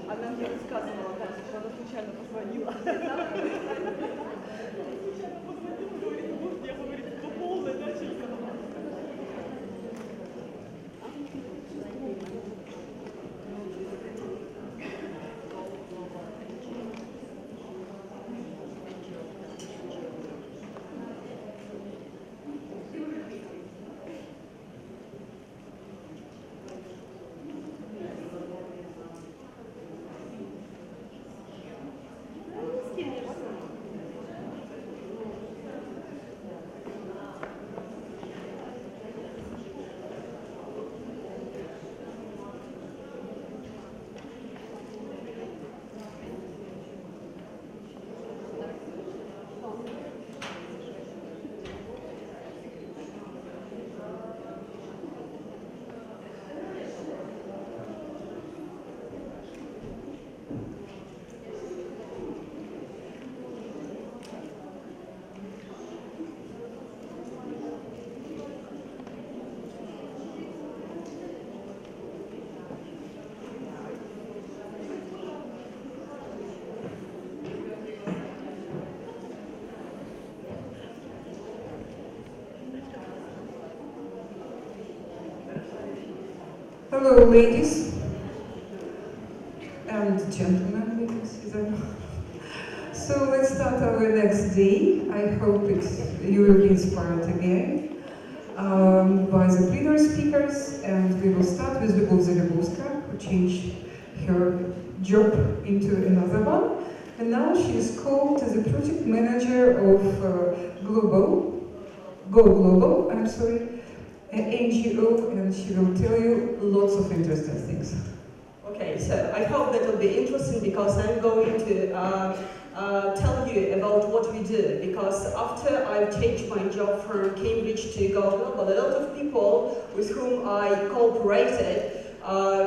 Она мне рассказывала, как она случайно позвонила. Я говорю, это полная началька. Hello, ladies and gentlemen, we can see them. So let's start our next day. I hope you will be inspired again by the previous speakers, and we will start with Любов, who changed her job into another one. And now she is called as the project manager of Go Global, NGO, and she will tell you lots of interesting things. Okay, so I hope that will be interesting because I'm going to tell you about what we do. Because after I changed my job from Cambridge to Go Global, a lot of people with whom I cooperated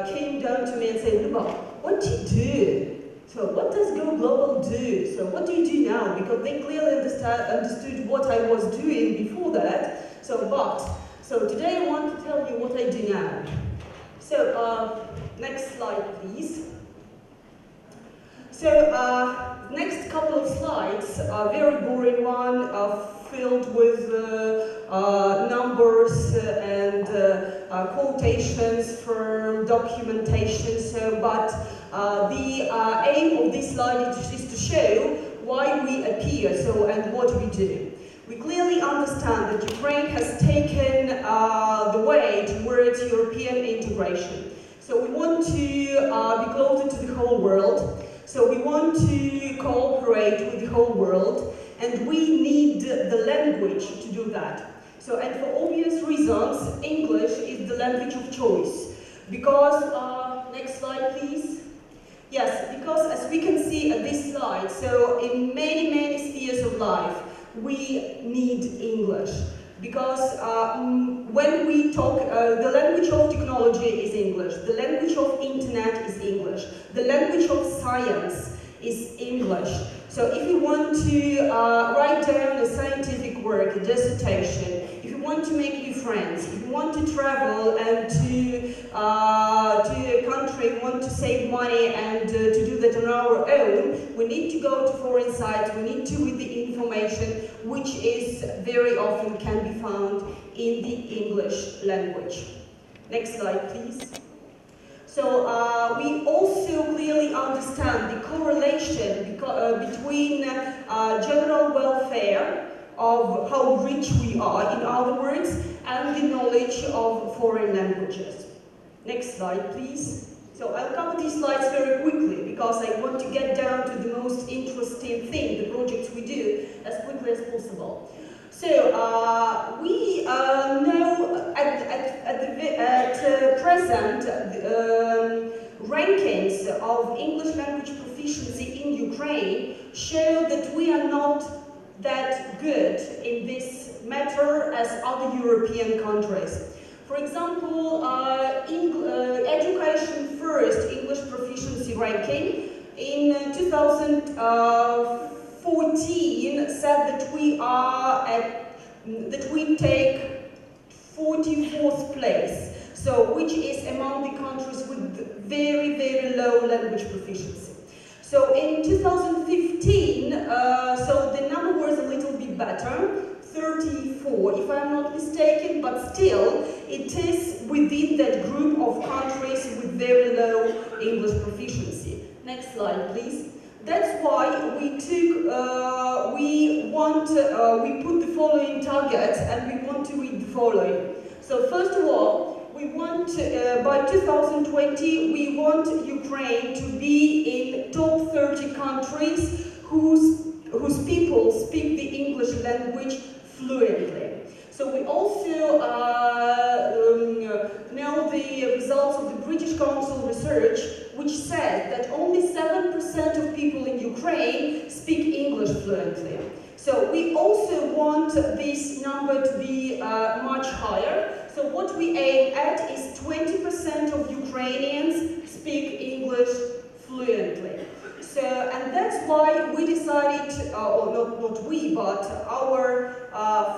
came down to me and said, Luba, what do you do? So what does Go Global do? So what do you do now? Because they clearly understood what I was doing before that. So today I want to tell you what I do now. So next slide, please. So next couple of slides, a very boring one, filled with numbers and quotations from documentation. But the aim of this slide is to show why we appear, and what we do. We clearly understand that Ukraine has taken the way towards European integration. So we want to be closer to the whole world. So we want to cooperate with the whole world, and we need the language to do that. And for obvious reasons, English is the language of choice. Because, next slide please. Yes, because as we can see at this slide, so in many spheres of life, we need English. Because when we talk, the language of technology is English, the language of internet is English, the language of science is English. So if you want to write down a scientific work, a dissertation, if you want to make new friends, if you want to travel and to a country, want to save money and to do that on our own, we need to go to foreign sites, we need to read the information, which is very often can be found in the English language. Next slide, please. So we also clearly understand the correlation between general welfare of how rich we are, in other words, and the knowledge of foreign languages. Next slide, please. So I'll cover these slides very quickly because I want to get down to the most interesting thing, the projects we do, as quickly as possible. So we know at present rankings of English language proficiency in Ukraine show that we are not that good in this matter as other European countries. For example, Education First English proficiency ranking in 2014 said that we take 44th place, so which is among the countries with very low language proficiency. So in 2015, so the number was a little bit better, 34 if I'm not mistaken, but still it is within that group of countries with very low English proficiency. Next slide, please. That's why we put the following targets, and we want to read the following. So first of all, we want by 2020 we want Ukraine to be in top 30 countries whose people speak the English language fluently. So we also know the results of the British Council research, which said that only 7% of people in Ukraine speak English fluently. So we also want this number to be much higher. So what we aim at is 20% of Ukrainians speak English fluently. So, and that's why we decided, or not we, but our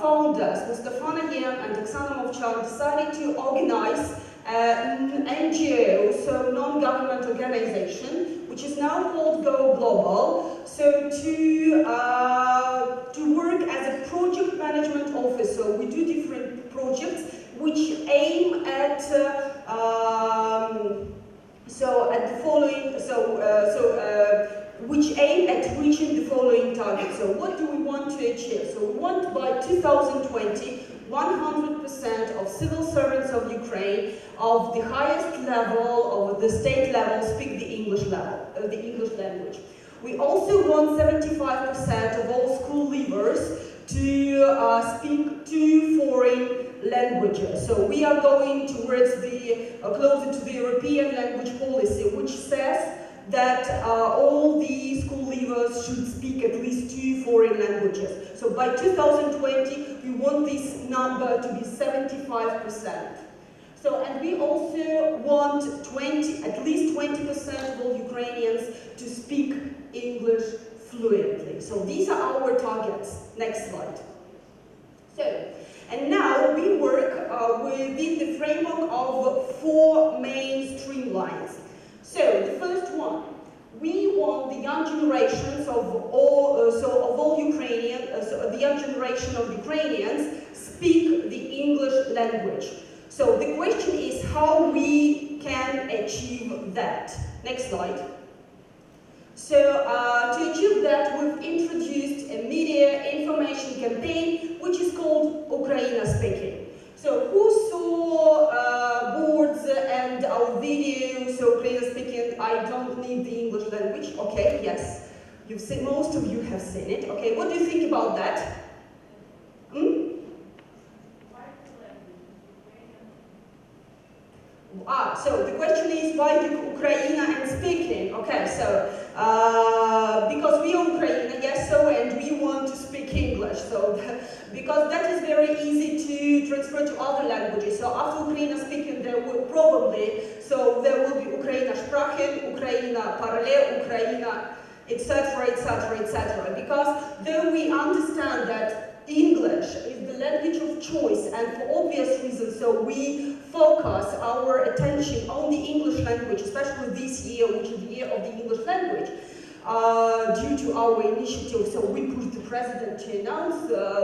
founders, Mustafa Nayem and Oksana Movchan, decided to organize an NGO, so non-government organization, which is now called Go Global, so to work as a project management office. So we do different projects which aim at aim at reaching the following targets. So what do we want to achieve? So we want by 2020, 100% of civil servants of Ukraine of the highest level, of the state level, speak the English language. We also want 75% of all school leavers to speak 2 foreign languages. So we are going towards the closer to the European language policy, which says that all the school leavers should speak at least 2 foreign languages. So by 2020, we want this number to be 75%. So, and we also want at least 20% of all Ukrainians to speak English fluently. So these are our targets. Next slide. So, and now we work within the framework of 4 main streamlines. So the first one, we want the young generations of all Ukrainians, the young generation of Ukrainians speak the English language. So the question is how we can achieve that. Next slide. So to achieve that, we've introduced a media information campaign which is called Ukraine Speaking. So who saw boards and our video, so Ukraine Speaking, I don't need the English language? Okay, yes. You've seen, most of you have seen it. Okay, what do you think about that? So the question is why Ukraine and speaking? Okay, so because we are Ukraine, yes, so, and we want to speak English, so because that is very easy to transfer to other languages. So after Ukraine speaking, there will probably, so there will be Ukraine Sprachen, Ukraine Parallel, Ukraine, etc., etc., etc. Because though we understand that English is the language of choice, and for obvious reasons, so we focus our attention on the English language, especially this year, which is the year of the English language, due to our initiative. So we pushed the president to announce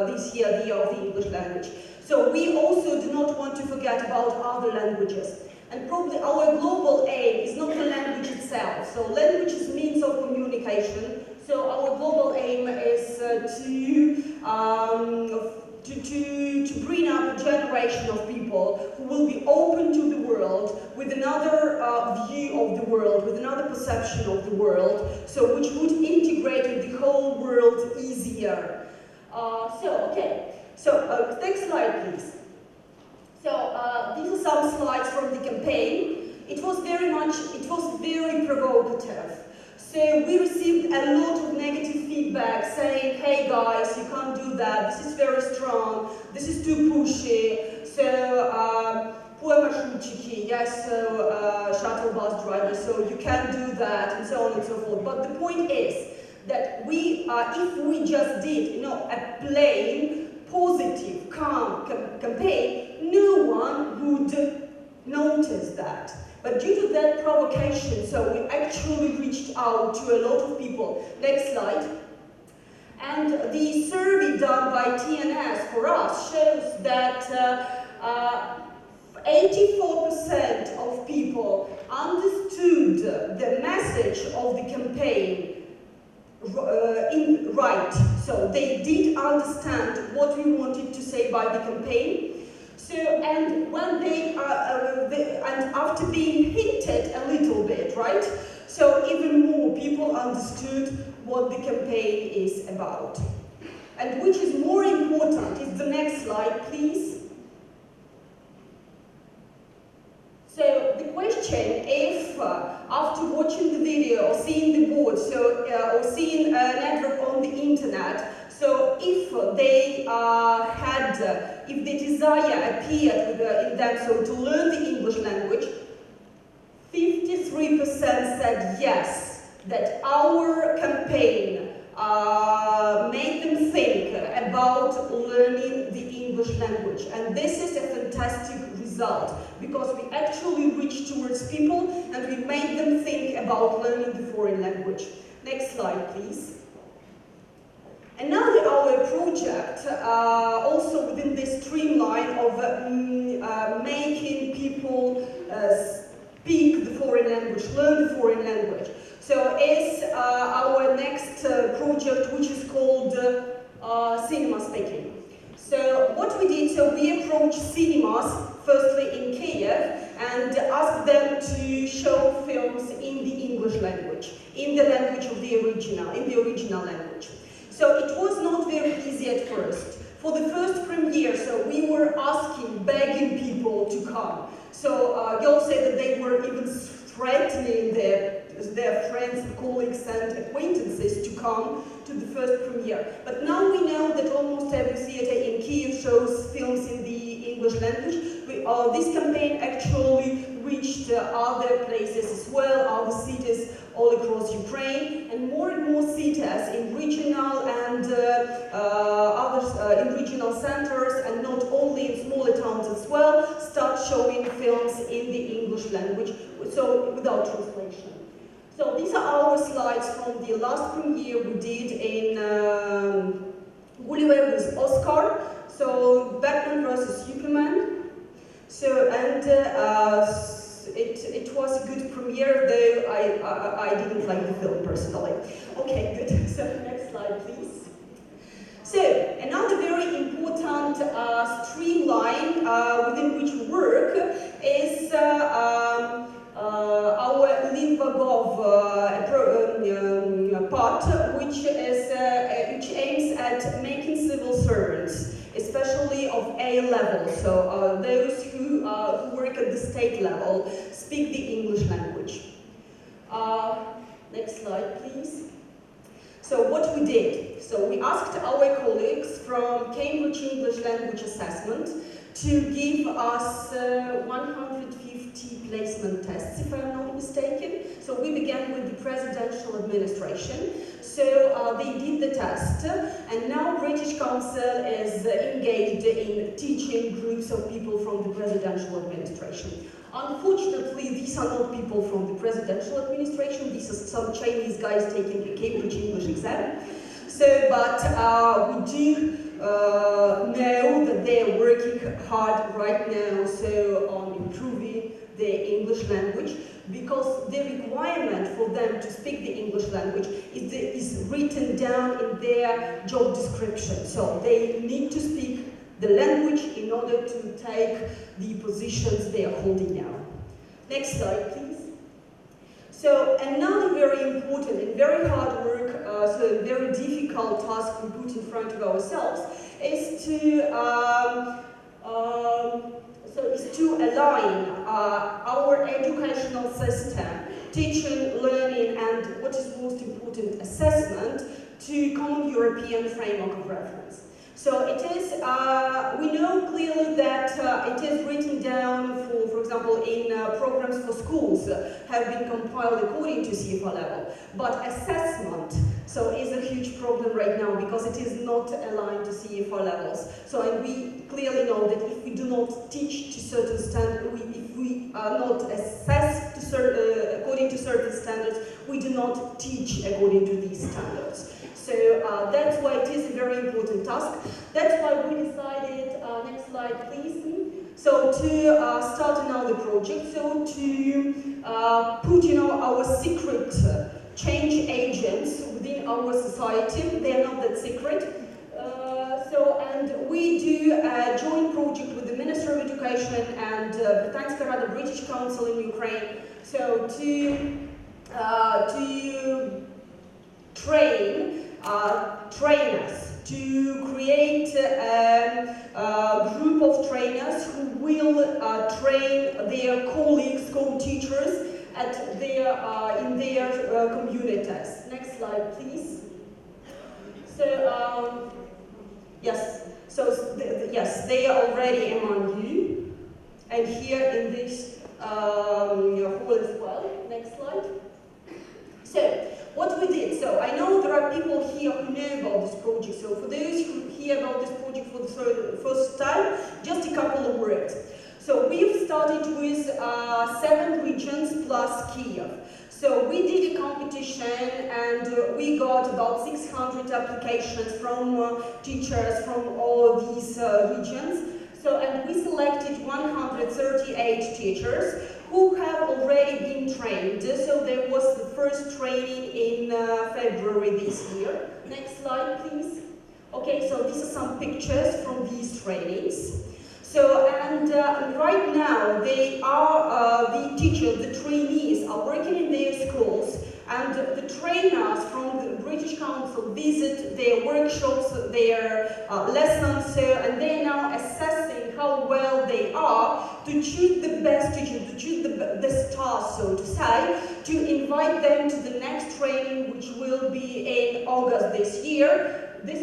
this year the year of the English language. So we also do not want to forget about other languages. And probably our global aim is not the language itself. So language is means of communication. So our global aim is to bring up a generation of people who will be open to the world with another view of the world, with another perception of the world, so which would integrate the whole world easier. Next slide, please. So these are some slides from the campaign. It was very provocative. So we received a lot of negative feedback saying, hey guys, you can't do that, this is very strong, this is too pushy, so poor marshrutkiki, yes, so shuttle bus drivers, so you can't do that, and so on and so forth. But the point is that we, if we just did, a plain, positive, calm campaign, no one would notice that. But due to that provocation, so we actually reached out to a lot of people. Next slide. And the survey done by TNS for us shows that 84% of people understood the message of the campaign right. So they did understand what we wanted to say by the campaign. So, and when and after being hinted a little bit, right? So even more people understood what the campaign is about. And which is more important is the next slide, please. So the question, if after watching the video or seeing the board, so or seeing an advert on the internet, so if they if the desire appeared in them, so to learn the English language, 53% said yes, that our campaign made them think about learning the English language. And this is a fantastic result, because we actually reached towards people and we made them think about learning the foreign language. Next slide, please. Another our project, also within this streamline of making people speak the foreign language, learn the foreign language. So is our next cinema speaking. So what we did, so we approached cinemas, firstly in Kiev, and asked them to show films in the English language, in the language of the original, in the original language. So it was not very easy at first. For the first premiere, so we were asking, begging people to come. So girls said that they were even threatening their friends, colleagues and acquaintances to come to the first premiere. But now we know that almost every theatre in Kiev shows films in the English language. This campaign actually reached other places as well, other cities all across Ukraine, and more theatres in regional and in regional centres, and not only in smaller towns as well, start showing films in the English language, so without translation. So these are our slides from the last premiere we did in Gulliver with Oscar. So Batman versus Superman. So and it was a good premiere, though I didn't like the film personally. Okay, good. So next slide, please. So another very important streamline within which we work is our Lingvagov part, which aims at making civil servants, especially of A level, so those who work at the state level, speak the English language. Next slide, please. So what we did, so we asked our colleagues from Cambridge English Language Assessment to give us 150 placement tests, if I'm not mistaken. So we began with the presidential administration. So they did the test, and now British Council is engaged in teaching groups of people from the presidential administration. Unfortunately, these are not people from the presidential administration. These are some Chinese guys taking the Cambridge English exam. So, but we do know that they are working hard right now, so on improving the English language, because the requirement for them to speak the English language is written down in their job description. So they need to speak the language in order to take the positions they are holding now. Next slide, please. So another very important and very hard work, so very difficult task we put in front of ourselves is to align our educational system, teaching, learning, and what is most important, assessment, to common European framework of reference. So it is, we know clearly that it is written down for example, in programs for schools have been compiled according to CFA level, but assessment, so is a huge problem right now because it is not aligned to CFA levels. So, and we clearly know that if we do not teach to certain standards, if we are not assessed to according to certain standards, we do not teach according to these standards. So that's why it is a very important task. That's why we decided, next slide please, so to start another project, so to put our secret change agents within our society. They are not that secret. And we do a joint project with the Ministry of Education and Brитанської, Raди, British Council in Ukraine, so to train trainers, to create a group of trainers who will train their colleagues, co-teachers at in their communities. Next slide, please. So, yes, so yes, they are already among you, and here in this hall as well. Next slide. So, what we did, so I know there are people here who know about this project, so for those who hear about this project for the first time, just a couple of words. So we've started with 7 regions plus Kiev. So we did a competition and we got about 600 applications from teachers from all these regions. So, and we selected 138 teachers who have already been trained. So there was the first training in February this year. Next slide, please. Okay, so these are some pictures from these trainings. So, and right now they are, the teachers, the trainees are working in their schools, and the trainers from the British Council visit their workshops, their lessons, and they're now assessing how well they are to choose the best teachers, to choose the stars, so to say, to invite them to the next training, which will be in August this year. This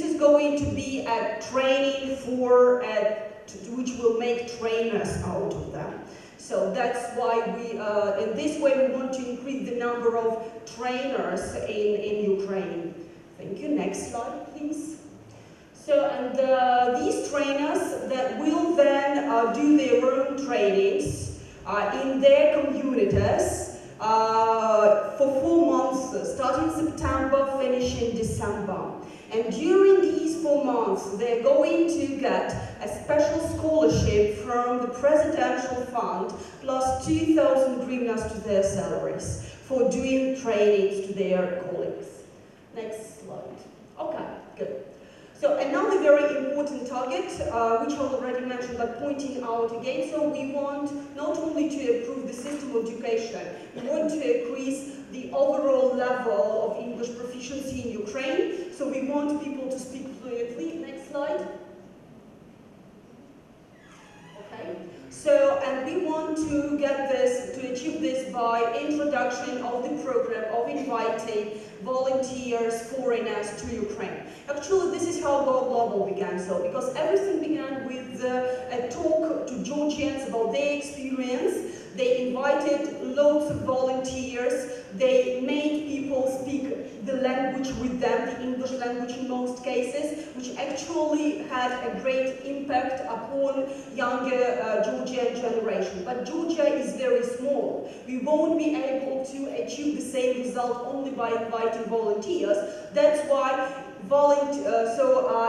is going to be a training for which will make trainers out of them. So that's why we, in this way, we want to increase the number of trainers in Ukraine. Thank you. Next slide, please. So, and these trainers that will then do their own trainings in their communities for 4 months, starting September, finishing December. And during these 4 months, they're going to get a special scholarship from the Presidential Fund, plus 2,000 hryvnias to their salaries for doing trainings to their colleagues. Next slide. Okay, good. So another very important target, which I already mentioned, but pointing out again, so we want not only to improve the system of education, we want to increase the overall level of English proficiency in Ukraine. So we want people to speak fluently. Next slide. Okay. So, and we want to get this, to achieve this by introduction of the program of inviting volunteers, foreigners to Ukraine. Actually, this is how Go Global began, so, because everything began with a talk to Georgians about their experience. They invited loads of volunteers. They made people speak the language with them, the English language in most cases, which actually had a great impact upon younger Georgian generation. But Georgia is very small. We won't be able to achieve the same result only by inviting volunteers. That's why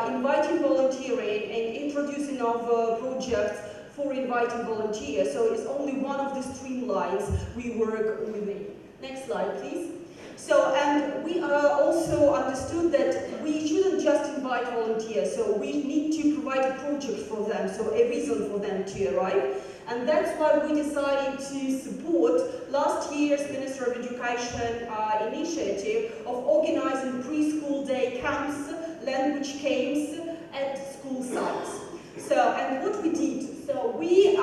inviting volunteering and introducing our projects for inviting volunteers. So it's only one of the streamlines we work within. Next slide, please. So, and we also understood that we shouldn't just invite volunteers, so we need to provide a project for them, so a reason for them to arrive. And that's why we decided to support last year's Minister of Education initiative of organizing preschool day camps, language camps at school sites. So, and what we did, so we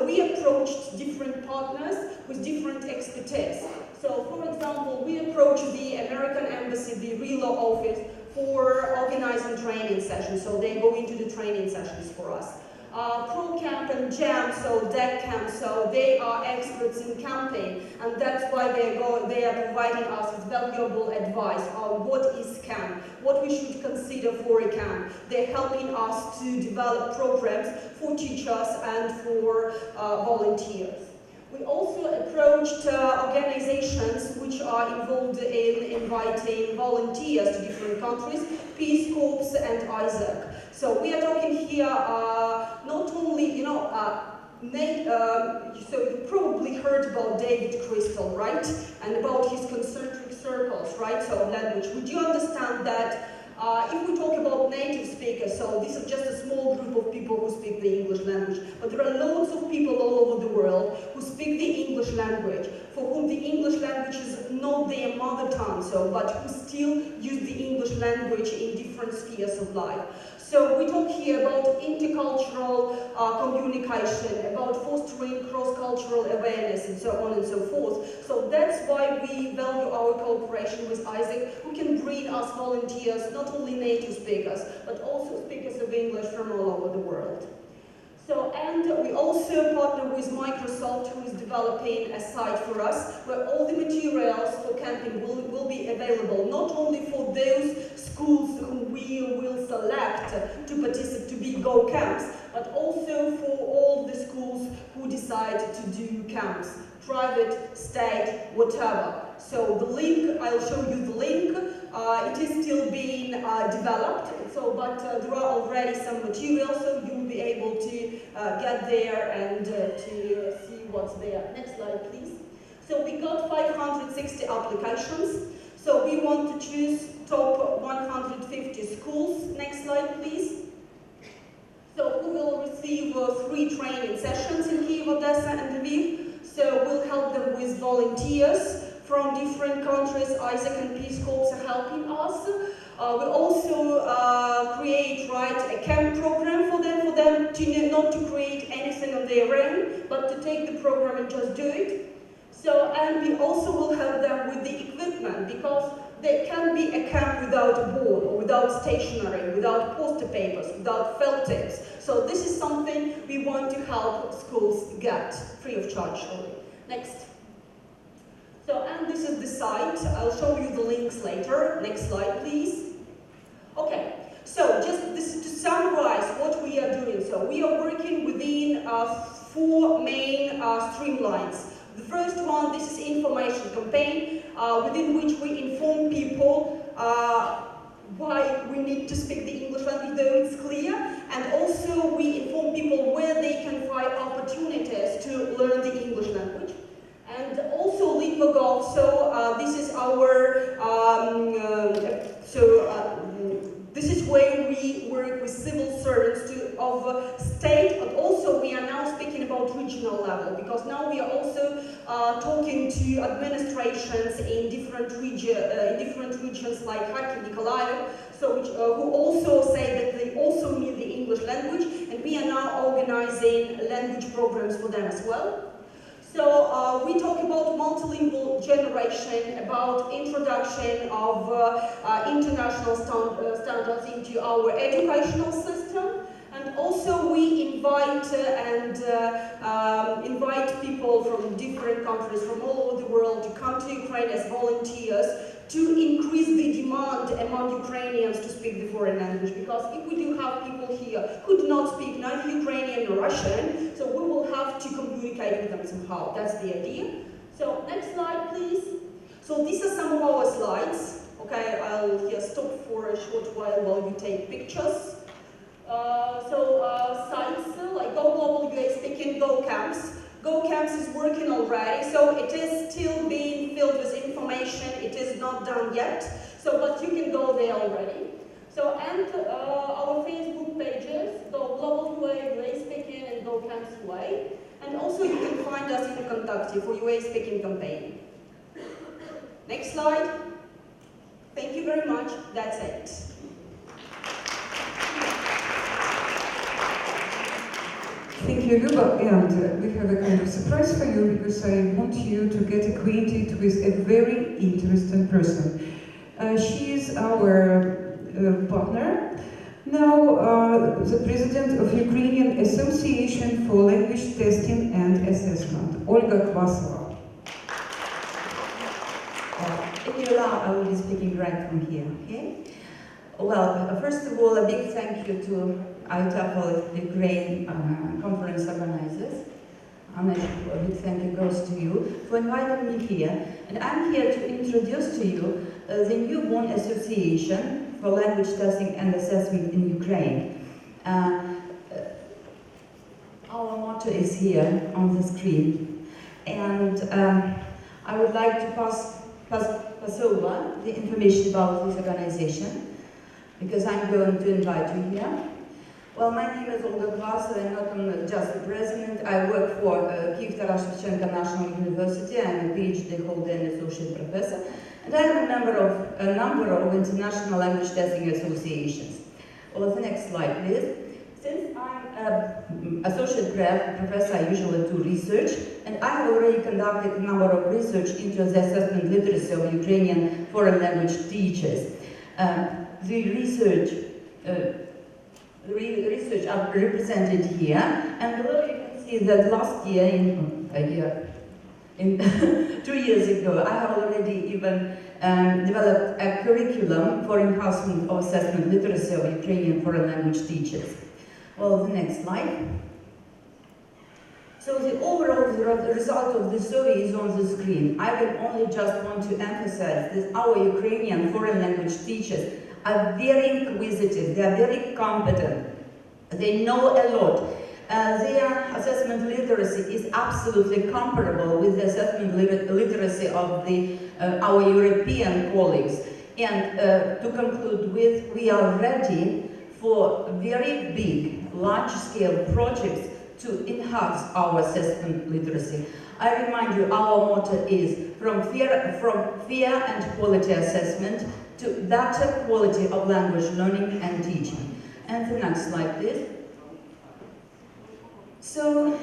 we approached different partners with different expertise. So, for example, we approached the American Embassy, the RELO office, for organizing training sessions. So they go into the training sessions for us. Pro Camp and Jam, so DEC Camp, so they are experts in camping, and that's why they are providing us with valuable advice on what is camp, what we should consider for a camp. They're helping us to develop programs for teachers and for volunteers. We also approached organizations which are involved in inviting volunteers to different countries, Peace Corps and ISAC. So we are talking here not only, so you probably heard about David Crystal, right? And about his concentric circles, right? So language. Would you understand that if we talk about native speakers, so this is just a small group of people who speak the English language, but there are loads of people all over the world who speak the English language, for whom the English language is not their mother tongue, but who still use the English language in different spheres of life. So we talk here about intercultural communication, about fostering cross-cultural awareness, and so on and so forth. So that's why we value our cooperation with ISAC, who can bring us volunteers, not only native speakers, but also speakers of English from all over the world. So, and we also partner with Microsoft, who is developing a site for us, where all the materials for camping will be available, not only for those schools whom we will select to be Go camps, but also for all the schools who decide to do camps, private, state, whatever. So the link, I'll show you the link. It is still being developed, but there are already some materials, so you will be able to get there and to see what's there. Next slide, please. So we got 560 applications. So we want to choose top 150 schools. Next slide, please. So we will receive 3 training sessions in Kyiv, Odessa, and Lviv. So we'll help them with volunteers from different countries. Isaac and Peace Corps are helping us. We'll also create a camp program for them to not to create anything on their own, but to take the program and just do it. So, and we also will help them with the equipment, because there can be a camp without a board, or without stationery, without poster papers, without felt tips. So this is something we want to help schools get free of charge. Next. So, and this is the site. I'll show you the links later. Next slide, please. Okay, so just this is to summarize what we are doing. So we are working within 4 main streamlines. The first one, this is information campaign, within which we inform people why we need to speak the English language, though it's clear, and also we inform people where they can find opportunities to learn the English language. And also Litva.gov, so this is our, this is where we work with civil servants of state, but also we are now speaking about regional level, because now we are also talking to administrations in different regions like Kharkiv, Nikolaev, so who also say that they also need the English language, and we are now organizing language programs for them as well. So we talk about multilingual generation, about introduction of international standards into our educational system, and also we invite invite people from different countries from all over the world to come to Ukraine as volunteers to increase the demand among Ukrainians to speak the foreign language, because if we do have people here who do not speak neither Ukrainian nor Russian, so we will have to communicate with them somehow. That's the idea. So next slide, please. So these are some of our slides. Okay, I'll here stop for a short while you take pictures. Sites like Go Global, UA Speaking, Go Camps. Go Camps is working already, so it is still being filled with information. It is not done yet, so but you can go there already. So, and our Facebook pages, Go Global UA, UA Speaking, and Go Camps UA. And also you can find us in Contact for UA Speaking campaign. Next slide. Thank you very much. That's it. Thank you, Luba, and we have a kind of surprise for you, because I want you to get acquainted with a very interesting person. She is our partner, now the president of Ukrainian Association for Language Testing and Assessment, Olga Kvasova. If you allow, I will be speaking right from here, okay? Well, first of all, a big thank you to IATEFL Ukraine conference organizers. And a big thank you goes to you for inviting me here. And I'm here to introduce to you the newborn association for language testing and assessment in Ukraine. Our motto is here on the screen. And I would like to pass over the information about this organization, because I'm going to invite you here. Well, my name is Olga Kvasova, and not just the president. I work for Kyiv Taras Shevchenko National University. I'm a PhD holder and associate professor, and I'm a member of a number of international language testing associations. Well, the next slide, please. Since I'm an associate professor, I usually do research, and I have already conducted a number of research into the assessment literacy of Ukrainian foreign language teachers. The research are represented here, and below you can see that last year, 2 years ago, I have already even developed a curriculum for enhancement of assessment literacy of Ukrainian foreign language teachers. Well, the next slide. So the overall result of the survey is on the screen. I will only just want to emphasize that our Ukrainian foreign language teachers are very inquisitive, they are very competent, they know a lot. Their assessment literacy is absolutely comparable with the assessment literacy of our European colleagues. And to conclude with, we are ready for very big, large-scale projects to enhance our assessment literacy. I remind you, our motto is from fear and quality assessment to better quality of language learning and teaching. And the next slide, please. So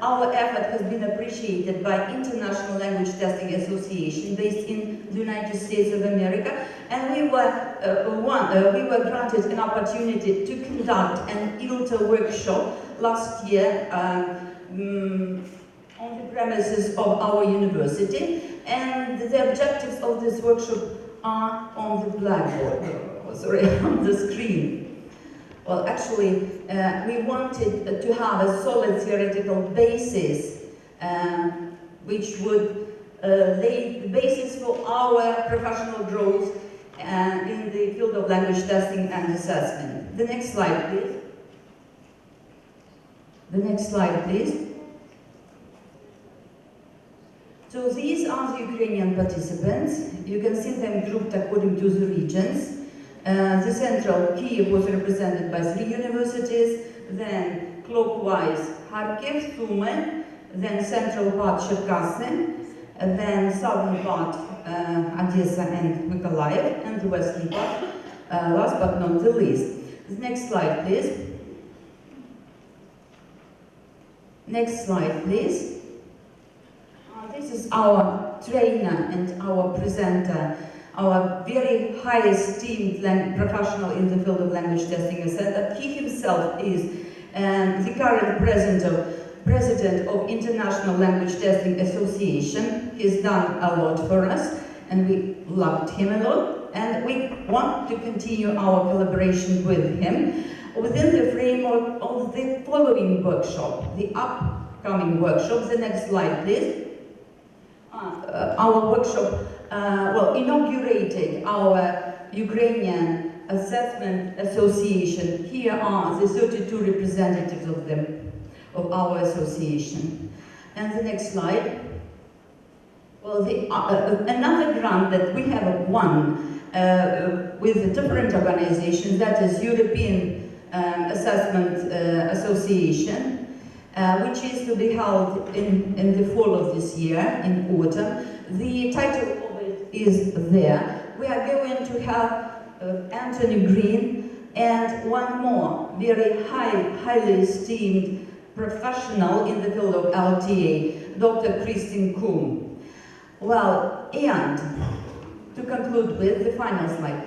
our effort has been appreciated by International Language Testing Association based in the United States of America, and we were granted an opportunity to conduct an ILTA workshop last year on the premises of our university, and the objectives of this workshop are on the blackboard, on the screen. Well, actually, we wanted to have a solid theoretical basis, which would lay the basis for our professional growth in the field of language testing and assessment. The next slide, please. The next slide, please. So these are the Ukrainian participants. You can see them grouped according to the regions. The central Kyiv was represented by 3 universities, then clockwise Kharkiv, Sumy, then central part Cherkasy, then southern part Odessa and Mykolaiv, and the western part, last but not the least. The next slide, please. Next slide, please. This is our trainer and our presenter, our very high esteemed professional in the field of language testing and assessment. He himself is the current president of International Language Testing Association. He's done a lot for us, and we loved him a lot, and we want to continue our collaboration with him within the framework of the following workshop, the upcoming workshop. The next slide, please. Our workshop inaugurated our Ukrainian Assessment Association. Here are the 32 representatives of our association. And the next slide. Well, another grant that we have won with a different organization, that is European Assessment Association, which is to be held in the fall of this year, in autumn. The title of it is there. We are going to have Anthony Green and one more very highly esteemed professional in the field of LTA, Dr. Christine Kuhn. Well, and to conclude with the final slide.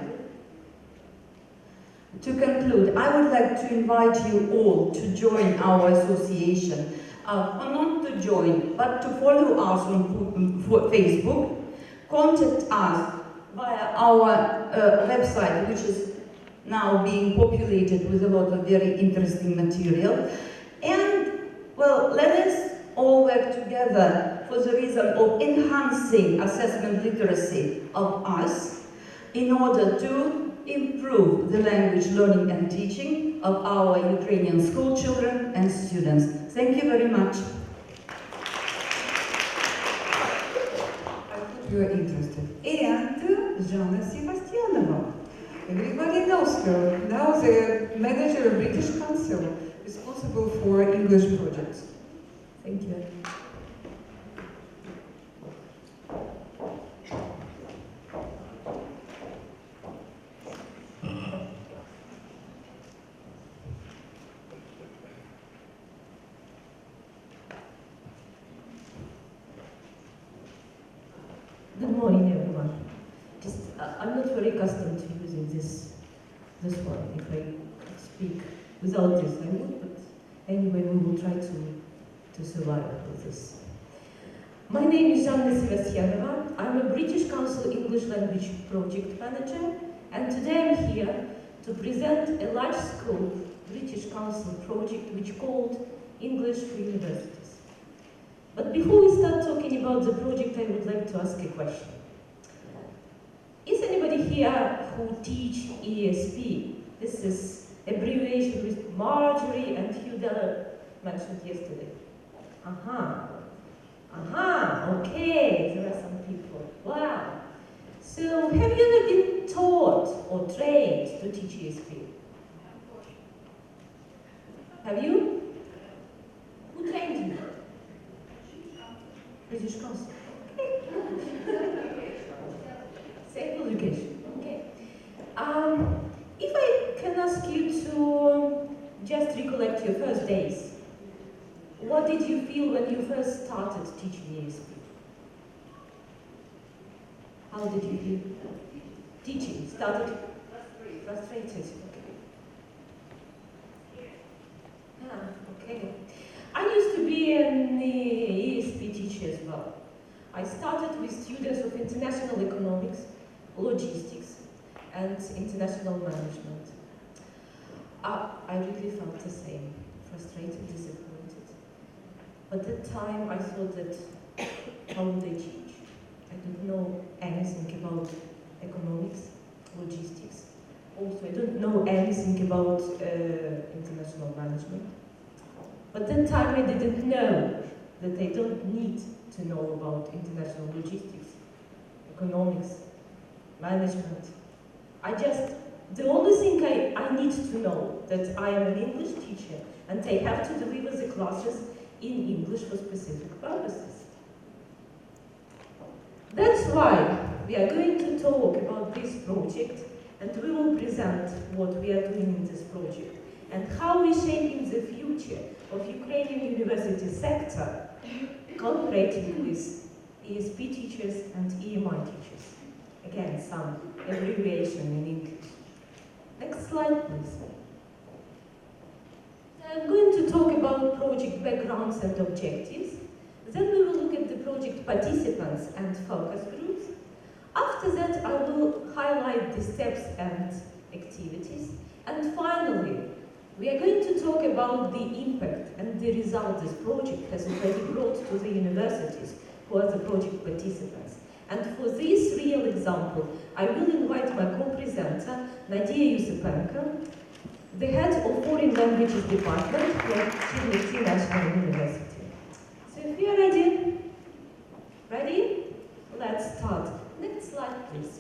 To conclude, I would like to invite you all to join our association, or not to join, but to follow us on Facebook, contact us via our website, which is now being populated with a lot of very interesting material, and, well, let us all work together for the reason of enhancing assessment literacy of us in order to improve the language learning and teaching of our Ukrainian school children and students. Thank you very much. I hope you are interested. And Жанна Sebastianova. Everybody knows her. Now the manager of British Council, responsible for English projects. Thank you. Good morning, everyone. I'm not very accustomed to using this one. If I could speak without this, I would, but anyway, we will try to survive with this. My name is Жанна Sebastianova. I'm a British Council English Language Project Manager, and today I'm here to present a large-scope British Council project which called English for Universities. But before we start talking about the project, I would like to ask a question. Is anybody here who teach ESP? This is abbreviation with Marjorie and Hugh mentioned yesterday. Okay, there are some people. Wow. So, have you ever been taught or trained to teach ESP? Have you? Who trained you? British Council. Okay. Sexual education. Okay. If I can ask you to just recollect your first days, what did you feel when you first started teaching ESP? How did you feel? Teaching started frustrated. Okay. I used to be an ESP teacher as well. I started with students of international economics, logistics, and international management. I really felt the same, frustrated, disappointed. At that time, I thought that, how would I teach? I don't know anything about economics, logistics. Also, I don't know anything about international management. But that time, I didn't know that I don't need to know about international logistics, economics, management. The only thing I need to know that I am an English teacher and I have to deliver the classes in English for specific purposes. That's why we are going to talk about this project, and we will present what we are doing in this project and how we shape in the future of Ukrainian university sector, cooperating with ESP teachers and EMI teachers. Again, some abbreviation in English. Next slide, please. I'm going to talk about project backgrounds and objectives. Then we will look at the project participants and focus groups. After that, I will highlight the steps and activities. And finally, we are going to talk about the impact and the result this project has already brought to the universities who are the project participants. And for this real example, I will invite my co-presenter, Nadia Yusupenko, the head of Foreign Languages Department from Czernivtsi National University. So if you are ready? Ready? Let's start. Next slide, please.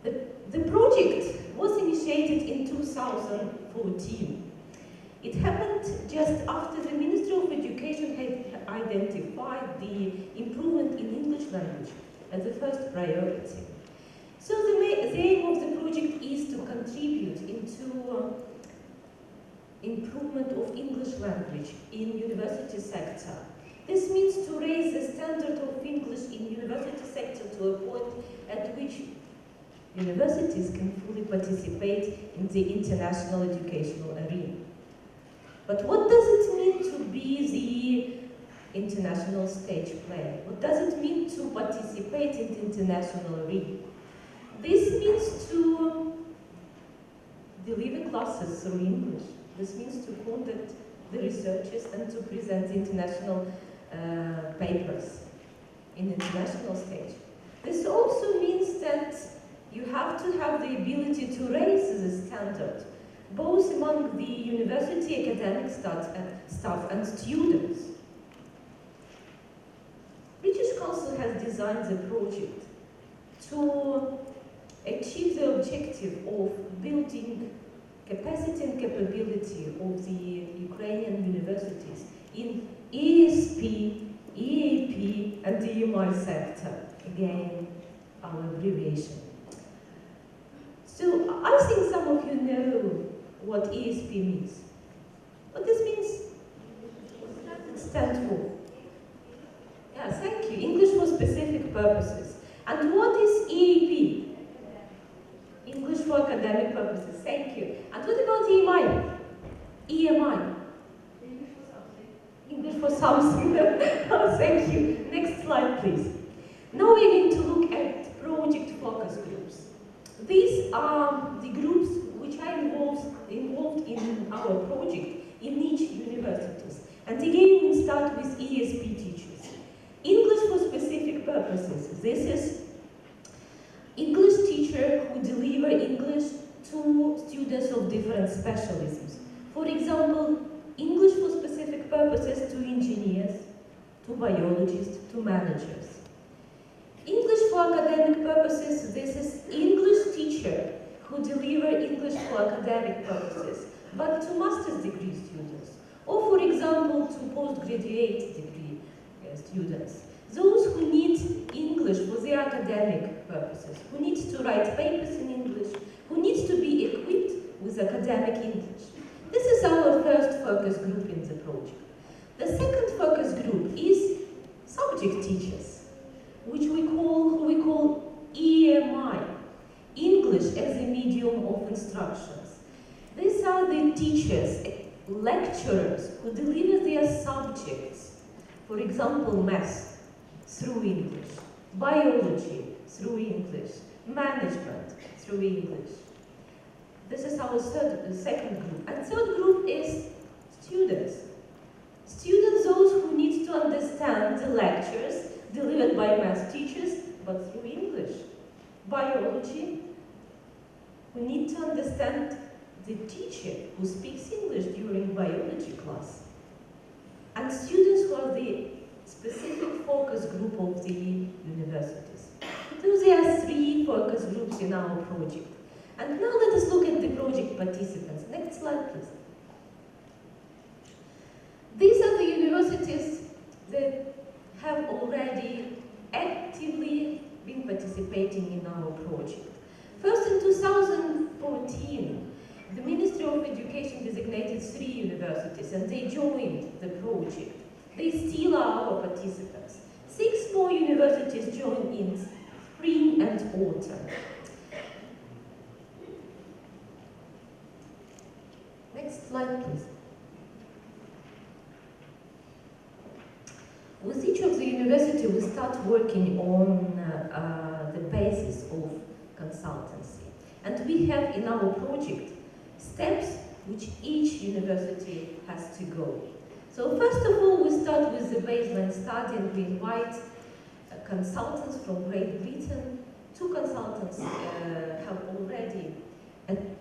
The project was initiated in 2014. It happened just after the Ministry of Education had identified the improvement in English language as the first priority. So the aim of the project is to contribute into improvement of English language in university sector. This means to raise the standard of English in university sector to a point at which universities can fully participate in the international educational arena. But what does it mean to be the international stage player? What does it mean to participate in the international arena? This means to deliver classes through English. This means to contact the researchers and to present international papers in international stage. This also means that you have to have the ability to raise the standard, both among the university academic staff and students. British Council has designed the project to achieve the objective of building capacity and capability of the Ukrainian universities in ESP, EAP, and the EMI sector. Again, our abbreviation. So I think some of you know what ESP means. What this means? What does it stand for? Yeah, thank you. English for specific purposes. And what is EAP? English for academic purposes. Thank you. And what about EMI? EMI? English for something. Oh, thank you. Next slide, please. Now we're going to look at project focus groups. These are the groups which are involved in our project in each universities. And again, we start with ESP teachers. English for specific purposes. This is English teacher who deliver English to students of different specialisms. For example, English for specific purposes to engineers, to biologists, to managers. English for for academic purposes, this is English teacher who deliver English for academic purposes, but to master's degree students, or for example, to postgraduate degree students. Those who need English for their academic purposes, who need to write papers in English, who need to be equipped with academic English. This is our first focus group in the project. The second focus group is subject teachers, which we call EMI, English as a medium of instructions. These are the teachers, lecturers who deliver their subjects, for example, math through English, biology through English, management through English. This is our second group. And third group is students. Students, those who need to understand the lectures delivered by math teachers, but through English. Biology, who need to understand the teacher who speaks English during biology class. And students who are the specific focus group of the universities. So there are three focus groups in our project. And now let us look at the project participants. Next slide, please. These are the universities that have already actively been participating in our project. First, in 2014, the Ministry of Education designated 3 universities and they joined the project. They still are our participants. 6 more universities joined in spring and autumn. Next slide, please. With each of the university, we start working on the basis of consultancy. And we have in our project steps which each university has to go. So first of all, we start with the baseline study and we invite consultants from Great Britain. 2 consultants have already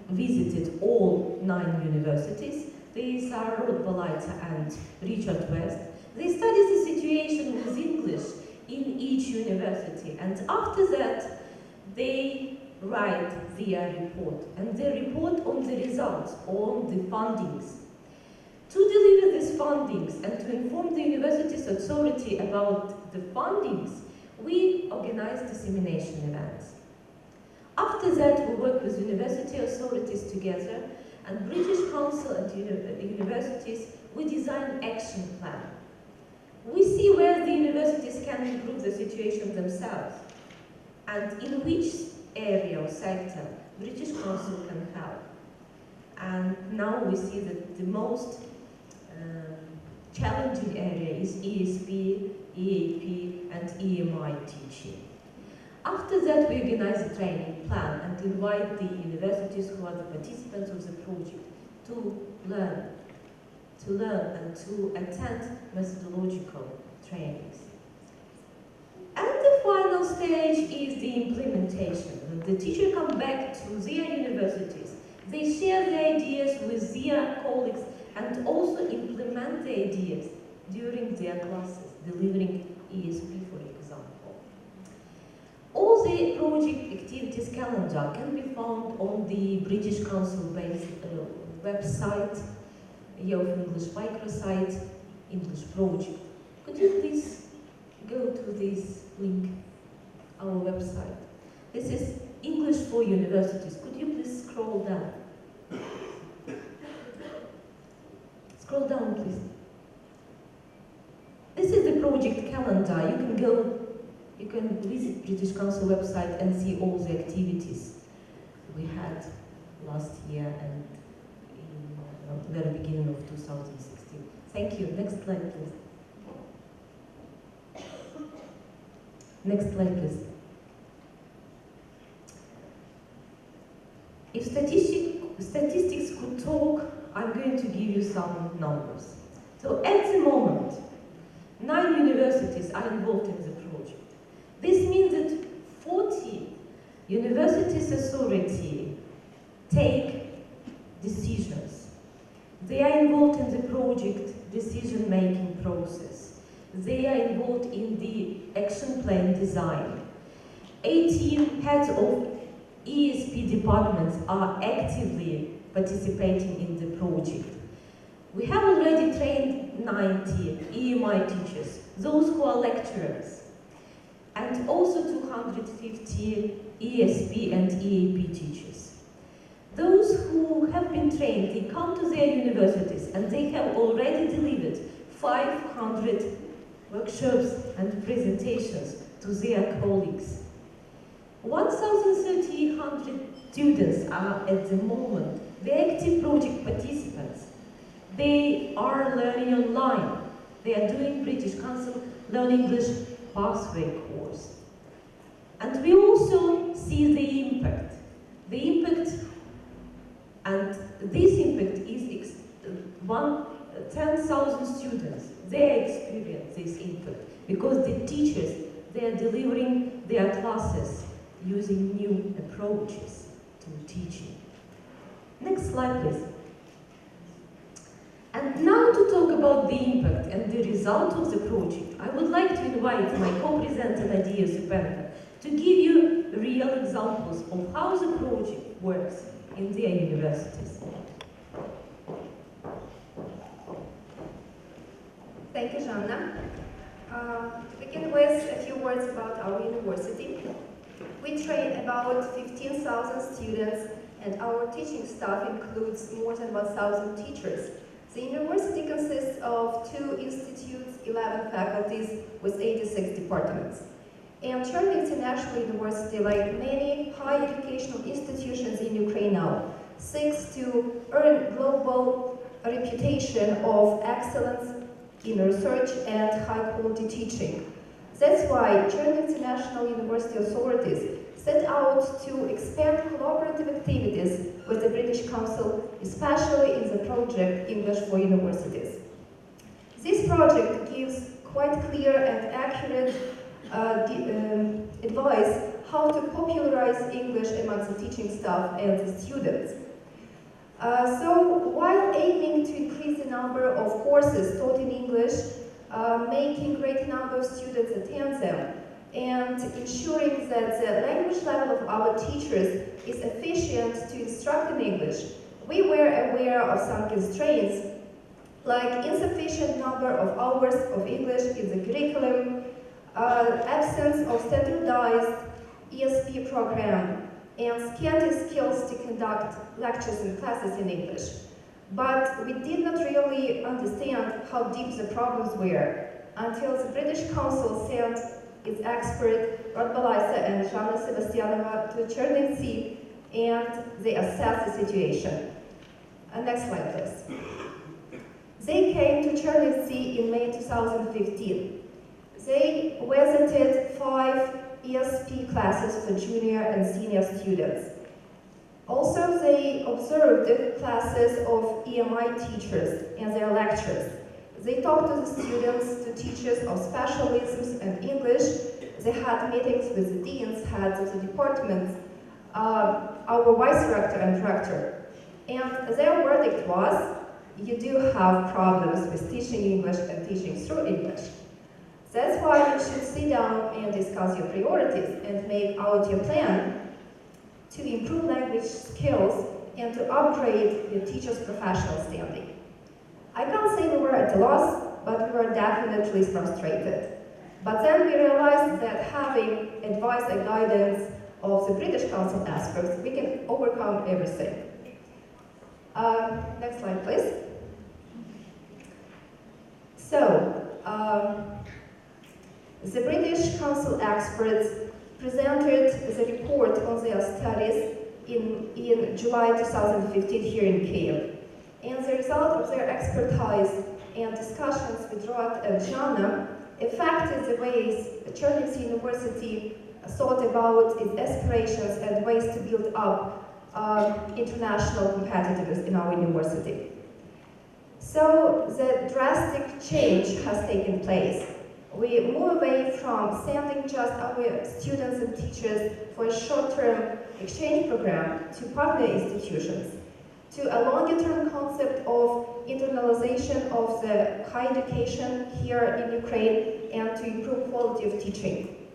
visited all 9 universities. These are Rod Balita and Richard West. They study the situation with English in each university, and after that, they write their report, and they report on the results, on the fundings. To deliver these fundings and to inform the university's authority about the fundings, we organize dissemination events. After that, we work with university authorities together, and British Council and universities, we design action plan. We see where the universities can improve the situation themselves, and in which area or sector British Council can help. And now we see that the most challenging area is ESP, EAP, and EMI teaching. After that, we organize a training plan and invite the universities who are the participants of the project to learn and to attend methodological trainings. And the final stage is the implementation. When the teacher comes back to their universities, they share their ideas with their colleagues and also implement the ideas during their classes, delivering ESP, for example. All the project activities calendar can be found on the British Council-based website, Year of English microsite, English project. Could you please go to this link, our website? This is English for Universities. Could you please scroll down? Scroll down, please. This is the project calendar. You can visit British Council website and see all the activities we had last year and in the very beginning of 2016. Thank you. Next slide, please. Next slide, please. If statistics could talk, I'm going to give you some numbers. So at the moment, 9 universities are involved in the project. This means that 40 universities authority take decisions. They are involved in the project decision-making process. They are involved in the action plan design. 18 heads of ESP departments are actively participating in the project. We have already trained 90 EMI teachers, those who are lecturers, and also 250 ESP and EAP teachers. Those who have been trained, they come to their universities and they have already delivered 500 workshops and presentations to their colleagues. 1,300 students are at the moment the active project participants. They are learning online. They are doing British Council Learn English Pathway course. And we also see the impact. The impact, and this impact is 10,000 students. They experience this impact because the teachers, they are delivering their classes using new approaches to teaching. Next slide, please. And now to talk about the impact and the result of the project, I would like to invite my co-presenter Nadia Supenko to give you real examples of how the project works in their universities. Thank you, Жанна. To begin with, a few words about our university. We train about 15,000 students, and our teaching staff includes more than 1,000 teachers. The university consists of 2 institutes, 11 faculties, with 86 departments. And Cherny International University, like many higher educational institutions in Ukraine now, seeks to earn global reputation of excellence in research and high-quality teaching. That's why Cherny International University authorities set out to expand collaborative activities with the British Council, especially in the project English for Universities. This project gives quite clear and accurate advice how to popularize English amongst the teaching staff and the students. So while aiming to increase the number of courses taught in English, making great number of students attend them, and ensuring that the language level of our teachers is efficient to instruct in English, we were aware of some constraints, like insufficient number of hours of English in the curriculum, absence of standardized ESP program, and scanty skills to conduct lectures and classes in English. But we did not really understand how deep the problems were until the British Council sent its expert Rod Balisa and Zhanna Sebastianova to Cherny, and they assessed the situation. Next slide, please. They came to Cherny in May 2015. They visited 5 ESP classes for junior and senior students. Also, they observed classes of EMI teachers and their lectures. They talked to the students, to teachers of specialisms and English. They had meetings with the deans, heads of the departments, our vice rector and rector. And their verdict was, you do have problems with teaching English and teaching through English. That's why you should sit down and discuss your priorities and make out your plan to improve language skills and to upgrade your teacher's professional standing. I can't say we were at a loss, but we were definitely frustrated. But then we realized that having advice and guidance of the British Council experts, we can overcome everything. Next slide, please. So, the British Council experts presented the report on their studies in July 2015 here in Kyiv. And the result of their expertise and discussions with Rod and Zhanna affected the ways Cherny University thought about its aspirations and ways to build up international competitiveness in our university. So the drastic change has taken place. We move away from sending just our students and teachers for a short-term exchange program to partner institutions, to a longer-term concept of internalization of the higher education here in Ukraine and to improve quality of teaching.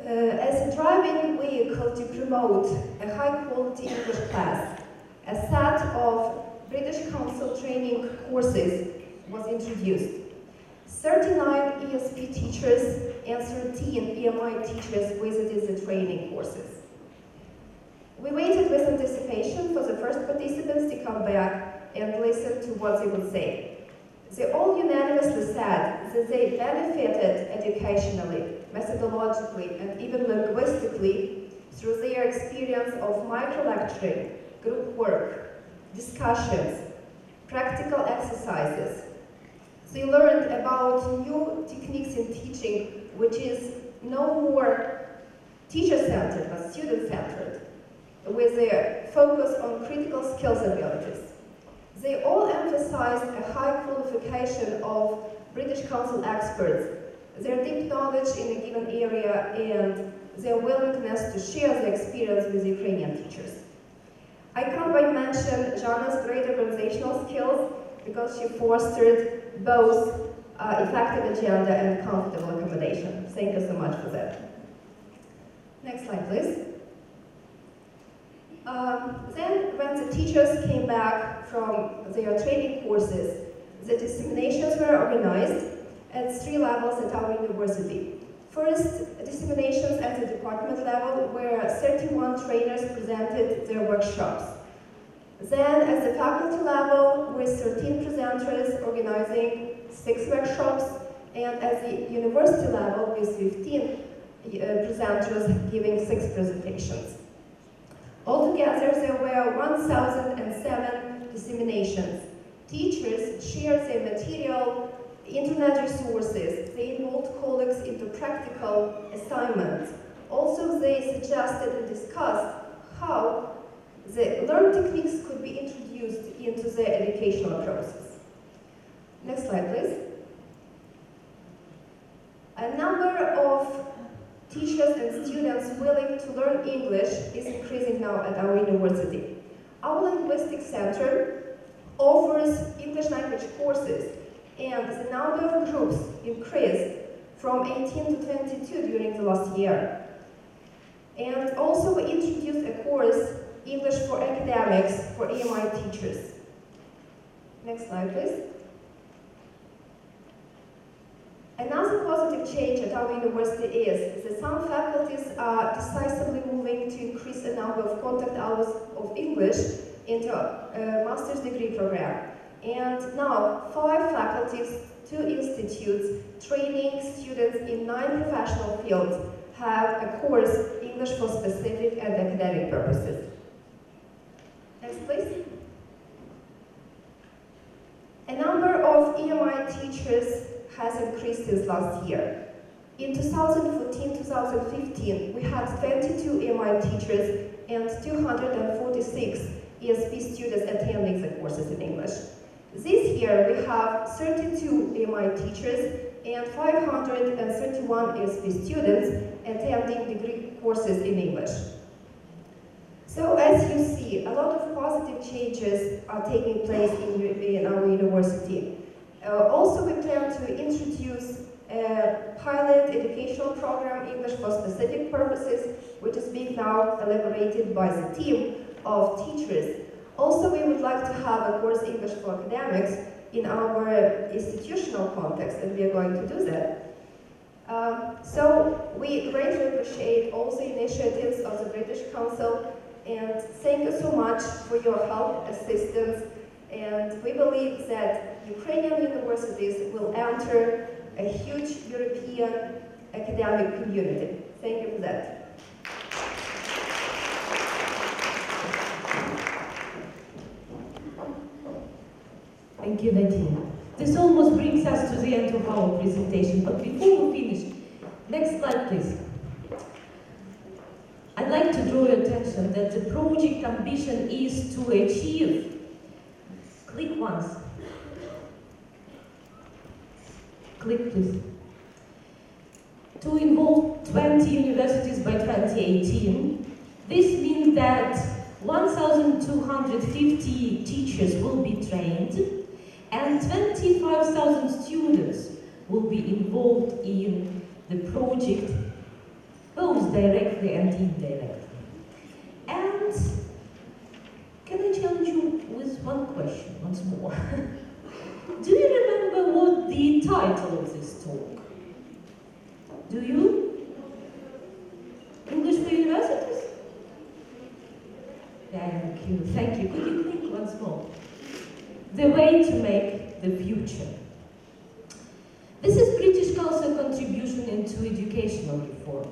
as a driving vehicle to promote a high-quality English class, a set of British Council training courses was introduced. 39 ESP teachers and 13 EMI teachers visited the training courses. We waited with anticipation for the first participants to come back and listen to what they would say. They all unanimously said that they benefited educationally, methodologically, and even linguistically through their experience of micro-lecturing, group work, discussions, practical exercises. They learned about new techniques in teaching, which is no more teacher-centered, but student-centered, with their focus on critical skills and abilities. They all emphasized a high qualification of British Council experts, their deep knowledge in a given area, and their willingness to share their experience with Ukrainian teachers. I can't but mention Jana's great organizational skills because she fostered both effective agenda and comfortable accommodation. Thank you so much for that. Next slide, please. Then, when the teachers came back from their training courses, the disseminations were organized at 3 levels at our university. First, disseminations at the department level, where 31 trainers presented their workshops. Then, at the faculty level, with 13 presenters organizing 6 workshops, and at the university level, with 15 presenters giving 6 presentations. Altogether, there were 1,007 disseminations. Teachers shared their material, internet resources, they involved colleagues into practical assignments. Also, they suggested and discussed how the learned techniques could be introduced into their educational process. Next slide, please. A number of teachers and students willing to learn English is increasing now at our university. Our linguistic center offers English language courses, and the number of groups increased from 18 to 22 during the last year. And also we introduced a course, English for Academics, for EMI teachers. Next slide, please. Another positive change at our university is that some faculties are decisively moving to increase the number of contact hours of English into a master's degree program. And now 5 faculties, 2 institutes, training students in 9 professional fields have a course, English for specific and academic purposes. Next, please. A number of EMI teachers has increased since last year. In 2014-2015, we had 22 EMI teachers and 246 ESP students attending the courses in English. This year, we have 32 EMI teachers and 531 ESP students attending degree courses in English. So, as you see, a lot of positive changes are taking place in our university. Also, we plan to introduce a pilot educational program, English for specific purposes, which is being now elaborated by the team of teachers. Also, we would like to have a course, English for Academics, in our institutional context, and we are going to do that. So, we greatly appreciate all the initiatives of the British Council, and thank you so much for your help, assistance, and we believe that Ukrainian universities will enter a huge European academic community. Thank you for that. Thank you, Nadine. This almost brings us to the end of our presentation, but before we finish, next slide, please. I'd like to draw your attention that the project ambition is to achieve, click once, click please, to involve 20 universities by 2018. This means that 1,250 teachers will be trained and 25,000 students will be involved in the project both directly and indirectly. And can I challenge you with one question once more? Do you remember what the title of this talk? Do you? English for universities? Thank you, thank you. Could you think once more? The way to make the future. This is British Council contribution into educational reform.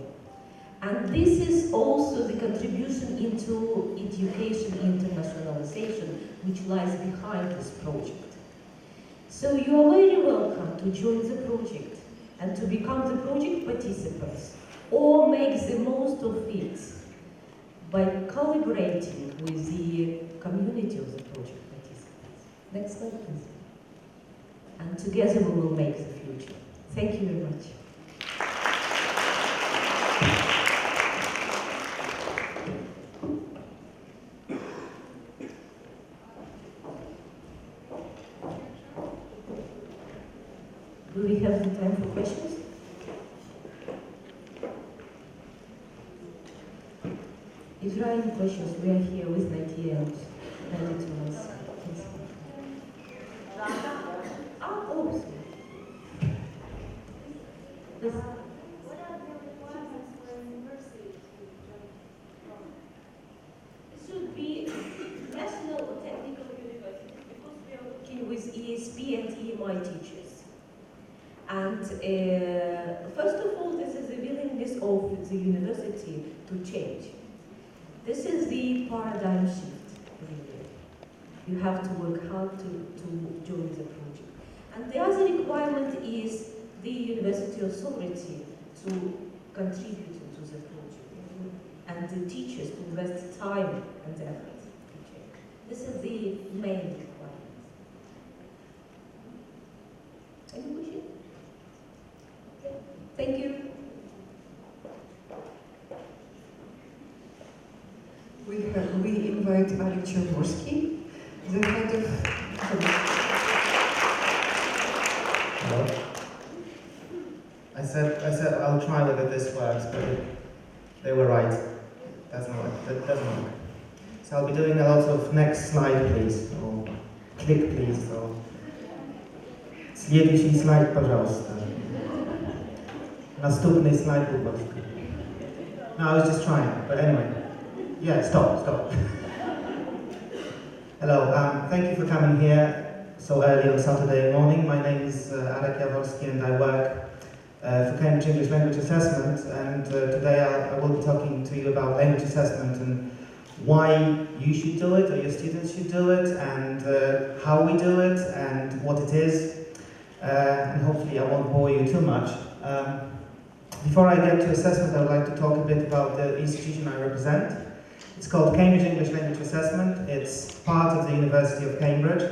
And this is also the contribution into education internationalization, which lies behind this project. So you are very welcome to join the project and to become the project participants, or make the most of it by collaborating with the community of the project participants. Next slide, please. And together we will make the future. Thank you very much. Do we have the time for questions? If there are any questions, we are here with Nadia and ready to answer. Please. Oh, yes. What are the requirements for a university to join? It should be national or technical university, because we are working with ESP and EMI teachers. And first of all, this is the willingness of the university to change. This is the paradigm shift, really. You have to work hard to join the project. And the other requirement is the university authority to contribute to the project, and the teachers to invest time and effort to change. This is the main requirement. Any question? Okay. Thank you. We invite Alec Chervorsky, the head of... Hello. I said I'll try whether this works, but they were right. Doesn't work. That doesn't work. So I'll be doing a lot of next slide, please, or click, please, or следующий слайд, пожалуйста. Наступный слайд, будь ласка. No, I was just trying, but anyway. Yeah, stop. Hello, thank you for coming here so early on Saturday morning. My name is Alek Jaworski and I work for Cambridge English Language Assessment, and today I will be talking to you about language assessment and why you should do it, or your students should do it, and how we do it, and what it is, and hopefully I won't bore you too much. Before I get to assessment, I would like to talk a bit about the institution I represent. It's called Cambridge English Language Assessment. It's part of the University of Cambridge.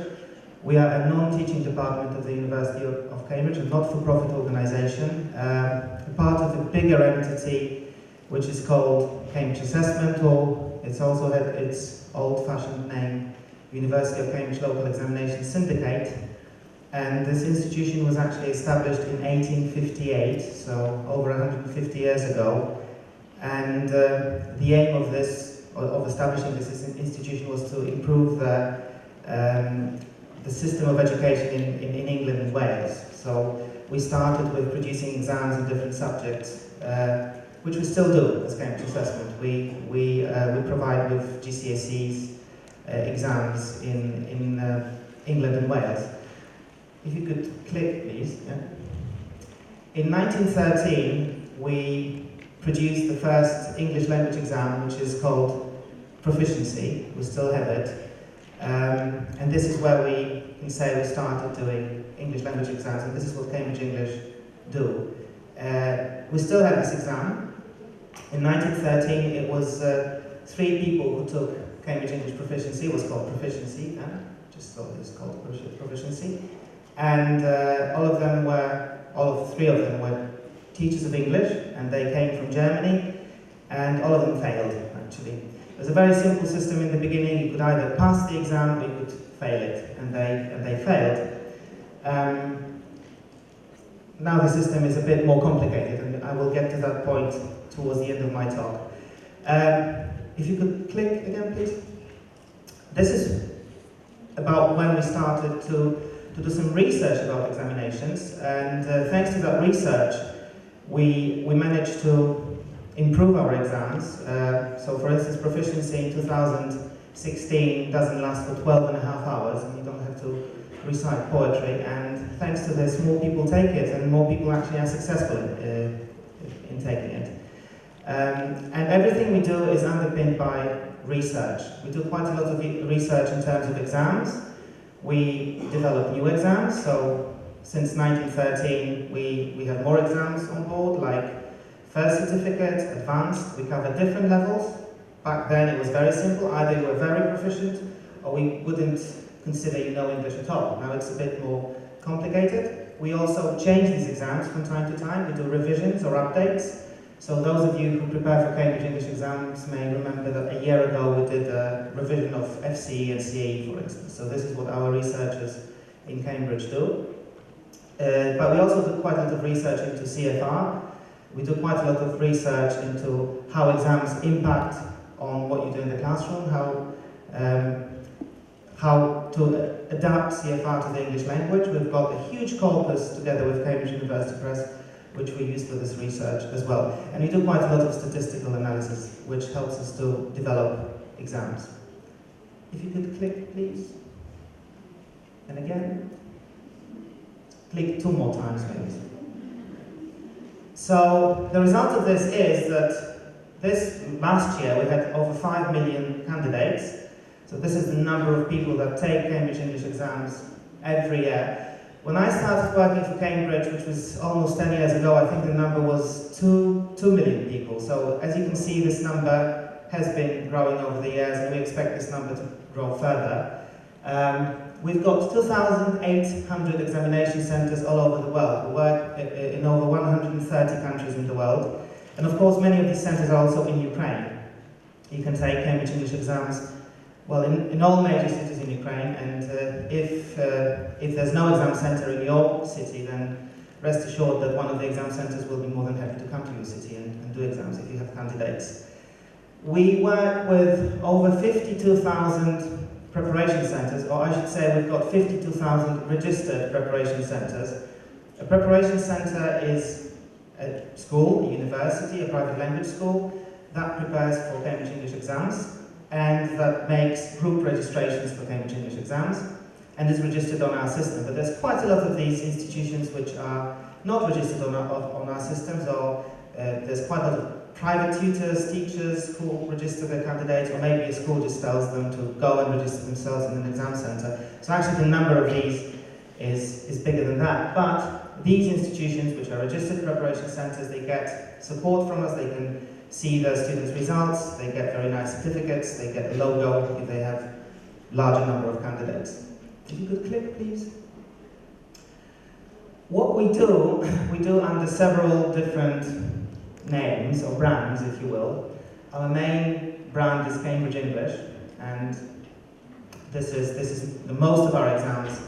We are a non-teaching department of the University of Cambridge, a not-for-profit organisation, a part of a bigger entity which is called Cambridge Assessment, or it's also had its old-fashioned name, University of Cambridge Local Examination Syndicate. And this institution was actually established in 1858, so over 150 years ago. And the aim of establishing this institution was to improve the system of education in England and Wales. So we started with producing exams in different subjects, which we still do as Cambridge Assessment. We provide with GCSEs exams in England and Wales. If you could click, please. Yeah. In 1913, we produced the first English language exam, which is called Proficiency. We still have it. And this is where we can say we started doing English language exams, and this is what Cambridge English do. We still have this exam. In 1913, it was 3 people who took Cambridge English Proficiency. It was called Proficiency, just so it was called Proficiency. And all 3 of them were teachers of English, and they came from Germany, and all of them failed, actually. It was a very simple system in the beginning. You could either pass the exam or you could fail it, and they failed. Now the system is a bit more complicated, and I will get to that point towards the end of my talk. If you could click again, please. This is about when we started to do some research about examinations, and thanks to that research, we managed to improve our exams. So for instance, proficiency in 2016 doesn't last for 12.5 hours, and you don't have to recite poetry, and thanks to this, more people take it, and more people actually are successful in taking it. And everything we do is underpinned by research. We do quite a lot of research in terms of exams. We develop new exams, so since 1913 we have more exams on board, like first certificate, advanced. We cover different levels. Back then it was very simple, either you were very proficient or we wouldn't consider you know English at all. Now it's a bit more complicated. We also change these exams from time to time. We do revisions or updates. So those of you who prepare for Cambridge English exams may remember that a year ago we did a revision of FCE and CAE, for instance. So this is what our researchers in Cambridge do. But we also do quite a lot of research into CFR. We do quite a lot of research into how exams impact on what you do in the classroom, how to adapt CFR to the English language. We've got a huge corpus together with Cambridge University Press, which we use for this research as well. And we do quite a lot of statistical analysis, which helps us to develop exams. If you could click, please. And again. Click 2 more times, maybe. So the result of this is that this last year we had over 5 million candidates. So this is the number of people that take Cambridge English exams every year. When I started working for Cambridge, which was almost 10 years ago, I think the number was 2 million people. So as you can see, this number has been growing over the years, and we expect this number to grow further. We've got 2,800 examination centres all over the world. We work in over 130 countries in the world. And of course, many of these centres are also in Ukraine. You can take Cambridge English exams, well, in all major cities in Ukraine, and if there's no exam centre in your city, then rest assured that one of the exam centres will be more than happy to come to your city and do exams if you have candidates. We work with over 52,000 preparation centres, or I should say we've got 52,000 registered preparation centres. A preparation centre is a school, a university, a private language school that prepares for Cambridge English exams and that makes group registrations for Cambridge English exams and is registered on our system. But there's quite a lot of these institutions which are not registered on our systems, or there's quite a lot of private tutors, teachers who register their candidates, or maybe a school just tells them to go and register themselves in an exam centre. So actually the number of these is bigger than that. But these institutions, which are registered preparation centres, they get support from us, they can see their students' results, they get very nice certificates, they get a logo if they have larger number of candidates. If you could click, please. What we do under several different names, or brands, if you will. Our main brand is Cambridge English, and this is the most of our exams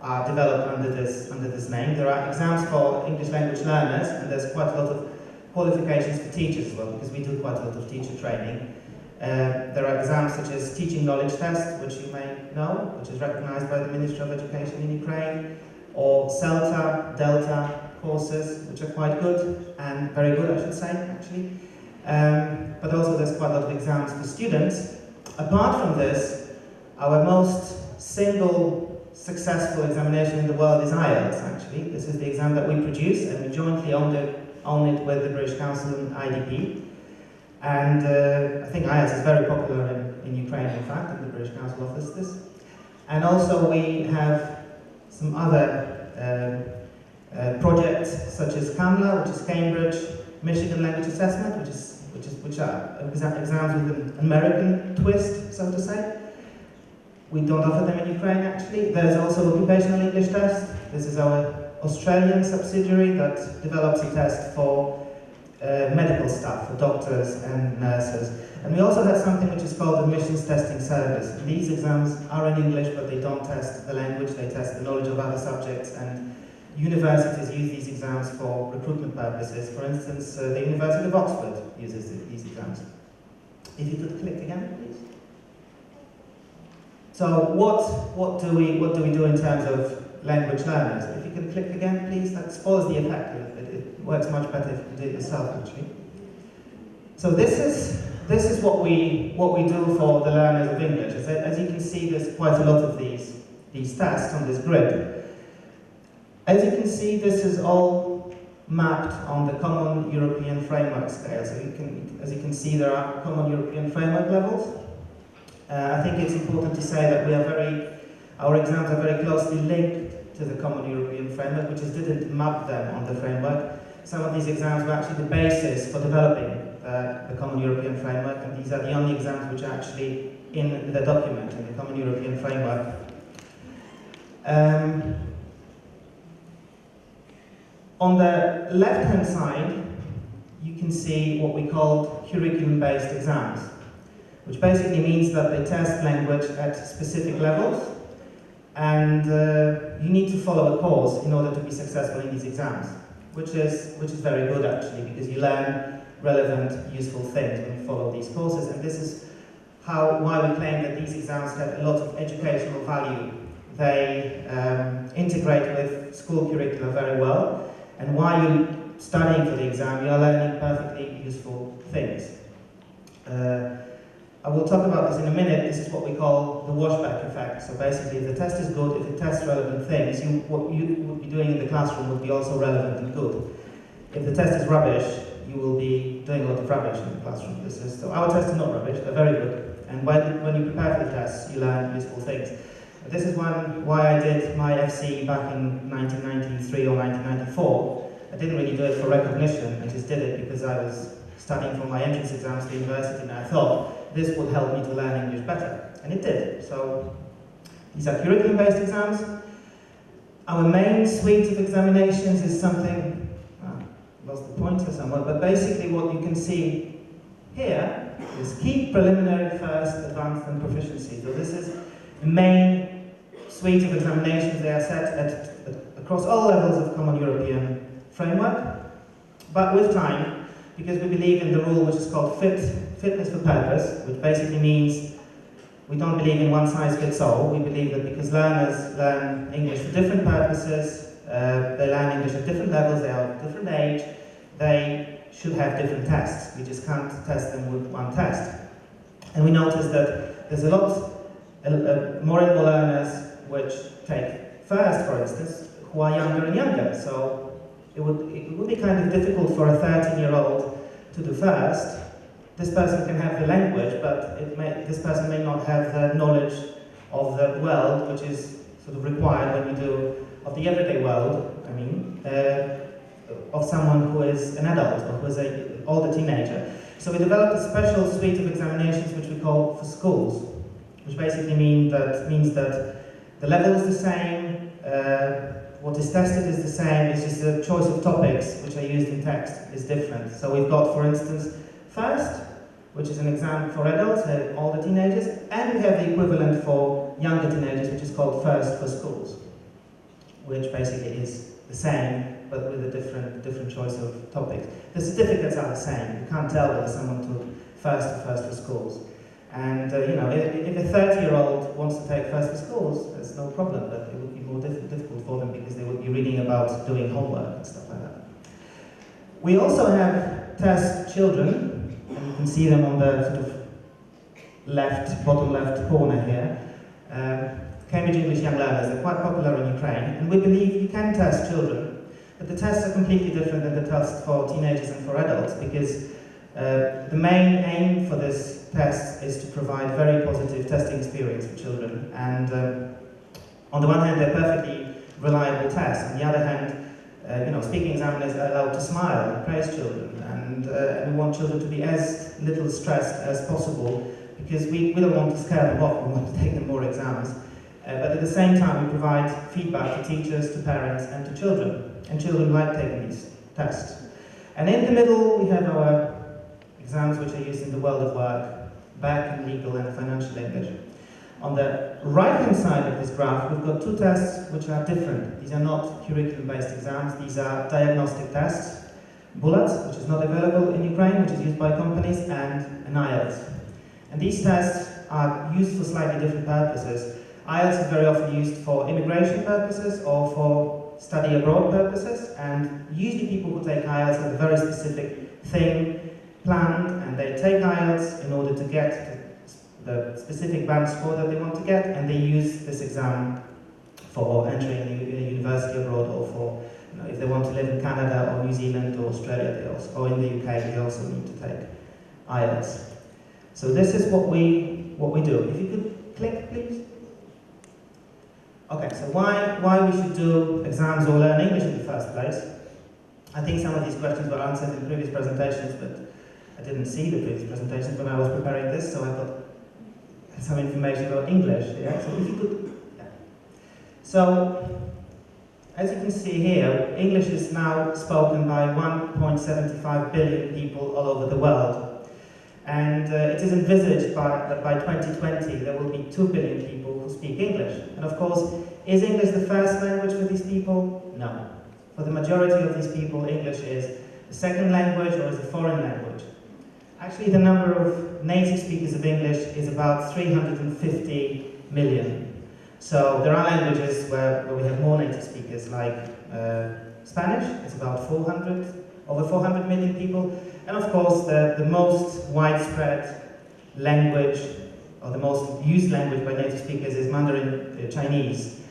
are developed under this name. There are exams for English language learners, and there's quite a lot of qualifications for teachers as well, because we do quite a lot of teacher training. There are exams such as Teaching Knowledge Test, which you may know, which is recognized by the Ministry of Education in Ukraine, or CELTA, Delta courses, which are quite good, and very good, I should say, actually. But also there's quite a lot of exams for students. Apart from this, our most single successful examination in the world is IELTS, actually. This is the exam that we produce, and we jointly own it with the British Council and IDP. And I think IELTS is very popular in Ukraine, in fact, and the British Council offers this. And also we have some other projects, such as CAMLA, which is Cambridge Michigan Language Assessment, which are exams with an American twist, so to say. We don't offer them in Ukraine, actually. There's also Occupational English Test. This is our Australian subsidiary that develops a test for medical staff, for doctors and nurses. And we also have something which is called Admissions Testing Service. These exams are in English, but they don't test the language, they test the knowledge of other subjects, and universities use these exams for recruitment purposes. For instance, the University of Oxford uses these exams. If you could click again, please. So what do we do in terms of language learners? If you can click again, please, that spoils the effect. It works much better if you do it yourself, actually. So this is what we do for the learners of English. As you can see, there's quite a lot of these tasks on this grid. As you can see, this is all mapped on the Common European Framework scale. So as you can see, there are Common European Framework levels. I think it's important to say that our exams are very closely linked to the Common European Framework, which just didn't map them on the framework. Some of these exams were actually the basis for developing the Common European Framework, and these are the only exams which are actually in the document, in the Common European Framework. On the left-hand side, you can see what we call curriculum-based exams, which basically means that they test language at specific levels, and you need to follow a course in order to be successful in these exams, which is very good actually, because you learn relevant, useful things when you follow these courses, and this is why we claim that these exams have a lot of educational value. They integrate with school curricula very well, and while you're studying for the exam, you are learning perfectly useful things. I will talk about this in a minute. This is what we call the washback effect. So basically, if the test is good, if it tests relevant things, what you would be doing in the classroom would be also relevant and good. If the test is rubbish, you will be doing a lot of rubbish in the classroom. So our tests are not rubbish, they're very good. And when you prepare for the tests, you learn useful things. This is why I did my FC back in 1993 or 1994. I didn't really do it for recognition, I just did it because I was studying for my entrance exams to university, and I thought this would help me to learn English better, and it did. So these are curriculum-based exams. Our main suite of examinations is something, lost the pointer somewhere, but basically what you can see here is key, preliminary, first, advanced, and proficiency. So this is the main suite of examinations. They are set across all levels of Common European Framework, but with time, because we believe in the rule which is called fitness for purpose, which basically means we don't believe in one size fits all. We believe that because learners learn English for different purposes, they learn English at different levels, they are of different age, they should have different tests. We just can't test them with one test. And we notice that there's a lot more and more learners which take first, for instance, who are younger and younger. So it would be kind of difficult for a 13-year-old to do first. This person can have the language, but this person may not have the knowledge of the world, which is sort of required when you do, of the everyday world, I mean, of someone who is an adult or who is an older teenager. So we developed a special suite of examinations which we call for schools, which basically means that the level is the same, what is tested is the same, it's just the choice of topics which are used in text is different. So we've got, for instance, first, which is an exam for adults, older teenagers, and we have the equivalent for younger teenagers, which is called first for schools, which basically is the same, but with a different choice of topics. The certificates are the same. You can't tell whether someone took first for schools. And if a 30-year-old wants to take first for schools, there's no problem, but it would be more difficult for them because they would be reading about doing homework and stuff like that. We also have test children, and you can see them on the sort of bottom left corner here. Cambridge English Young Learners, they're quite popular in Ukraine, and we believe you can test children, but the tests are completely different than the tests for teenagers and for adults, because the main aim for this test is to provide very positive testing experience for children, and on the one hand they're perfectly reliable tests, on the other hand speaking examiners are allowed to smile and praise children, and we want children to be as little stressed as possible, because we don't want to scare them off, we want to take them more exams, but at the same time we provide feedback to teachers, to parents and to children, and children like taking these tests. And in the middle we have our exams which are used in the world of work, back in legal and financial English. On the right-hand side of this graph, we've got two tests which are different. These are not curriculum-based exams, these are diagnostic tests. Bullets, which is not available in Ukraine, which is used by companies, and an IELTS. And these tests are used for slightly different purposes. IELTS is very often used for immigration purposes or for study abroad purposes, and usually people who take IELTS have a very specific thing planned, and they take IELTS in order to get the specific band score that they want to get, and they use this exam for entering a university abroad, or for, if they want to live in Canada or New Zealand or Australia, or in the UK, they also need to take IELTS. So this is what we do. If you could click, please. Okay, so why we should do exams or learn English in the first place? I think some of these questions were answered in previous presentations, but I didn't see the previous presentations when I was preparing this, so I got some information about English. Yeah? So if you could, yeah. So as you can see here, English is now spoken by 1.75 billion people all over the world, and it is envisaged that by 2020 there will be 2 billion people who speak English. And of course, is English the first language for these people? No. For the majority of these people, English is the second language or is a foreign language. Actually, the number of native speakers of English is about 350 million. So there are languages where we have more native speakers, like Spanish, it's about over 400 million people. And of course, the most widespread language, or the most used language by native speakers, is Mandarin Chinese,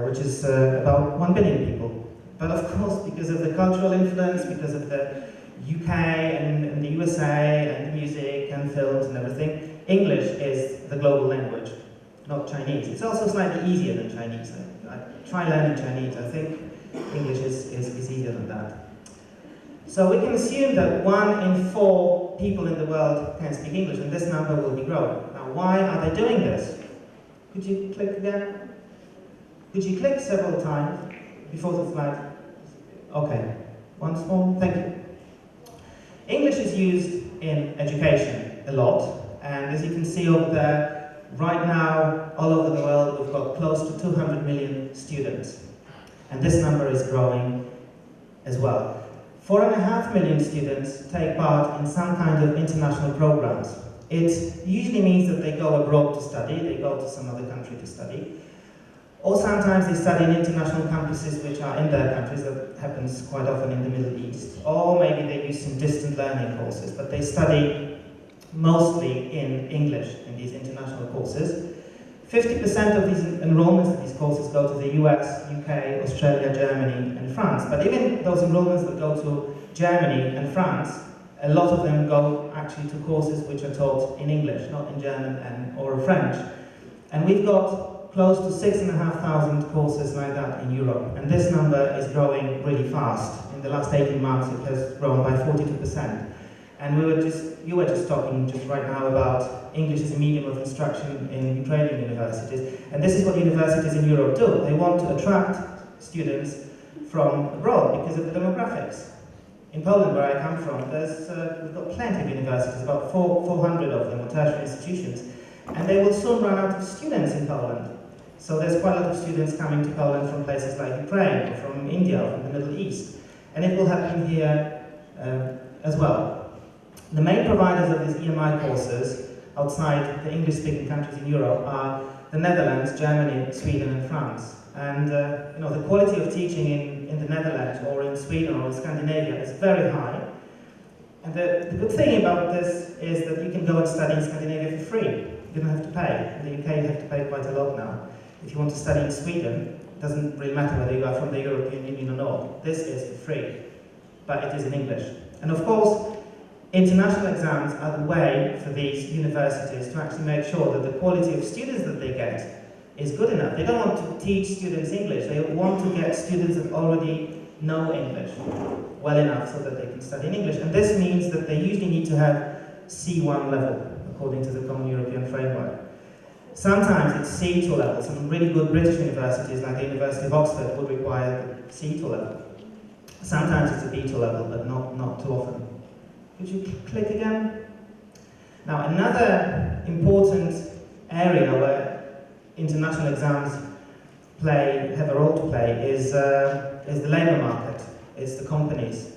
which is about 1 billion people. But of course, because of the cultural influence, because of the UK and the USA and music and films and everything, English is the global language, not Chinese. It's also slightly easier than Chinese. I try learning Chinese. I think English is easier than that. So we can assume that 1 in 4 people in the world can speak English, and this number will be growing. Now, why are they doing this? Could you click again? Could you click several times before the slide? Okay, once more, thank you. English is used in education a lot, and as you can see over there, right now, all over the world, we've got close to 200 million students, and this number is growing as well. 4.5 million students take part in some kind of international programs. It usually means that they go abroad to study, they go to some other country to study, or sometimes they study in international campuses which are in their countries. That happens quite often in the Middle East. Or maybe they use some distant learning courses, but they study mostly in English in these international courses. 50% of these enrollments of these courses go to the US, UK, Australia, Germany, and France. But even those enrollments that go to Germany and France, a lot of them go actually to courses which are taught in English, not in German or French. And we've got close to 6,500 courses like that in Europe, and this number is growing really fast. In the last 18 months, it has grown by 42%. And you were just talking just right now about English as a medium of instruction in Ukrainian universities, and this is what universities in Europe do. They want to attract students from abroad because of the demographics. In Poland, where I come from, we've got plenty of universities, about 400 of them, or tertiary institutions, and they will soon run out of students in Poland. So there's quite a lot of students coming to Poland from places like Ukraine, or from India, or from the Middle East. And it will happen here as well. The main providers of these EMI courses outside the English-speaking countries in Europe are the Netherlands, Germany, Sweden, and France. And the quality of teaching in the Netherlands, or in Sweden, or in Scandinavia is very high. And the good thing about this is that you can go and study in Scandinavia for free. You don't have to pay. In the UK, you have to pay quite a lot now. If you want to study in Sweden, it doesn't really matter whether you are from the European Union or not. This is for free, but it is in English. And of course, international exams are the way for these universities to actually make sure that the quality of students that they get is good enough. They don't want to teach students English. They want to get students that already know English well enough so that they can study in English. And this means that they usually need to have C1 level, according to the Common European Framework. Sometimes it's C2 level. Some really good British universities, like the University of Oxford, would require the C2 level. Sometimes it's a B2 level, but not too often. Could you click again? Now, another important area where international exams have a role to play is the labour market, is the companies.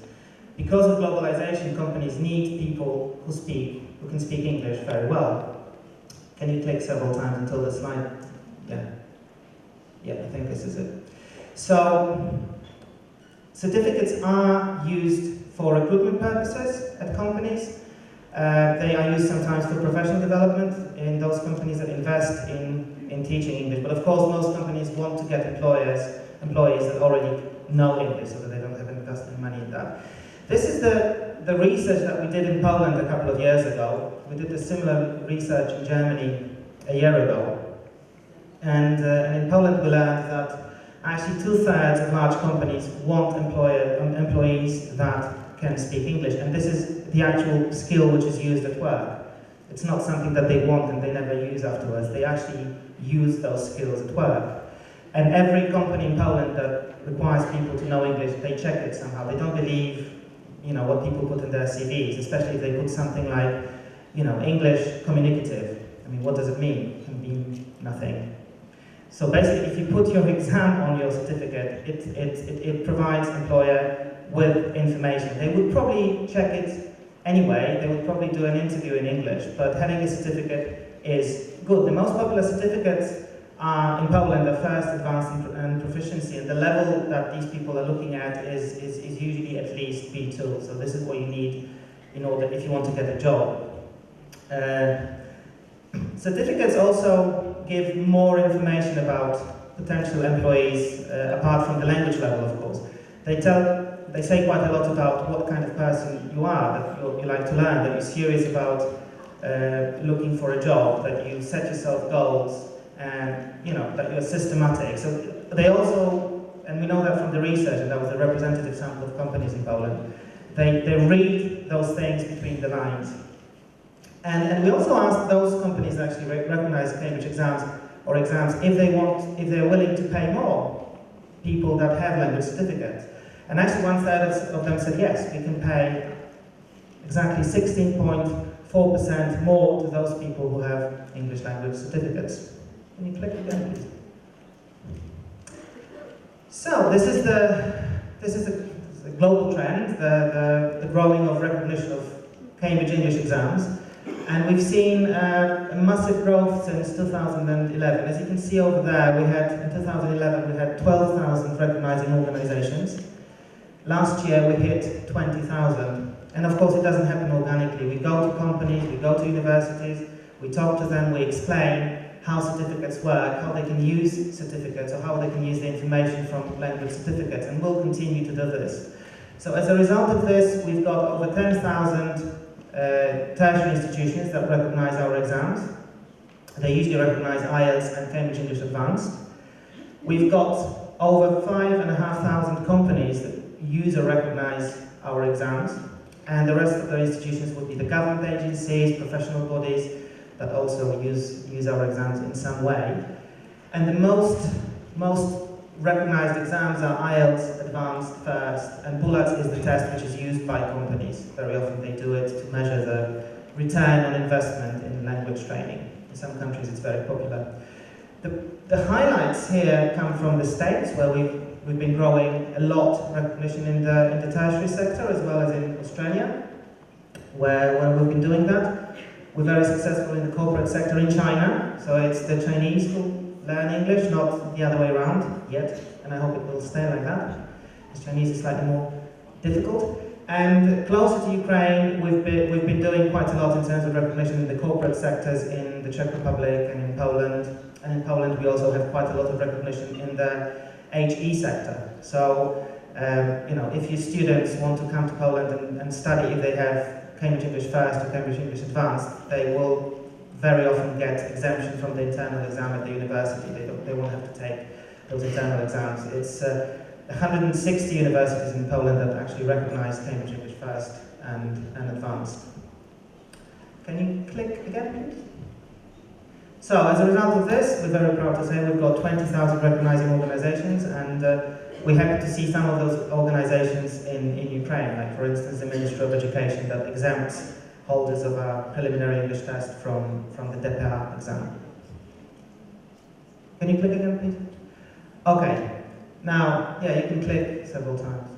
Because of globalization, companies need people who can speak English very well. Can you click several times until the slide? Yeah, I think this is it. So, certificates are used for recruitment purposes at companies. They are used sometimes for professional development in those companies that invest in teaching English. But of course, most companies want to get employees that already know English so that they don't have to invest any money in that. This is the research that we did in Poland a couple of years ago. We did a similar research in Germany a year ago. And in Poland we learned that actually 2/3 of large companies want employees that can speak English. And this is the actual skill which is used at work. It's not something that they want and they never use afterwards. They actually use those skills at work. And every company in Poland that requires people to know English, they check it somehow. They don't believe, what people put in their CVs, especially if they put something like, English communicative. I mean, what does it mean? It can mean nothing. So basically, if you put your exam on your certificate, it provides employer with information. They would probably check it anyway. They would probably do an interview in English, but having a certificate is good. The most popular certificates in Poland are first, advanced, and proficiency, and the level that these people are looking at is usually at least B2. So this is what you need if you want to get a job. Certificates also give more information about potential employees, apart from the language level, of course. They say quite a lot about what kind of person you are, that you like to learn, that you're serious about looking for a job, that you set yourself goals, and that you're systematic. So they also, and we know that from the research, and that was a representative sample of companies in Poland, they read those things between the lines. And we also asked those companies that actually recognize Cambridge exams if they're willing to pay more people that have language certificates. And actually 1/3 of them said yes, we can pay exactly 16.4% more to those people who have English language certificates. Can you click again, please? So this is the global trend, the growing of recognition of Cambridge English exams. And we've seen a massive growth since 2011. As you can see over there, in 2011 we had 12,000 recognizing organizations. Last year we hit 20,000. And of course it doesn't happen organically. We go to companies, we go to universities, we talk to them, we explain how certificates work, how they can use certificates, or how they can use the information from language certificates, and we'll continue to do this. So as a result of this, we've got over 10,000 tertiary institutions that recognize our exams. They usually recognize IELTS and Cambridge English Advanced. We've got over 5,500 companies that use or recognize our exams, and the rest of the institutions would be the government agencies, professional bodies that also use our exams in some way. And the most recognized exams are IELTS Advanced First, and BULAT is the test which is used by companies. Very often they do it to measure the return on investment in language training. In some countries it's very popular. The highlights here come from the States, where we've been growing a lot recognition in the tertiary sector, as well as in Australia, where we've been doing that. We're very successful in the corporate sector in China, so it's the Chinese who learn English, not the other way around yet, and I hope it will stay like that, because Chinese is slightly more difficult. And closer to Ukraine, we've been doing quite a lot in terms of recognition in the corporate sectors in the Czech Republic and in Poland. And in Poland we also have quite a lot of recognition in the HE sector. So, if your students want to come to Poland and study, if they have Cambridge English First or Cambridge English Advanced, they will very often get exemption from the internal exam at the university. They won't have to take those internal exams. It's 160 universities in Poland that actually recognize Cambridge English First and Advanced. Can you click again, please? So, as a result of this, we're very proud to say we've got 20,000 recognizing organizations, and we're happy to see some of those organizations in Ukraine, like for instance the Ministry of Education that exempts holders of a preliminary English test from the DPA exam. Can you click again, please? Okay. Now, yeah, you can click several times.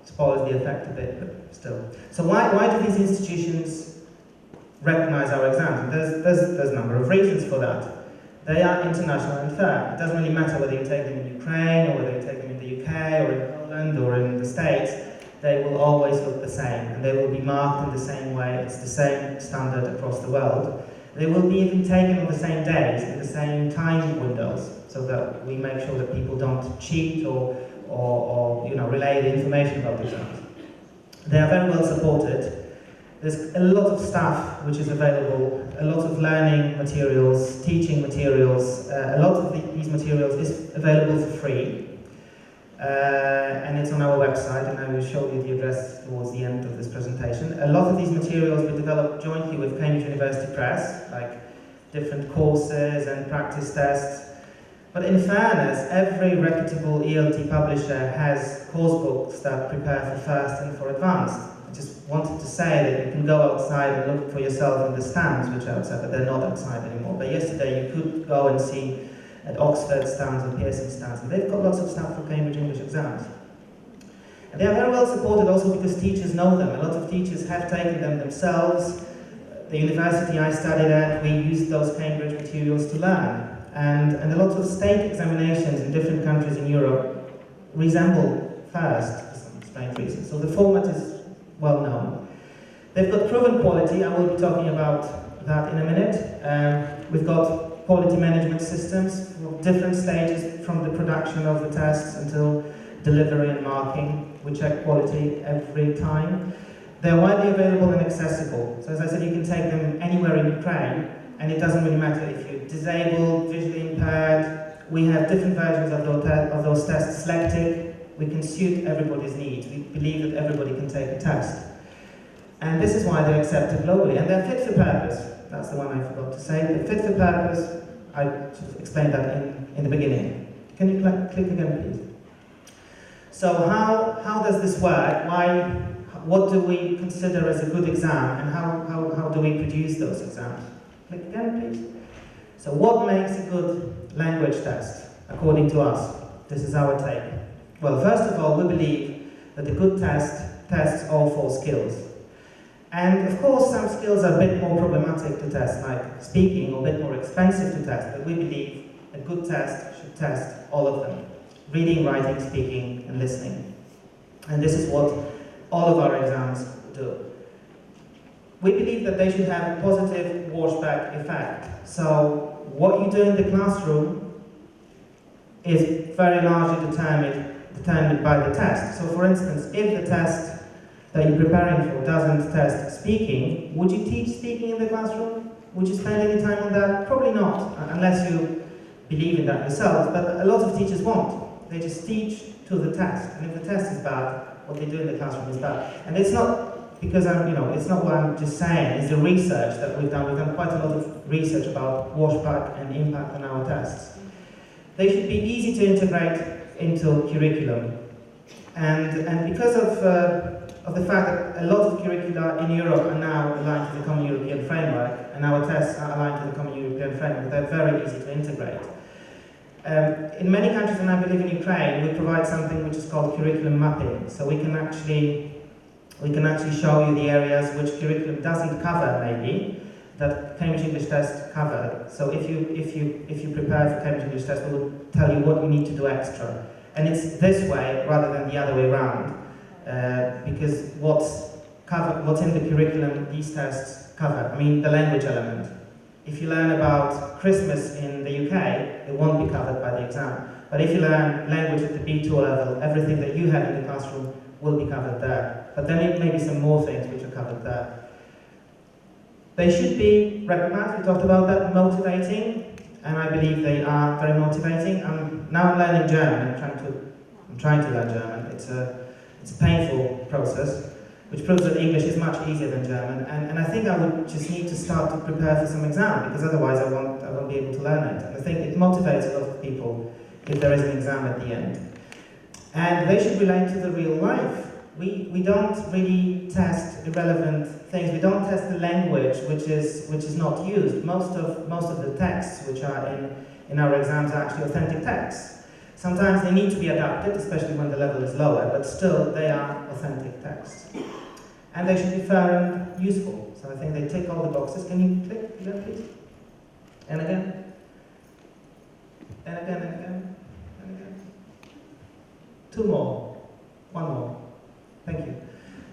Spoils the effect a bit, but still. So why do these institutions recognize our exams? And there's a number of reasons for that. They are international and fair. It doesn't really matter whether you take them in Ukraine or whether you take them in the UK or in Poland or in the States. They will always look the same, and they will be marked in the same way. It's the same standard across the world. They will be even taken on the same days, in the same time windows, so that we make sure that people don't cheat or relay the information about the exams. They are very well supported. There's a lot of stuff which is available, a lot of learning materials, teaching materials. A lot of these materials is available for free. And it's on our website, and I will show you the address towards the end of this presentation. A lot of these materials we developed jointly with Cambridge University Press, like different courses and practice tests. But in fairness, every reputable ELT publisher has course books that prepare for first and for advanced. I just wanted to say that you can go outside and look for yourself in the stands, which are outside, but they're not outside anymore. But yesterday you could go and see at Oxford stands and Pearson stands, and they've got lots of stuff for Cambridge English exams. And they are very well supported also because teachers know them. A lot of teachers have taken them themselves. The university I studied at, we used those Cambridge materials to learn. And a lot of state examinations in different countries in Europe resemble FIRST for some strange reason. So the format is well known. They've got proven quality. I will be talking about that in a minute. We've got quality management systems for different stages from the production of the tests until delivery and marking. We check quality every time. They're widely available and accessible. So as I said, you can take them anywhere in Ukraine, and it doesn't really matter if you're disabled, visually impaired. We have different versions of those tests selected. We can suit everybody's needs. We believe that everybody can take a test. And this is why they're accepted globally. And they're fit for purpose. That's the one I forgot to say. They're fit for purpose. I sort of explained that in the beginning. Can you click again, please? So how does this work? What do we consider as a good exam, and how do we produce those exams? Click again, please. So what makes a good language test, according to us? This is our take. Well, first of all, we believe that a good test tests all 4 skills. And of course, some skills are a bit more problematic to test, like speaking, or a bit more expensive to test, but we believe a good test should test all of them. Reading, writing, speaking, and listening. And this is what all of our exams do. We believe that they should have a positive washback effect. So what you do in the classroom is very largely determined by the test. So for instance, if the test that you're preparing for doesn't test speaking, would you teach speaking in the classroom? Would you spend any time on that? Probably not, unless you believe in that yourself, but a lot of teachers won't. They just teach to the test, and if the test is bad, what they do in the classroom is bad. And it's not because it's not what I'm just saying, it's the research that we've done. We've done quite a lot of research about washback and impact on our tests. They should be easy to integrate into curriculum. And because of the fact that a lot of curricula in Europe are now aligned to the Common European Framework, and our tests are aligned to the Common European Framework, they're very easy to integrate. In many countries, and I believe in Ukraine, we provide something which is called curriculum mapping. So we can actually show you the areas which curriculum doesn't cover, maybe, that Cambridge English Test covered. So if you prepare for Cambridge English Test, we will tell you what you need to do extra. And it's this way rather than the other way around, because what's in the curriculum these tests cover. I mean, the language element. If you learn about Christmas in the UK, it won't be covered by the exam. But if you learn language at the B2 level, everything that you have in the classroom will be covered there. But then maybe some more things which are covered there. They should be recognized, we talked about that, motivating, and I believe they are very motivating. Now I'm learning German, I'm trying to learn German. It's a painful process, which proves that English is much easier than German, and I think I would just need to start to prepare for some exam, because otherwise I won't be able to learn it. And I think it motivates a lot of people if there is an exam at the end. And they should relate to the real life. We don't really test irrelevant things. We don't test the language which is not used. Most of the texts which are in our exams are actually authentic texts. Sometimes they need to be adapted, especially when the level is lower, but still they are authentic texts. And they should be fair and useful. So I think they tick all the boxes. Can you click again, please? And again. And again, and again, and again. 2 more. 1 more. Thank you.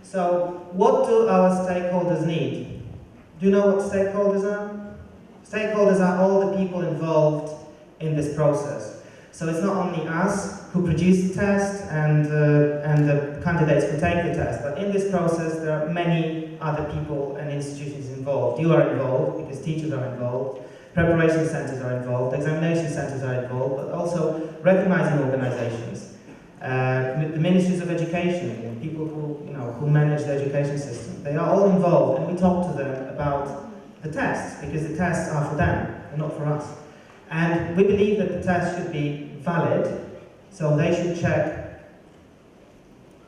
So, what do our stakeholders need? Do you know what stakeholders are? Stakeholders are all the people involved in this process. So it's not only us who produce the test and the candidates who take the test, but in this process there are many other people and institutions involved. You are involved because teachers are involved, preparation centers are involved, examination centers are involved, but also recognizing organizations, the ministries of education, people who manage the education system. They are all involved, and we talk to them about the tests because the tests are for them and not for us. And we believe that the test should be valid, so they should check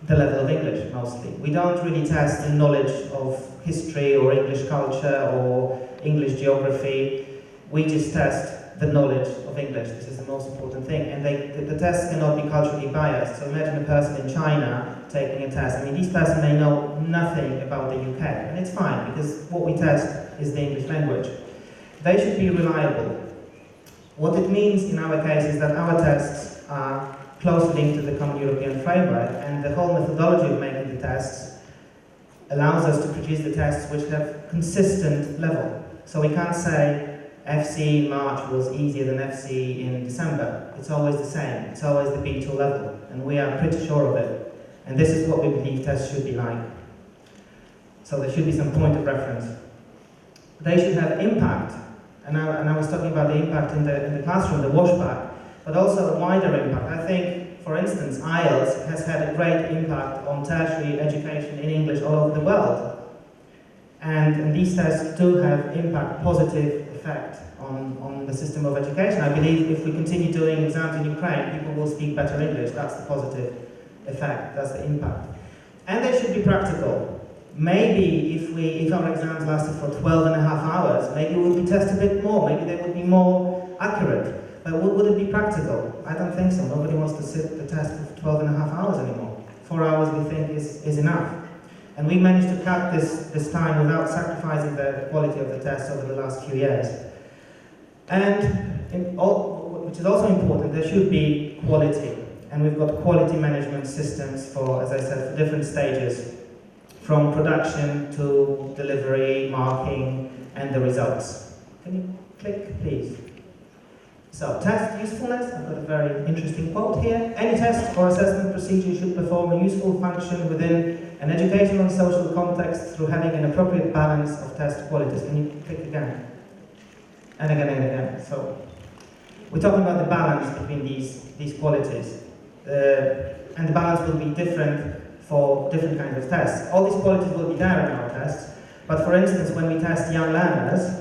the level of English mostly. We don't really test the knowledge of history or English culture or English geography. We just test the knowledge of English. This is the most important thing. And the tests cannot be culturally biased. So imagine a person in China taking a test. I mean, these persons may know nothing about the UK, and it's fine because what we test is the English language. They should be reliable. What it means in our case is that our tests are closely linked to the Common European Framework, and the whole methodology of making the tests allows us to produce the tests which have consistent level. So we can't say FC in March was easier than FC in December. It's always the same. It's always the B2 level, and we are pretty sure of it. And this is what we believe tests should be like. So there should be some point of reference. They should have impact. And I was talking about the impact in the classroom, the washback, but also a wider impact. I think, for instance, IELTS has had a great impact on tertiary education in English all over the world. And these tests do have impact, positive effect on the system of education. I believe if we continue doing exams in Ukraine, people will speak better English. That's the positive effect, that's the impact. And they should be practical. Maybe if our exams lasted for 12.5 hours, maybe we would test a bit more, maybe they would be more accurate. But would it be practical? I don't think so. Nobody wants to sit the test for 12.5 hours anymore. 4 hours we think is enough. And we managed to cut this time without sacrificing the quality of the tests over the last few years. And which is also important, there should be quality. And we've got quality management systems for, as I said, for different stages, from production to delivery, marking, and the results. Can you click, please? So, test usefulness. I've got a very interesting quote here. Any test or assessment procedure should perform a useful function within an educational and social context through having an appropriate balance of test qualities. Can you click again? And again and again. So, we're talking about the balance between these qualities. And the balance will be different for different kinds of tests. All these qualities will be there in our tests, but for instance, when we test young learners,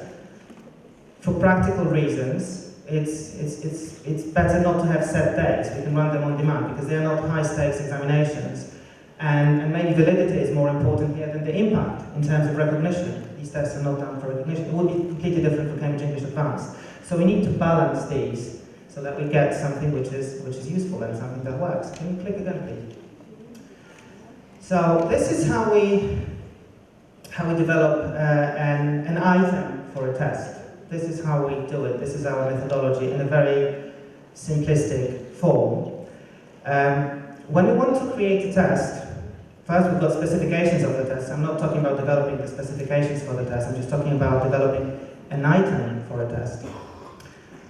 for practical reasons, it's better not to have set dates. We can run them on demand because they are not high-stakes examinations. And maybe validity is more important here than the impact in terms of recognition. These tests are not done for recognition. It would be completely different for Cambridge English Advanced. So we need to balance these so that we get something which is useful and something that works. Can you click again, please? So this is how we develop an item for a test. This is how we do it. This is our methodology in a very simplistic form. When we want to create a test, first we've got specifications of the test. I'm not talking about developing the specifications for the test. I'm just talking about developing an item for a test.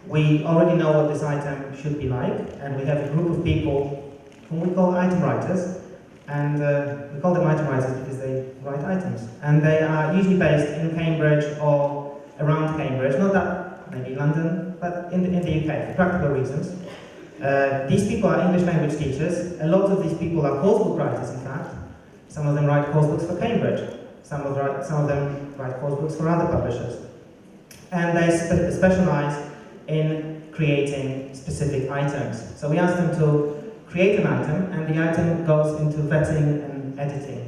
We already know what this item should be like, and we have a group of people whom we call item writers. And we call them item writers because they write items. And they are usually based in Cambridge or around Cambridge, not that, maybe London, but in the UK, for practical reasons. These people are English language teachers. A lot of these people are coursebook writers, in fact. Some of them write coursebooks for Cambridge. Some of them write coursebooks for other publishers. And they specialize in creating specific items. So we ask them to create an item, and the item goes into vetting and editing.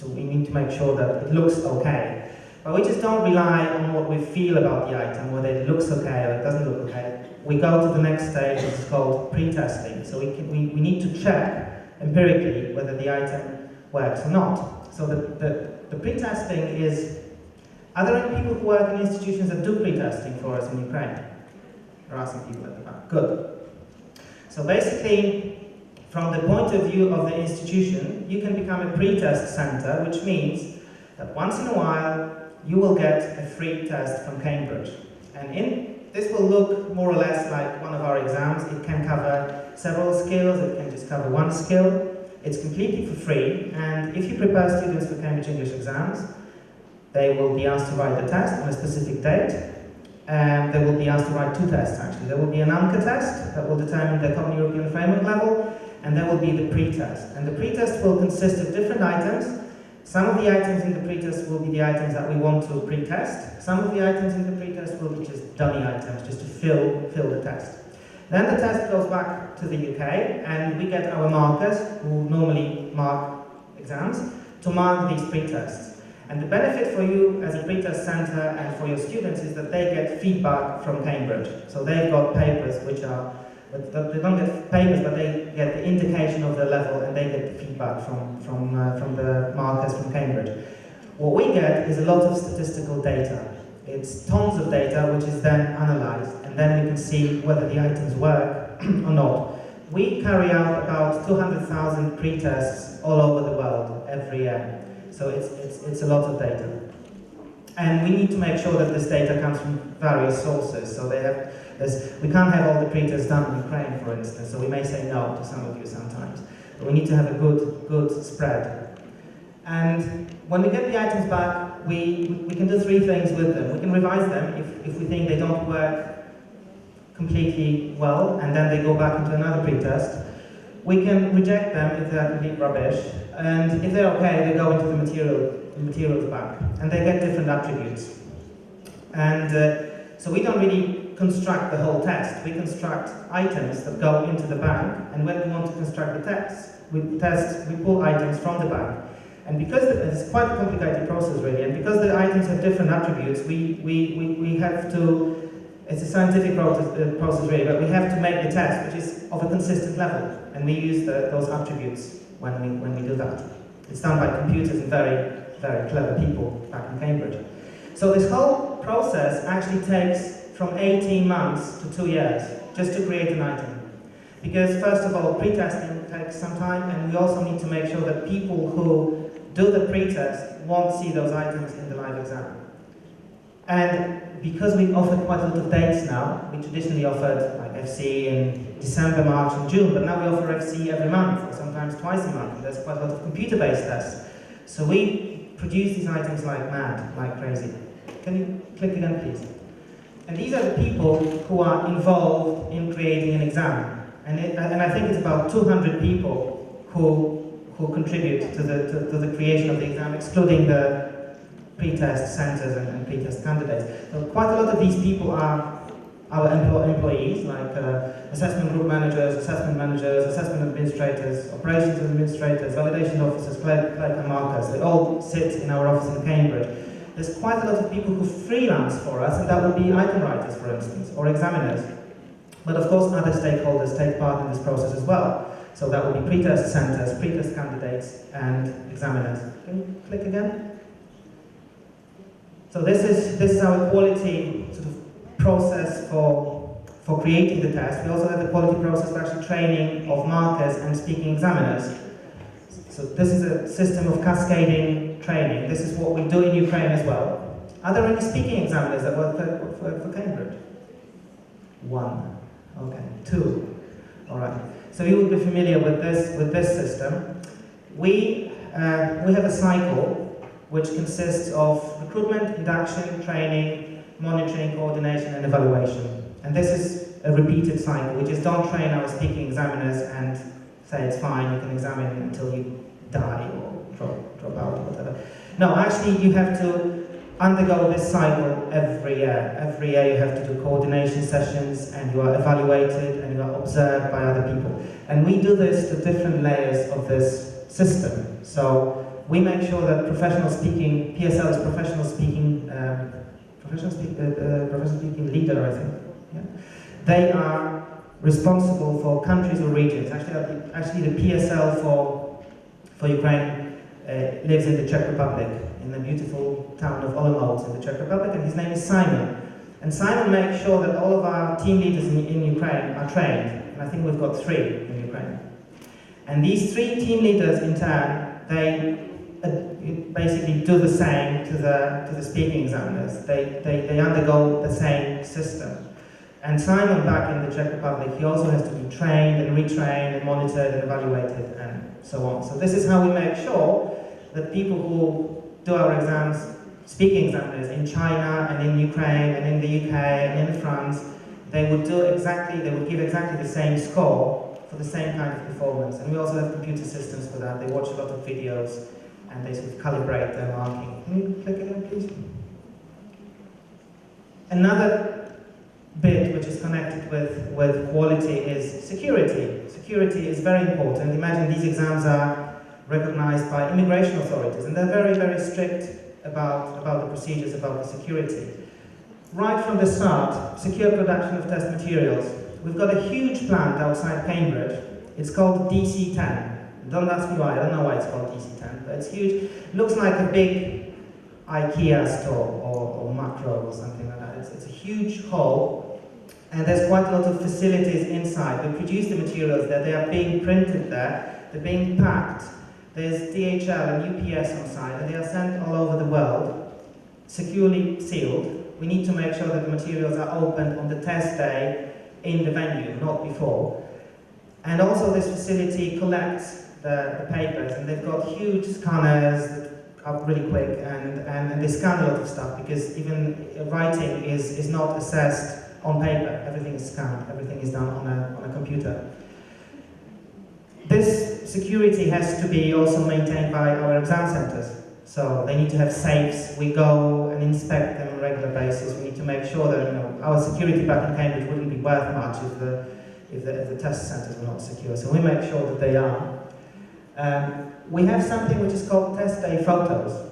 We need to make sure that it looks okay. But we just don't rely on what we feel about the item, whether it looks okay or it doesn't look okay. We go to the next stage, which is called pre-testing. So we need to check empirically whether the item works or not. So the pre-testing is, are there any people who work in institutions that do pre-testing for us in Ukraine? There are some people at the back. Good. So basically, from the point of view of the institution, you can become a pre-test center, which means that once in a while, you will get a free test from Cambridge. And this will look more or less like one of our exams. It can cover several skills, it can just cover one skill. It's completely for free, and if you prepare students for Cambridge English exams, they will be asked to write the test on a specific date, and they will be asked to write two tests actually. There will be an ANCA test that will determine their Common European Framework level, and there will be the pre-test. And the pre-test will consist of different items. Some of the items in the pre-test will be the items that we want to pre-test. Some of the items in the pre-test will be just dummy items, just to fill the test. Then the test goes back to the UK, and we get our markers, who normally mark exams, to mark these pre-tests. And the benefit for you as a pre-test center and for your students is that they get feedback from Cambridge. So they've got papers which are, they don't get papers, but they get the indication of their level, and they get the feedback from the markers from Cambridge. What we get is a lot of statistical data. It's tons of data which is then analyzed, and then we can see whether the items work or not. We carry out about 200,000 pre-tests all over the world every year. So it's a lot of data. And we need to make sure that this data comes from various sources. So we can't have all the pre-tests done in Ukraine, for instance, so we may say no to some of you sometimes. But we need to have a good spread. And when we get the items back, we can do three things with them. We can revise them if we think they don't work completely well, and then they go back into another pre-test. We can reject them if they're complete rubbish, and if they're okay, they go into the materials bank, and they get different attributes. And so we don't really construct the whole test. We construct items that go into the bank, and when we want to construct the test, we pull items from the bank. And because it's quite a complicated process really, and because the items have different attributes, we have to, it's a scientific process really, but we have to make the test which is of a consistent level, and we use those attributes when we do that. It's done by computers and very, very clever people back in Cambridge. So this whole process actually takes from 18 months to 2 years just to create an item. Because first of all, pre-testing takes some time, and we also need to make sure that people who do the pre-test won't see those items in the live exam. And because we've offered quite a lot of dates now, we traditionally offered like FC in December, March and June, but now we offer FC every month, or sometimes twice a month, and there's quite a lot of computer-based tests. So we produce these items like mad, like crazy. Can you click again, please? And these are the people who are involved in creating an exam. And I think it's about 200 people who contribute to the creation of the exam, excluding the pre-test centers and pre-test candidates. So quite a lot of these people are our employees, like assessment group managers, assessment administrators, operations administrators, validation officers, clerk and markers. They all sit in our office in Cambridge. There's quite a lot of people who freelance for us, and that would be item writers, for instance, or examiners. But of course, other stakeholders take part in this process as well. So that would be pre-test centers, pre-test candidates, and examiners. Can you click again? So this is our quality sort of process for creating the test. We also have the quality process for actually training of markers and speaking examiners. So this is a system of cascading training. This is what we do in Ukraine as well. Are there any speaking examiners that work for Cambridge? One. Okay. Two. All right. So you will be familiar with this system. We have a cycle which consists of recruitment, induction, training, monitoring, coordination, and evaluation. And this is a repeated cycle. We just don't train our speaking examiners and say it's fine, you can examine until you die or drop out or whatever. No, actually you have to undergo this cycle every year. Every year you have to do coordination sessions, and you are evaluated and you are observed by other people. And we do this to different layers of this system. So we make sure that professional speaking, PSL is professional speaking leader, I think. Yeah? They are responsible for countries or regions. Actually the PSL for Ukraine lives in the Czech Republic, in the beautiful town of Olomouc in the Czech Republic, and his name is Sаймон. And Sаймon makes sure that all of our team leaders in Ukraine are trained, and I think we've got 3 in Ukraine. And these 3 team leaders in turn, they basically do the same to the speaking examiners. They undergo the same system. And Sаймon back in the Czech Republic, he also has to be trained and retrained and monitored and evaluated and so on. So this is how we make sure that people who do our exams, speaking examiners in China and in Ukraine and in the UK and in France, they would give exactly the same score for the same kind of performance. And we also have computer systems for that. They watch a lot of videos and they sort of calibrate their marking. Can you click again, please? Another bit which is connected with quality is security. Security is very important. Imagine these exams are recognized by immigration authorities, and they're very, very strict about the procedures, about the security. Right from the start, secure production of test materials. We've got a huge plant outside Cambridge. It's called DC10. Don't ask me why, I don't know why it's called DC10, but it's huge. It looks like a big IKEA store or Macro or something like that. It's a huge hall, and there's quite a lot of facilities inside. We produce the materials there, they are being printed there, they're being packed. There's DHL and UPS on site, and they are sent all over the world, securely sealed. We need to make sure that the materials are opened on the test day in the venue, not before. And also this facility collects the papers, and they've got huge scanners that are really quick, and they scan a lot of stuff, because even writing is not assessed on paper. Everything is scanned, everything is done on a computer. This security has to be also maintained by our exam centers. So they need to have safes. We go and inspect them on a regular basis. We need to make sure that our security back in Cambridge wouldn't be worth much if the test centers were not secure. So we make sure that they are. We have something which is called test day photos.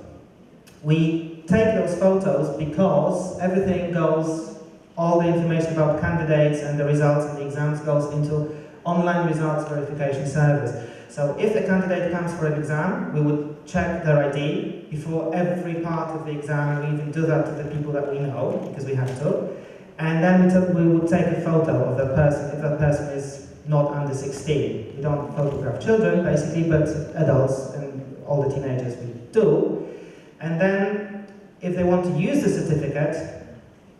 We take those photos because everything goes, all the information about candidates and the results and the exams goes into online results verification service. So if a candidate comes for an exam, we would check their ID before every part of the exam. We even do that to the people that we know, because we have to. And then we would take a photo of that person, if that person is not under 16. We don't photograph children, basically, but adults and all the teenagers we do. And then, if they want to use the certificate,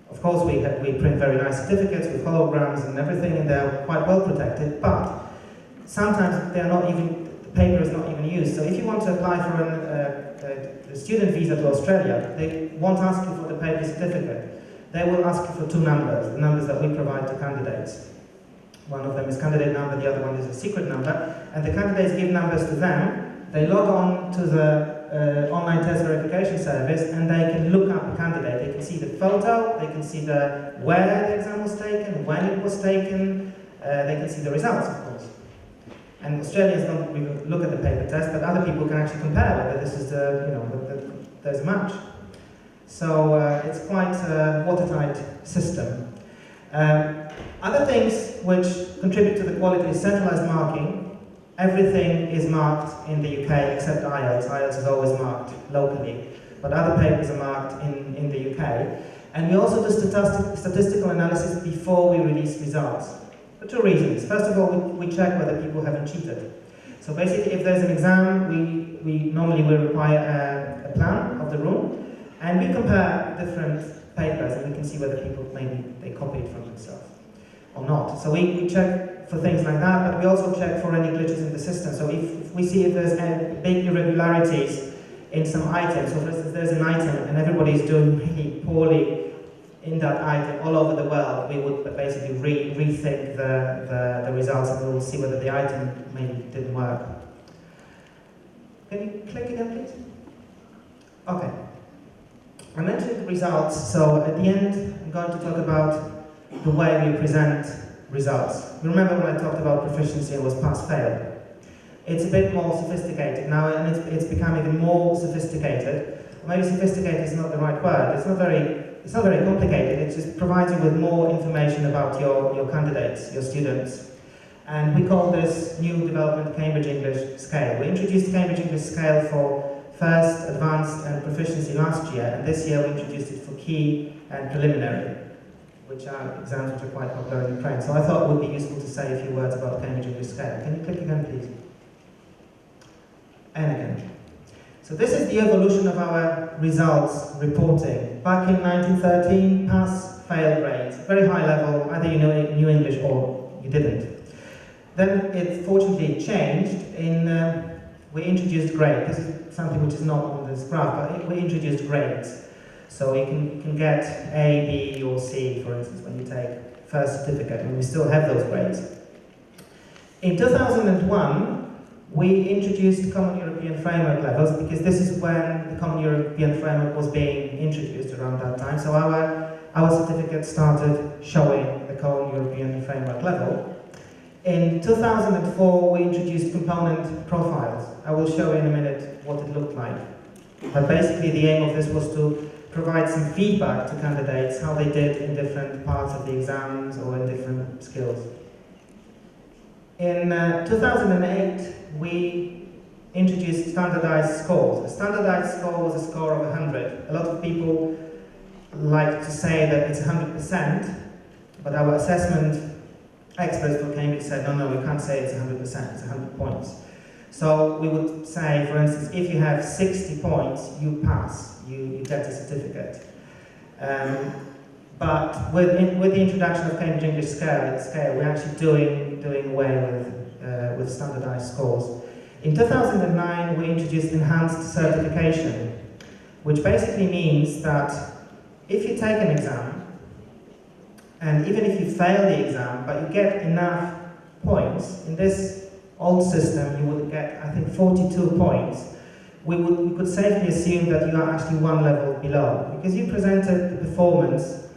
of course we print very nice certificates with holograms and everything, and they're quite well protected, but sometimes they're not even, the paper is not even used. So if you want to apply for a student visa to Australia, they won't ask you for the paper certificate. They will ask you for 2 numbers, the numbers that we provide to candidates. One of them is candidate number, the other one is a secret number, and the candidates give numbers to them. They log on to the online test verification service, and they can look up a candidate. They can see the photo, they can see where the exam was taken, when it was taken, they can see the results, of course. And Australians don't even look at the paper test, but other people can actually compare whether this is there's a match. So it's quite a watertight system. Other things which contribute to the quality is centralized marking. Everything is marked in the UK except IELTS. IELTS is always marked locally, but other papers are marked in the UK. And we also do statistical analysis before we release results. For 2 reasons. First of all, we check whether people haven't cheated. So basically, if there's an exam, we normally will require a plan of the room, and we compare different papers, and we can see whether people maybe they copied from themselves or not. So we check for things like that, but we also check for any glitches in the system. So if we see if there's any big irregularities in some items, so for instance, there's an item and everybody is doing really poorly in that item all over the world, we would basically rethink the results, and we will see whether the item maybe didn't work. Can you click again, please? Okay. I mentioned the results, so at the end I'm going to talk about the way we present results. You remember when I talked about proficiency, it was pass-fail. it's a bit more sophisticated now, and it's become even more sophisticated. Maybe sophisticated is not the right word. It's not very complicated. It just provides you with more information about your candidates, your students. And we call this new development Cambridge English Scale. We introduced Cambridge English Scale for first, advanced and proficiency last year, and this year we introduced it for key and preliminary, which are exams which are quite popular in Ukraine. So I thought it would be useful to say a few words about the Cambridge English Scale. Can you click again, please? And again. So this is the evolution of our results reporting. Back in 1913, pass, fail grades, very high level, either you knew English or you didn't. Then it fortunately changed we introduced grade. This is something which is not on this graph, but we introduced grades. So you can get A, B, or C, for instance, when you take first certificate, and we still have those grades. In 2001, we introduced Common European Framework levels, because this is when the Common European Framework was being introduced around that time. So our certificate started showing the Common European Framework level. In 2004, we introduced component profiles. I will show in a minute what it looked like. But basically, the aim of this was to provide some feedback to candidates, how they did in different parts of the exams or in different skills. In 2008, we introduced standardized scores. A standardized score was a score of 100. A lot of people like to say that it's 100%, but our assessment experts from Cambridge said, no, we can't say it's 100%, it's 100 points. So we would say, for instance, if you have 60 points, you pass, you get a certificate. But with the introduction of Cambridge English Scale, we're actually doing away with standardized scores. In 2009, we introduced enhanced certification, which basically means that if you take an exam, and even if you fail the exam, but you get enough points, in this old system you would get, I think, 42 points, we could safely assume that you are actually one level below, because you presented the performance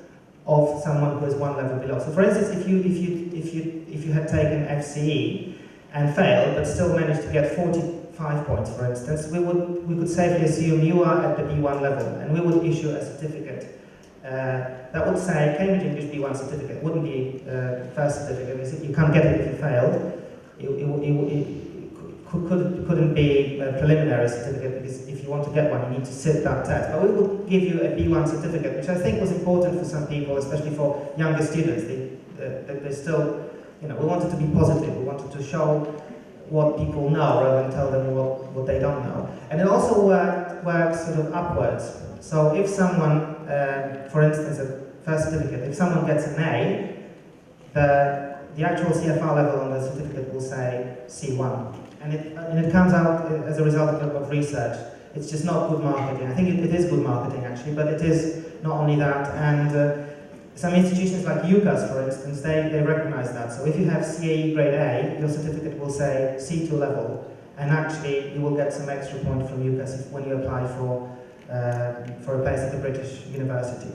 of someone who is one level below. So for instance, if you had taken FCE and failed, but still managed to get 45 points, for instance, we could safely assume you are at the B1 level, and we would issue a certificate that would say Cambridge English B1 certificate. It wouldn't be first certificate, because you can't get it if you failed. It couldn't be a preliminary certificate, because if you want to get one, you need to sit that test. But we would give you a B1 certificate, which I think was important for some people, especially for younger students. They still, we wanted to be positive. We wanted to show what people know rather than tell them what they don't know. And it also works sort of upwards. So if someone, for instance, a first certificate, if someone gets an A, the actual CFR level on the certificate will say C1. And it comes out as a result of research. It's just not good marketing. I think it is good marketing, actually, but it is not only that. And some institutions like UCAS, for instance, they recognize that. So if you have CAE grade A, your certificate will say C2 level. And actually, you will get some extra point from UCAS when you apply for a place at the British University.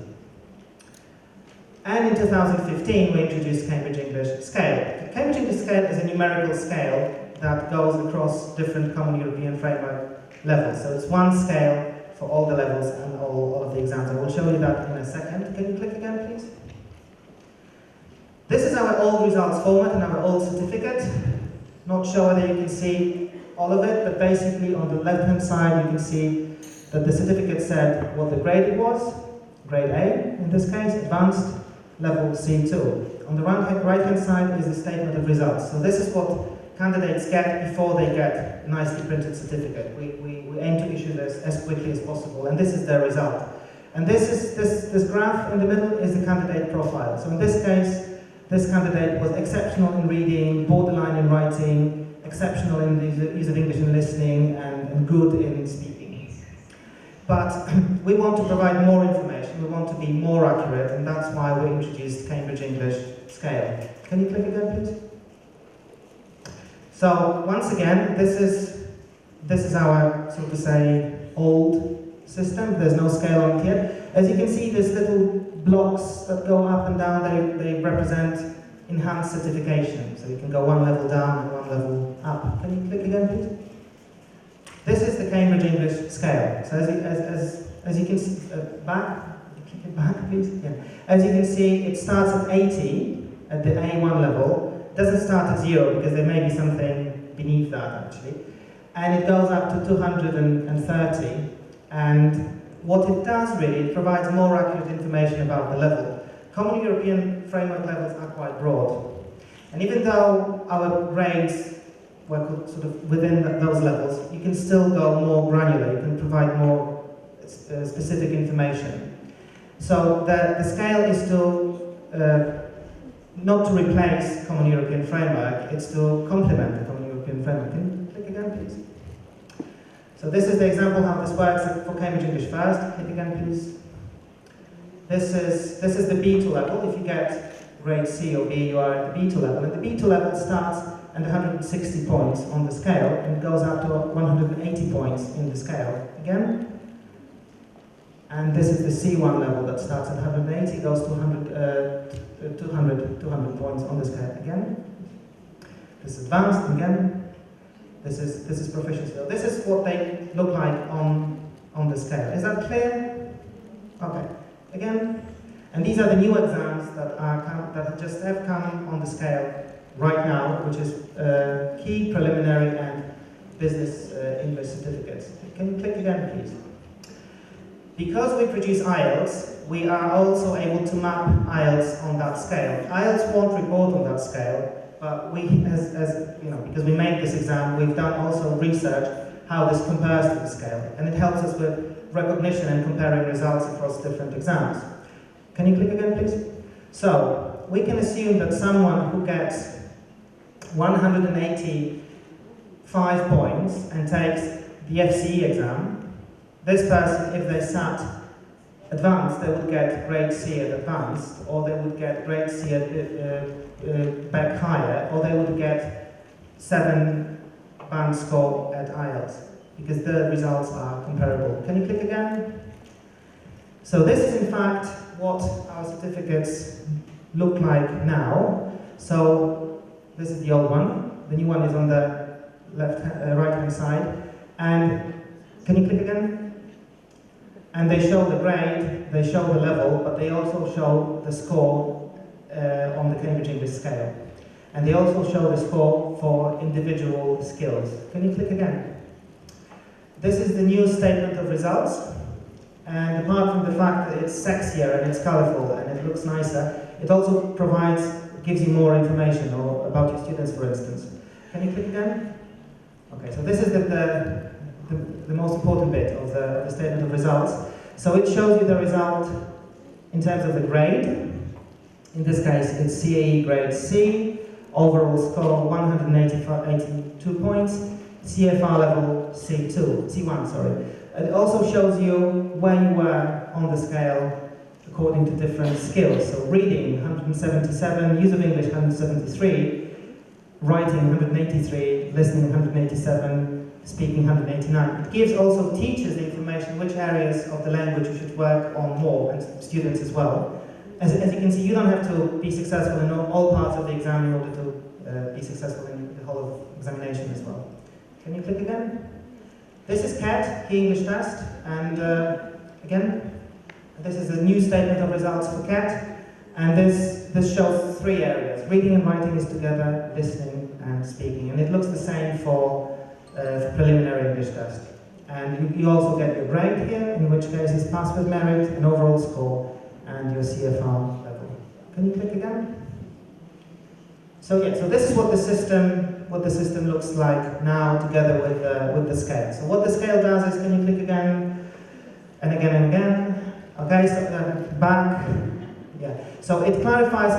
And in 2015, we introduced Cambridge English Scale. Cambridge English Scale is a numerical scale that goes across different Common European Framework levels. So it's one scale for all the levels and all of the exams. I will show you that in a second. Can you click again, please? This is our old results format and our old certificate. Not sure whether you can see all of it, but basically on the left-hand side you can see that the certificate said what the grade it was, grade A in this case, advanced, level C2. On the right-hand side is a statement of results. So this is what candidates get before they get a nicely printed certificate. We aim to issue this as quickly as possible, and this is their result. And this graph in the middle is the candidate profile. So in this case, this candidate was exceptional in reading, borderline in writing, exceptional in the use of English and listening, and good in speaking. But we want to provide more information, we want to be more accurate, and that's why we introduced Cambridge English Scale. Can you click again, please? So once again, this is our, so to say, old system. There's no scale on it yet. As you can see, there's little blocks that go up and down. They represent enhanced certification. So you can go one level down and one level up. Can you click again, please? This is the Cambridge English scale. So as you can see, back, click it back, please. Yeah. As you can see, it starts at 80 at the A1 level. It doesn't start at 0 because there may be something beneath that actually. And it goes up to 230. And what it does really, it provides more accurate information about the level. Common European framework levels are quite broad. And even though our grades were sort of within those levels, you can still go more granular, you can provide more specific information. So the scale is to, not to replace Common European Framework, it's to complement the Common European Framework. Can you click again, please? So this is the example how this works for Cambridge English First. Click again, please. This is the B2 level. If you get grade C or B, you are at the B2 level. And the B2 level starts at 160 points on the scale and goes up to 180 points in the scale. Again. And this is the C1 level that starts at 180, goes to 200 points on the scale. Again. This is advanced. Again. This is proficiency. So this is what they look like on the scale. Is that clear? Okay. Again. And these are the new exams that just have come on the scale right now, which is key, preliminary, and business English certificates. Can you click again, please? Because we produce IELTS, we are also able to map IELTS on that scale. IELTS won't report on that scale, but we, as you know, because we made this exam, we've done also research how this compares to the scale, and it helps us with recognition and comparing results across different exams. Can you click again, please? So, we can assume that someone who gets 185 points and takes the FCE exam, this person, if they sat advanced, they would get grade C at advanced, or they would get grade C at back higher, or they would get 7 band score at IELTS, because the results are comparable. Can you click again? So this is in fact what our certificates look like now. So this is the old one. The new one is on the right-hand side. And can you click again? And they show the grade, they show the level, but they also show the score on the Cambridge English scale. And they also show the score for individual skills. Can you click again? This is the new statement of results. And apart from the fact that it's sexier and it's colorful and it looks nicer, it also gives you more information about your students, for instance. Can you click again? Okay, so this is the most important bit of the statement of results. So it shows you the result in terms of the grade. In this case, it's CAE grade C, overall score 182 points, CFR level C1, sorry. It also shows you where you were on the scale according to different skills. So reading, 177, use of English, 173, writing, 183, listening, 187, speaking, 189. It gives also teachers the information which areas of the language you should work on more, and students as well. As you can see, you don't have to be successful in all parts of the exam in order to be successful in the whole of examination as well. Can you click again? This is CAT, Key English Test, and again, this is a new statement of results for CAT, and this shows 3 areas. Reading and writing is together, listening and speaking, and it looks the same for preliminary English test. And you also get your grade here, in which case is pass with merit, an overall score, and your CFR level. Can you click again? So yeah, so this is what the system looks like now together with the scale. So what the scale does is, can you click again and again and again? Okay, so back. Yeah. So it clarifies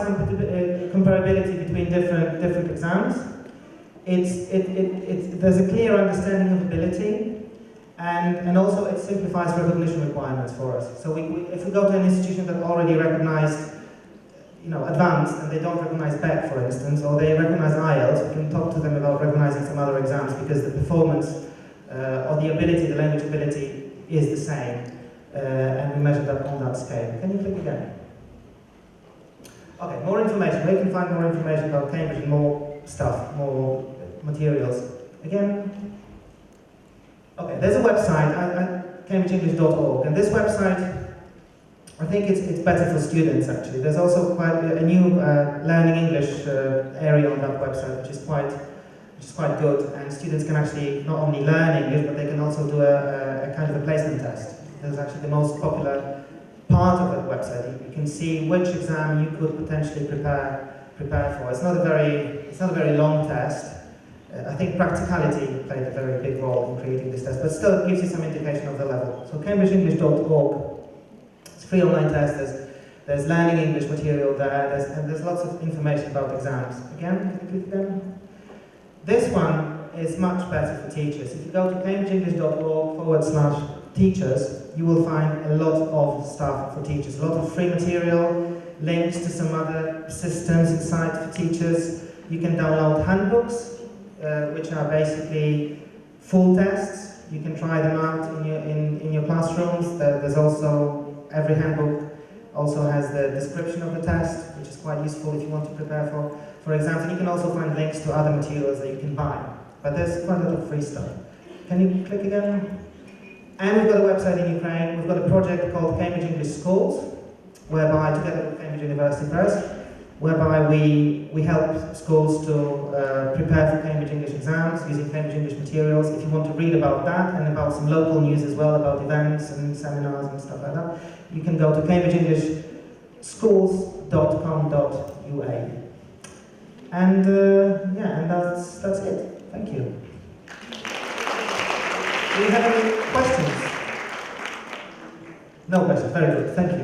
comparability between different exams. There's a clear understanding of ability, and also it simplifies recognition requirements for us. So if we go to an institution that already recognized, advanced, and they don't recognize BEC, for instance, or they recognize IELTS, we can talk to them about recognizing some other exams because the performance or the ability, the language ability, is the same, and we measure that on that scale. Can you click again? Okay, more information. Where you can find more information about Cambridge and more stuff, more materials. Again, okay, there's a website, cambridgeenglish.org, and this website, I think it's better for students actually. There's also quite a new learning English area on that website, which is quite good, and students can actually not only learn English, but they can also do a kind of a placement test. There's actually the most popular part of that website. You can see which exam you could potentially prepare for. It's not a very long test. I think practicality played a very big role in creating this test, but still it gives you some indication of the level. So cambridgeenglish.org, it's a free online test. There's learning English material there, and there's lots of information about exams. Again, can you click again? This one is much better for teachers. If you go to cambridgeenglish.org/teachers, you will find a lot of stuff for teachers, a lot of free material, links to some other systems inside for teachers. You can download handbooks, which are basically full tests. You can try them out in your classrooms. There's also, every handbook also has the description of the test, which is quite useful if you want to prepare for exams. And you can also find links to other materials that you can buy. But there's quite a lot of free stuff. Can you click again? And we've got a website in Ukraine. We've got a project called Cambridge English Schools, whereby, together with Cambridge University Press, whereby we help schools to prepare for Cambridge English exams using Cambridge English materials. If you want to read about that and about some local news as well, about events and seminars and stuff like that, you can go to cambridgeenglishschools.com.ua. And and that's it. Thank you. Do you have any questions? No questions. Very good. Thank you.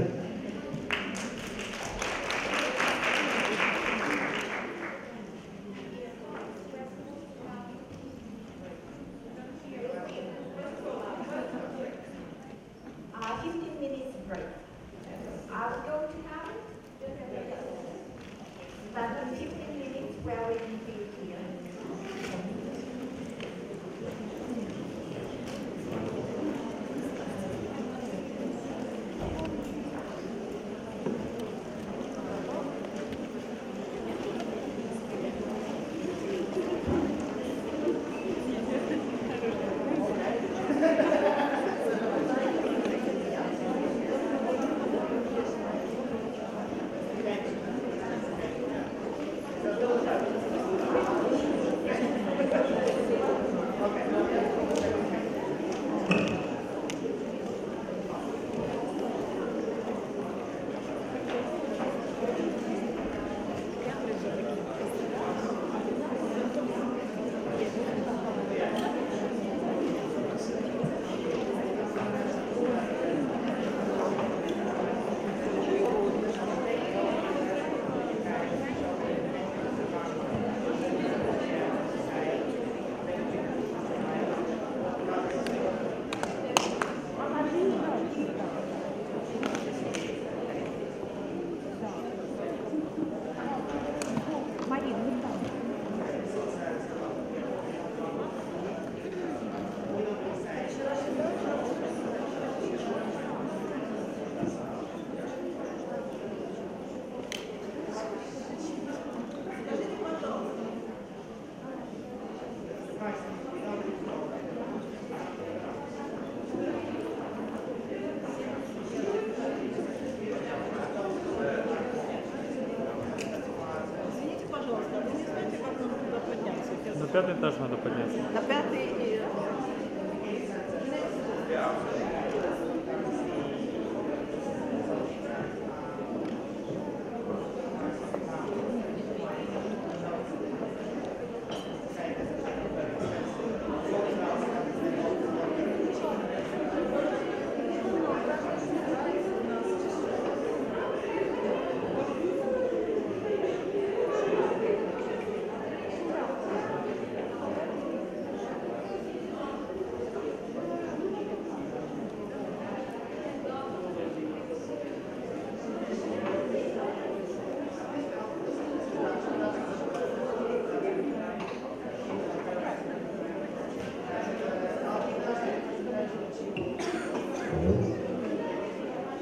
На 5-й этаж надо подняться. На 5-й и...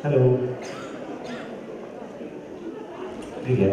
Hello. Привет.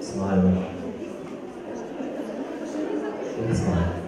Smile. Big smile.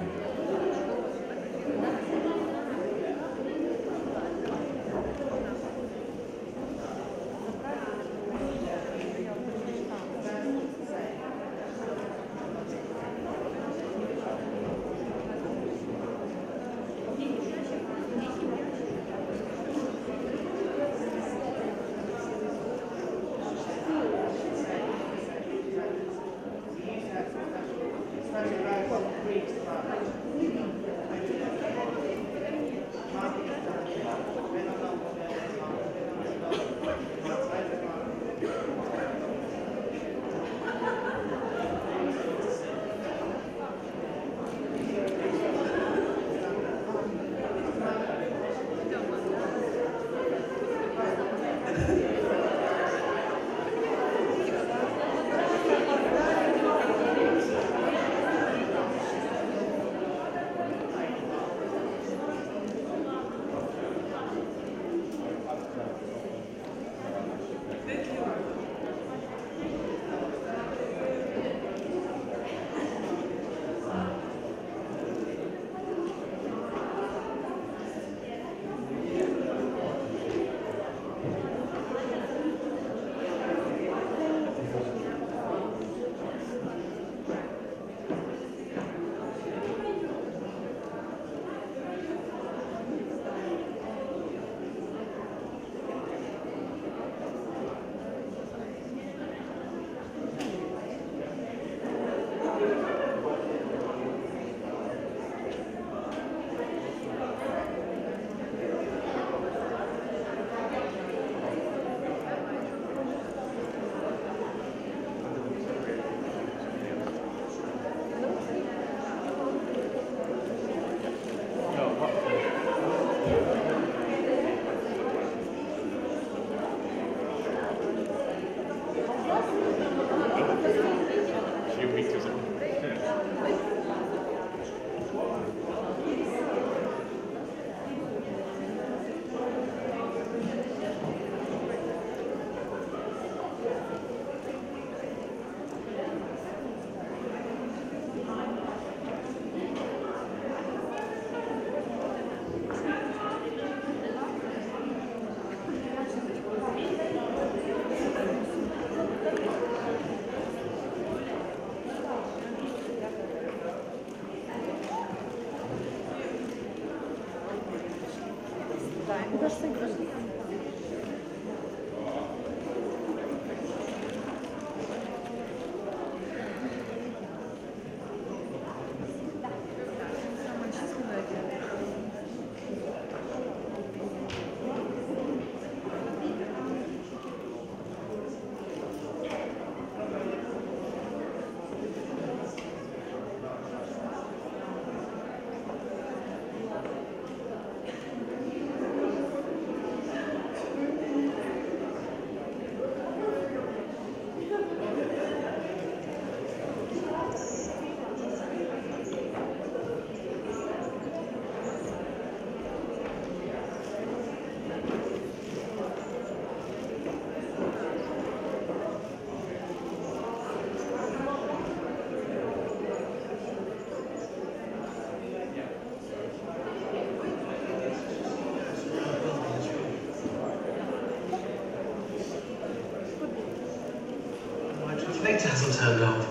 translator hasn't turned up.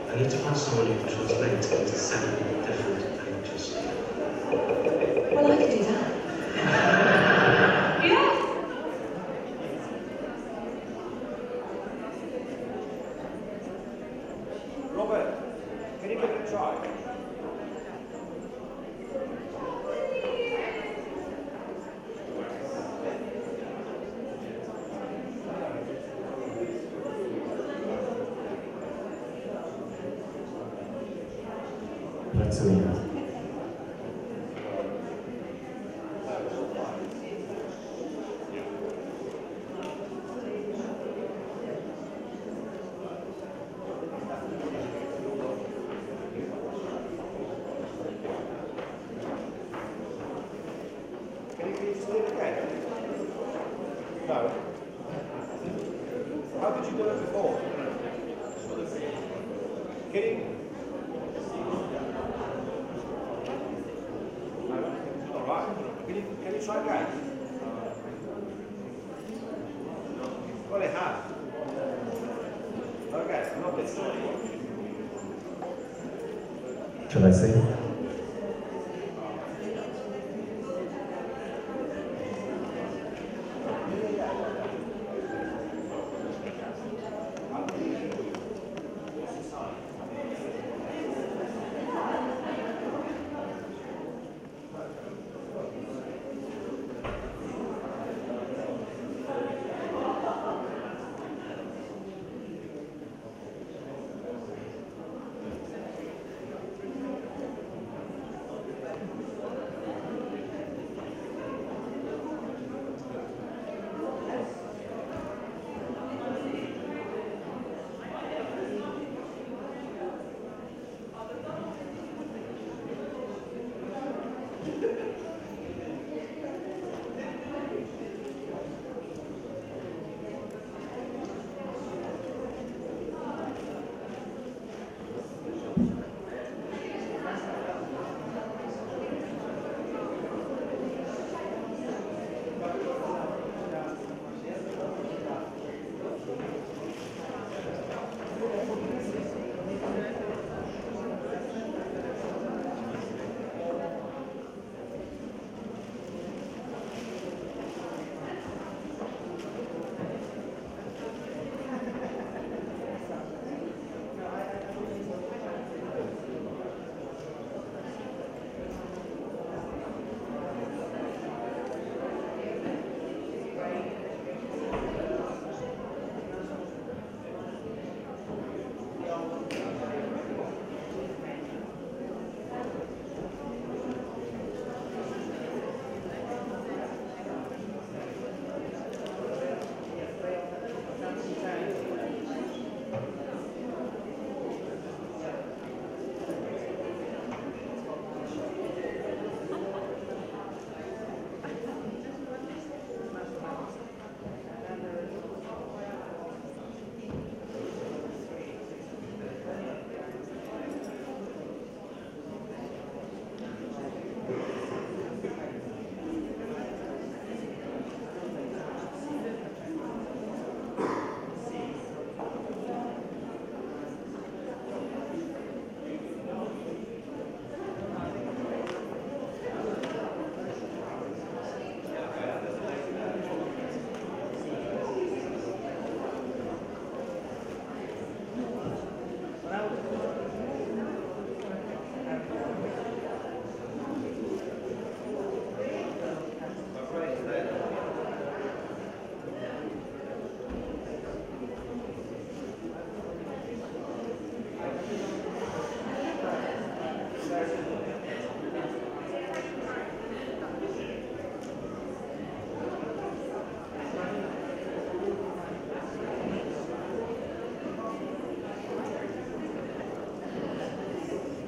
I need to find someone who can translate it into 7 different languages. Well, I could do that. Yeah. Robert, can you give it a try? Працюємо. Can you just leave again? No. How did you do it before? Kidding? All right. Can you try again? Well, it has. Okay, not this time. Shall I say?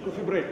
Coffee break.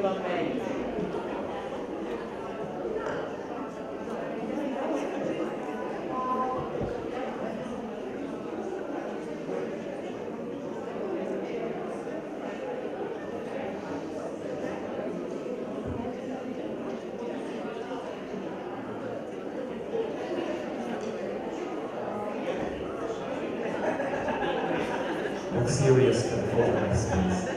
Look serious for the photographs, please.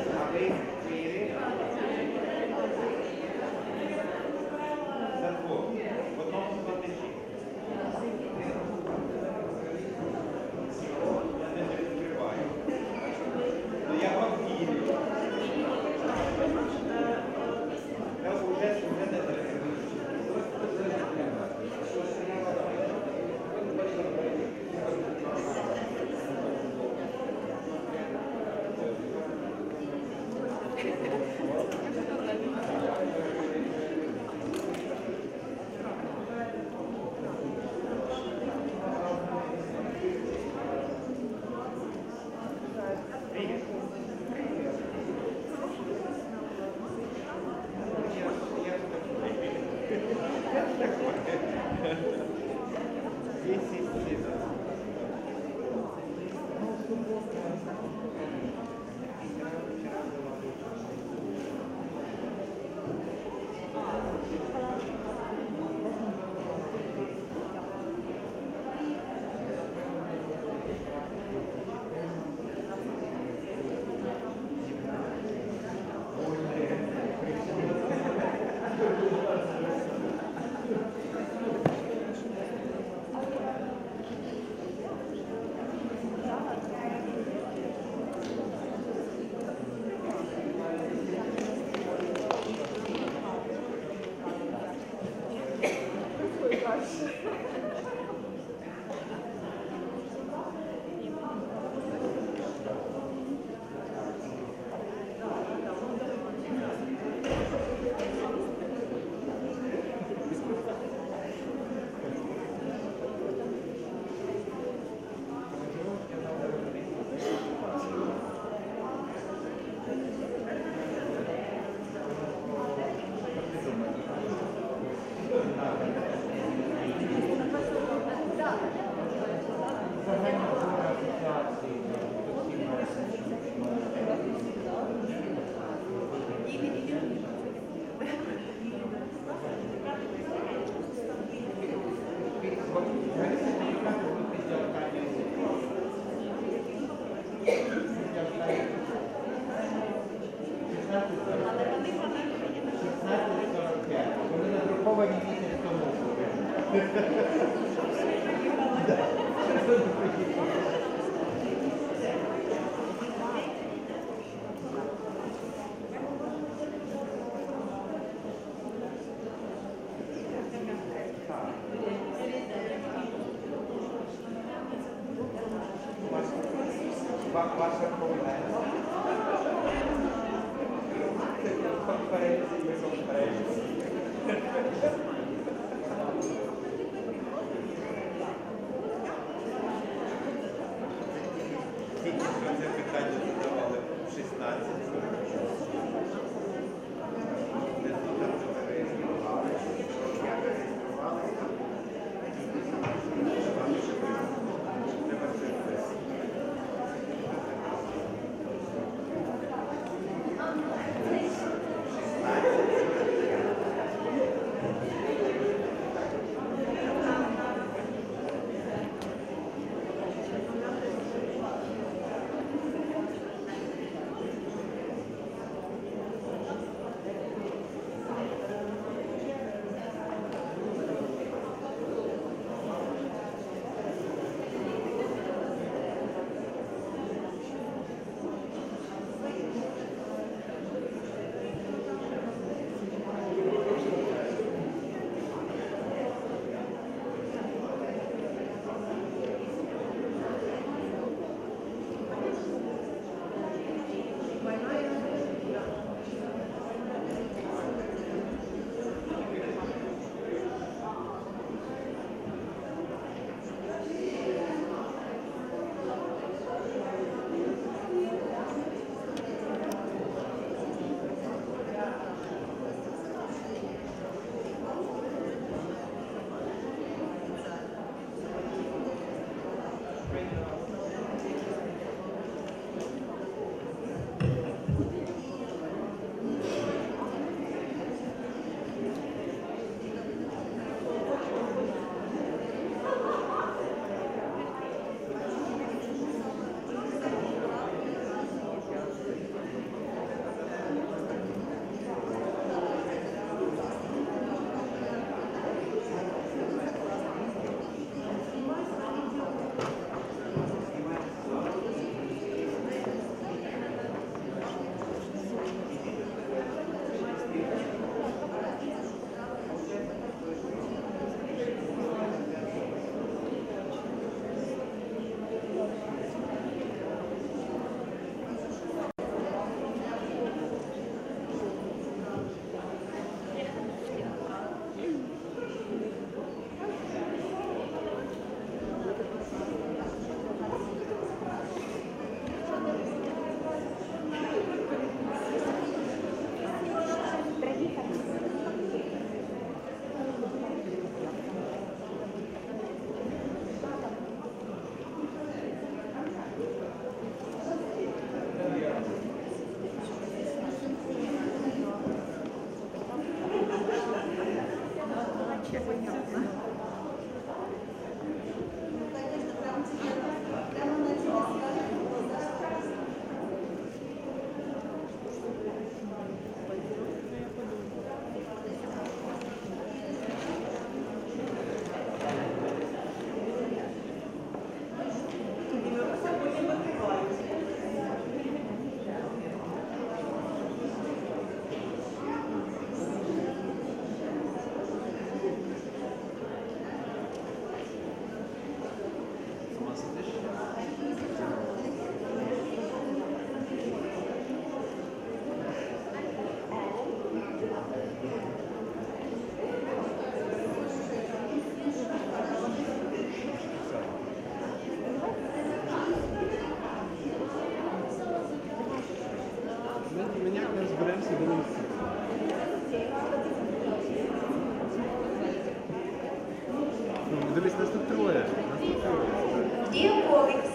Dear colleagues,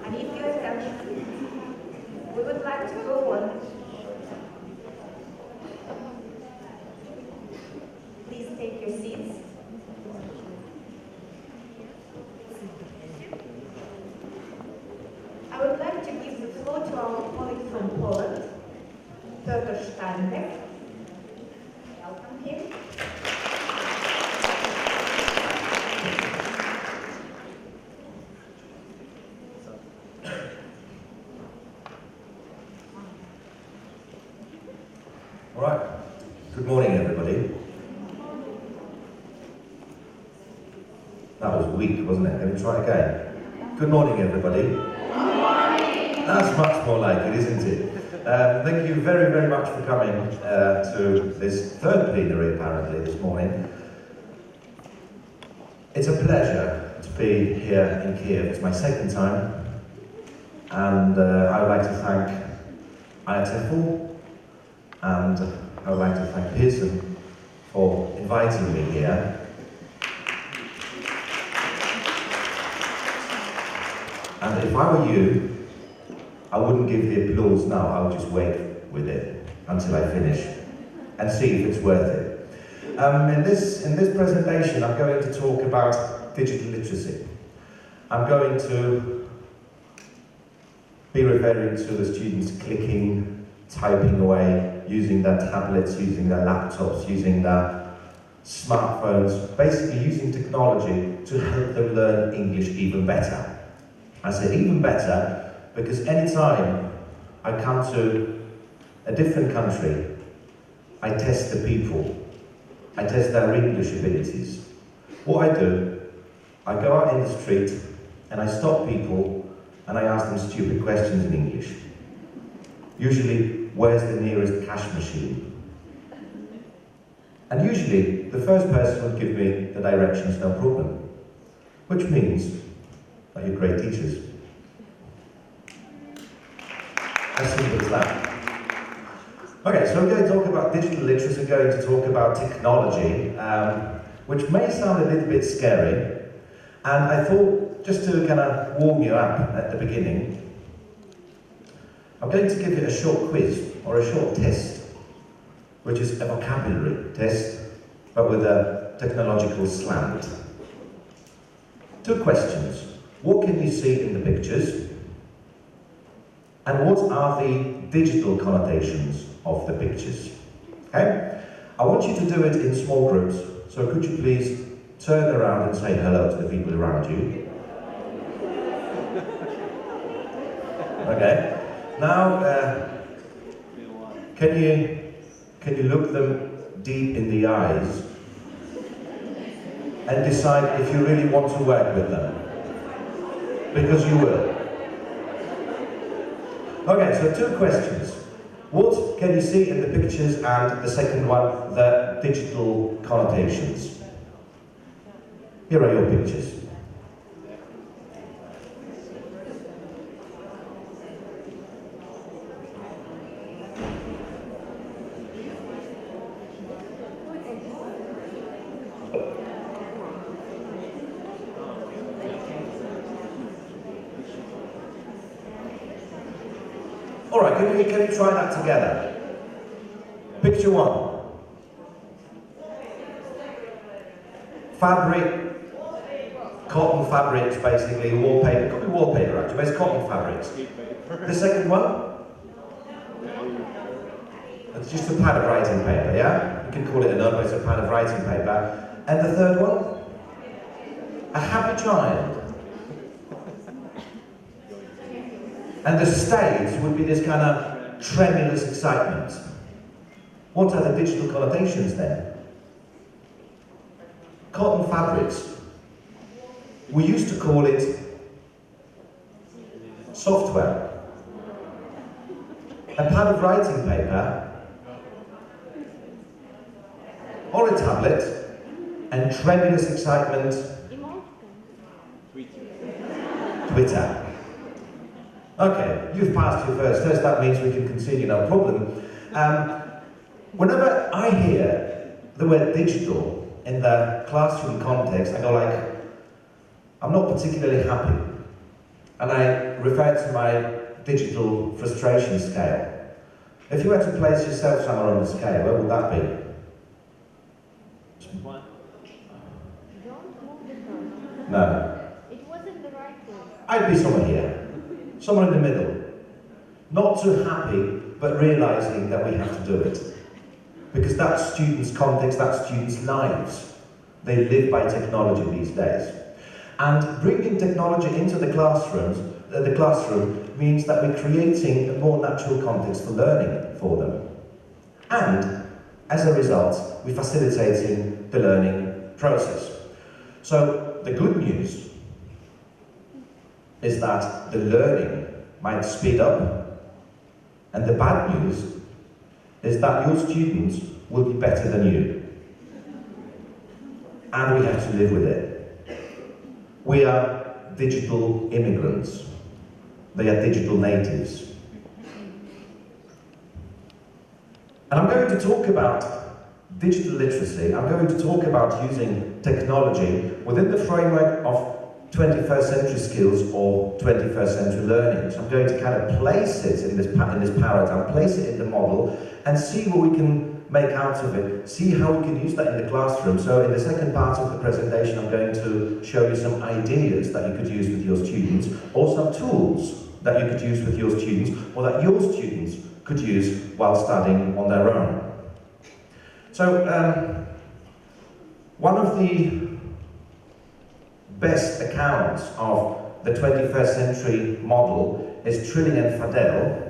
I need your attention. We would like to go on. Please take your seats. I would like to give the floor to our colleague from Poland, Dr. Steinbeck. Welcome him. All right. Good morning, everybody. That was weak, wasn't it? Let me try again. Good morning, everybody. Good morning. That's much more like it, isn't it? Thank you very, very much for coming to this third plenary, apparently, this morning. It's a pleasure to be here in Kiev. It's my second time. And I would like to thank IATEFL, and I would like to thank Pearson for inviting me here. And if I were you, I wouldn't give the applause now, I would just wait with it until I finish and see if it's worth it. In this presentation, I'm going to talk about digital literacy. I'm going to be referring to the students clicking, typing away, using their tablets, using their laptops, using their smartphones, basically using technology to help them learn English even better. I say even better because anytime I come to a different country, I test the people, I test their English abilities. What I do, I go out in the street and I stop people and I ask them stupid questions in English. Usually, where's the nearest cash machine? And usually, the first person would give me the directions, no problem. Which means that you're great teachers. As simple as that. Okay, so I'm going to talk about digital literacy, I'm going to talk about technology, which may sound a little bit scary. And I thought, just to kind of warm you up at the beginning, I'm going to give you a short quiz, or a short test, which is a vocabulary test, but with a technological slant. 2 questions. What can you see in the pictures? And what are the digital connotations of the pictures? Okay? I want you to do it in small groups, so could you please turn around and say hello to the people around you? Okay. Now, can you look them deep in the eyes and decide if you really want to work with them? Because you will. Okay, so 2 questions. What can you see in the pictures, and the second one, the digital connotations? Here are your pictures. All right, can we try that together? Picture 1. Fabric, cotton fabrics, basically, wallpaper. It could be wallpaper, actually, but it's cotton fabrics. The second one? It's just a pad of writing paper, yeah? You can call it a note, but it's a pad of writing paper. And the third one? A happy child. And the stage would be this kind of tremulous excitement. What are the digital connotations then? Cotton fabrics. We used to call it software. A pad of writing paper, or a tablet, and tremulous excitement, Twitter. Okay, you've passed your first test, that means we can continue, no problem. Whenever I hear the word digital in the classroom context, I go like, I'm not particularly happy. And I refer to my digital frustration scale. If you were to place yourself somewhere on the scale, where would that be? No. It wasn't the right one. I'd be somewhere here. Somewhere in the middle. Not too happy, but realising that we have to do it. Because that's students' context, that's students' lives. They live by technology these days. And bringing technology into the classroom means that we're creating a more natural context for learning for them. And, as a result, we're facilitating the learning process. So, the good news is that the learning might speed up, and the bad news is that your students will be better than you. And we have to live with it. We are digital immigrants. They are digital natives. And I'm going to talk about digital literacy. I'm going to talk about using technology within the framework of 21st century skills or 21st century learning. So I'm going to kind of place it in this paradigm, place it in the model, and see what we can make out of it, see how we can use that in the classroom. So in the second part of the presentation, I'm going to show you some ideas that you could use with your students, or some tools that you could use with your students, or that your students could use while studying on their own. So one of the best accounts of the 21st century model is Trilling and Fadell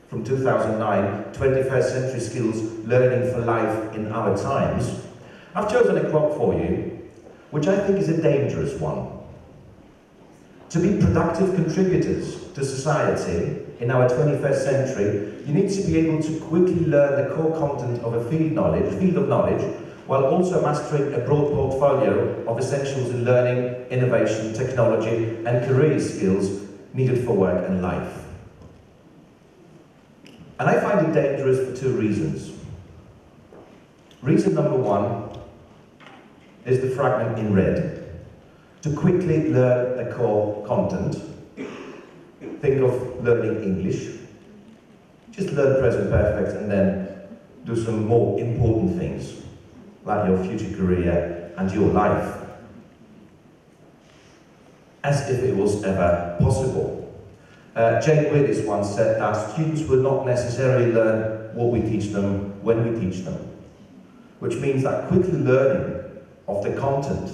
from 2009, 21st Century Skills, Learning for Life in Our Times. I've chosen a quote for you, which I think is a dangerous one. To be productive contributors to society in our 21st century, you need to be able to quickly learn the core content of a field of knowledge, while also mastering a broad portfolio of essentials in learning, innovation, technology, and career skills needed for work and life. And I find it dangerous for two reasons. Reason number one is the fragment in red. To quickly learn the core content, think of learning English. Just learn present perfect and then do some more important things, like your future career and your life, as if it was ever possible. Jane Willis once said that students will not necessarily learn what we teach them when we teach them, which means that quickly learning of the content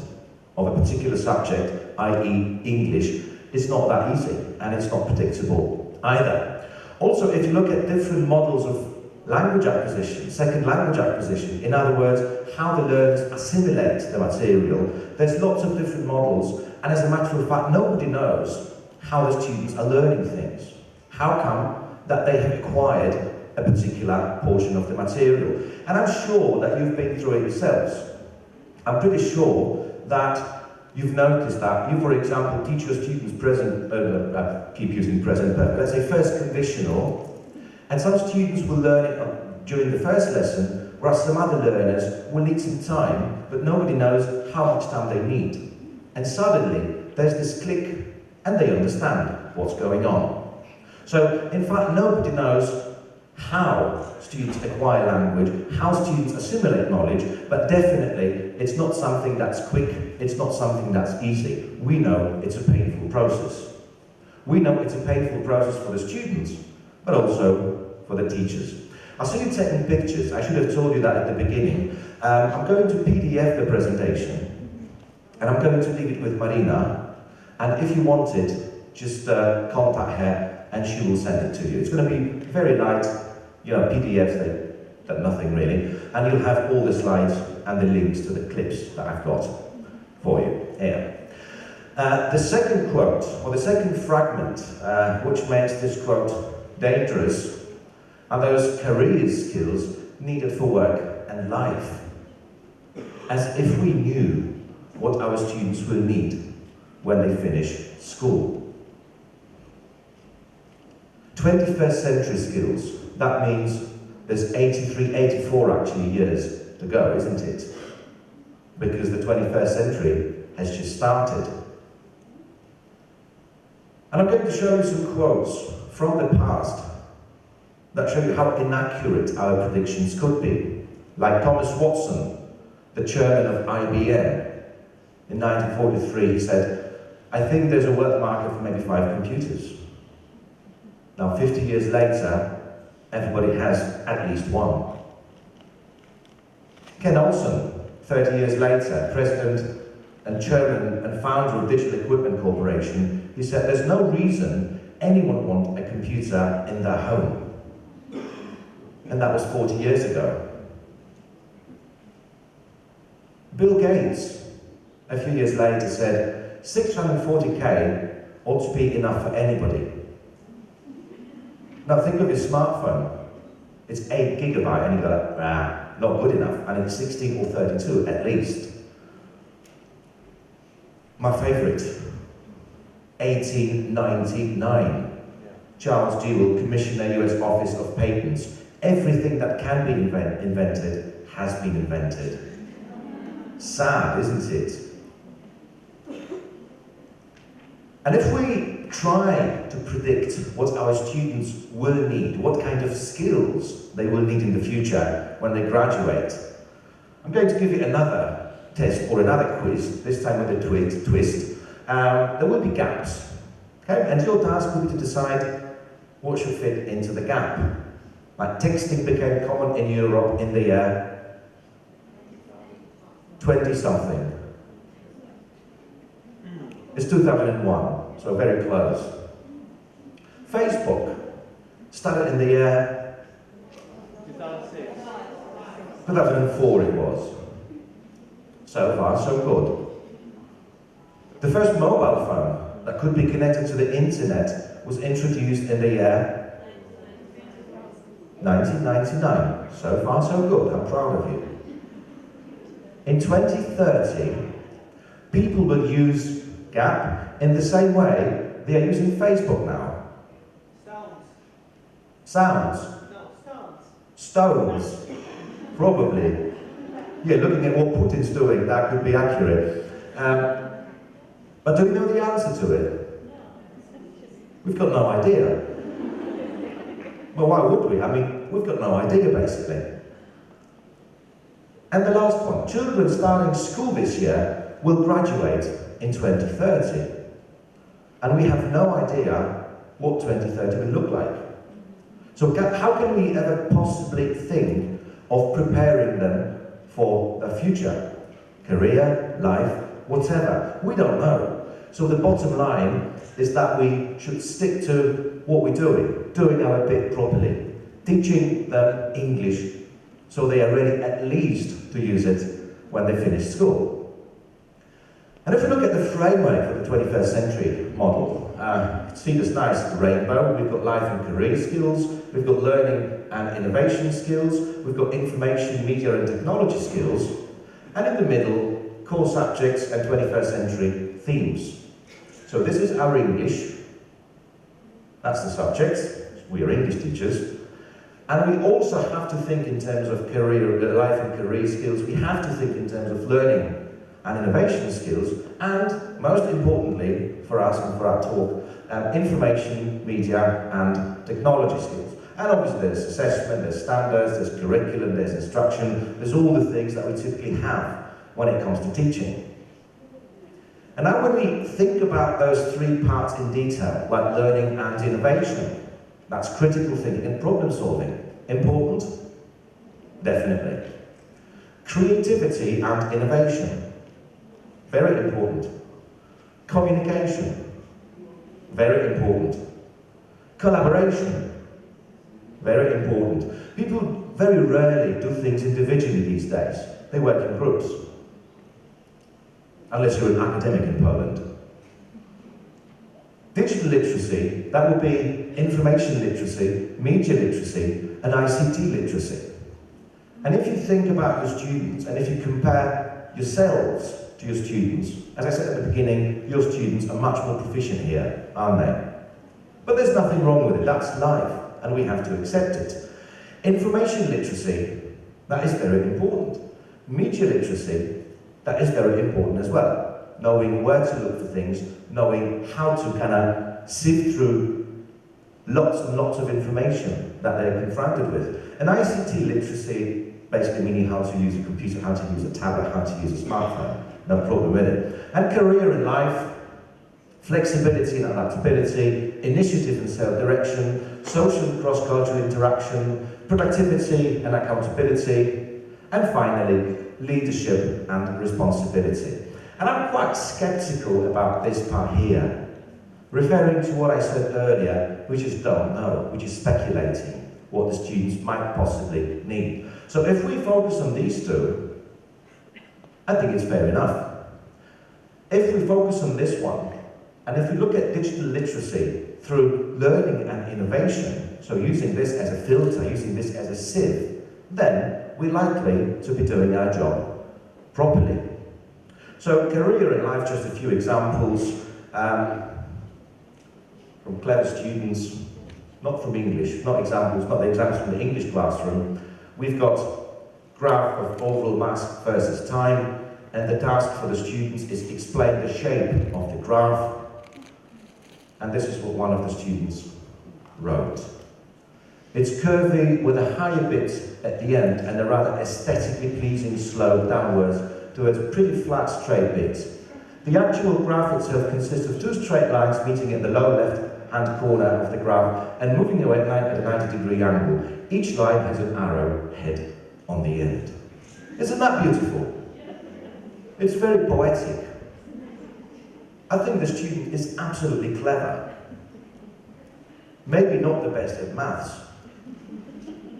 of a particular subject, i.e. English, is not that easy, and it's not predictable either. Also, if you look at different models of language acquisition, second language acquisition, in other words, how the learners assimilate the material, there's lots of different models, and as a matter of fact, nobody knows how the students are learning things. How come that they have acquired a particular portion of the material? And I'm sure that you've been through it yourselves. I'm pretty sure that you've noticed that you, for example, teach your students keep using present perfect, let's say first conditional, and some students will learn it during the first lesson, whereas some other learners will need some time, but nobody knows how much time they need. And suddenly, there's this click, and they understand what's going on. So, in fact, nobody knows how students acquire language, how students assimilate knowledge, but definitely it's not something that's quick, it's not something that's easy. We know it's a painful process. We know it's a painful process for the students, but also for the teachers. I see you taking pictures. I should have told you that at the beginning. I'm going to PDF the presentation, and I'm going to leave it with Marina, and if you want it, just contact her, and she will send it to you. It's going to be very light, you know, PDFs, they're nothing really, and you'll have all the slides and the links to the clips that I've got for you here. The second quote, or the second fragment, which makes this quote dangerous, are those career skills needed for work and life. As if we knew what our students will need when they finish school. 21st century skills, that means there's 83, 84 actually years to go, isn't it? Because the 21st century has just started. And I'm going to show you some quotes from the past that show you how inaccurate our predictions could be. Like Thomas Watson, the chairman of IBM, in 1943, he said, "I think there's a world market for maybe 5 computers." Now 50 years later, everybody has at least one. Ken Olsen, 30 years later, president and chairman and founder of Digital Equipment Corporation, he said there's no reason anyone would want a computer in their home. And that was 40 years ago. Bill Gates, a few years later, said 640k ought to be enough for anybody. Now think of your smartphone. It's 8 gigabyte and you go, not good enough. And it's 16 or 32 at least. My favorite, 1899. Charles Dewey, Commissioner, US Office of Patents. Everything that can be invented has been invented. Sad, isn't it? And if we try to predict what our students will need, what kind of skills they will need in the future when they graduate, I'm going to give you another test or another quiz, this time with a twist. There will be gaps, okay? And your task will be to decide what should fit into the gap. Like texting became common in Europe in the year 20-something. It's 2001, so very close. Facebook started in the year 2006. 2004 it was. So far, so good. The first mobile phone that could be connected to the internet was introduced in the year 1999. So far, so good. I'm proud of you. In 2030, people will use Gap in the same way they are using Facebook now. Sounds. Stones. Probably. Yeah, looking at what Putin's doing, that could be accurate. But do we know the answer to it? We've got no idea. Well, why would we? I mean, we've got no idea, basically. And the last one, children starting school this year will graduate in 2030. And we have no idea what 2030 will look like. So how can we ever possibly think of preparing them for the future? Career, life, whatever. We don't know. So the bottom line is that we should stick to what we're doing our bit properly, teaching them English so they are ready at least to use it when they finish school. And if we look at the framework for the 21st century model, see this nice rainbow. We've got life and career skills, we've got learning and innovation skills, we've got information, media and technology skills, and in the middle, core subjects and 21st century themes. So this is our English, that's the subject, we are English teachers, and we also have to think in terms of life and career skills, we have to think in terms of learning and innovation skills, and most importantly for us and for our talk, information, media and technology skills. And obviously there's assessment, there's standards, there's curriculum, there's instruction, there's all the things that we typically have when it comes to teaching. And now when we think about those three parts in detail, like learning and innovation, that's critical thinking and problem solving. Important? Definitely. Creativity and innovation, very important. Communication, very important. Collaboration, very important. People very rarely do things individually these days. They work in groups. Unless you're an academic in Poland. Digital literacy, that would be information literacy, media literacy, and ICT literacy. And if you think about your students, and if you compare yourselves to your students, as I said at the beginning, your students are much more proficient here, aren't they? But there's nothing wrong with it, that's life, and we have to accept it. Information literacy, that is very important. Media literacy, that is very important as well. Knowing where to look for things, knowing how to kind of sift through lots and lots of information that they're confronted with. And ICT literacy, basically meaning how to use a computer, how to use a tablet, how to use a smartphone, no problem with it. And career in life, flexibility and adaptability, initiative and self-direction, social and cross-cultural interaction, productivity and accountability, and finally, leadership and responsibility. And I'm quite sceptical about this part here, referring to what I said earlier, we just don't know, we're just speculating what the students might possibly need. So if we focus on these two, I think it's fair enough. If we focus on this one, and if we look at digital literacy through learning and innovation, so using this as a filter, using this as a sieve, then we're likely to be doing our job properly. So career in life, just a few examples from clever students, not from English, not the examples from the English classroom. We've got graph of overall mass versus time, and the task for the students is explain the shape of the graph. And this is what one of the students wrote. It's curvy with a higher bit at the end and a rather aesthetically pleasing slope downwards towards a pretty flat straight bit. The actual graph itself consists of two straight lines meeting in the lower left-hand corner of the graph and moving away at a 90-degree angle. Each line has an arrow head on the end. Isn't that beautiful? It's very poetic. I think the student is absolutely clever. Maybe not the best at maths,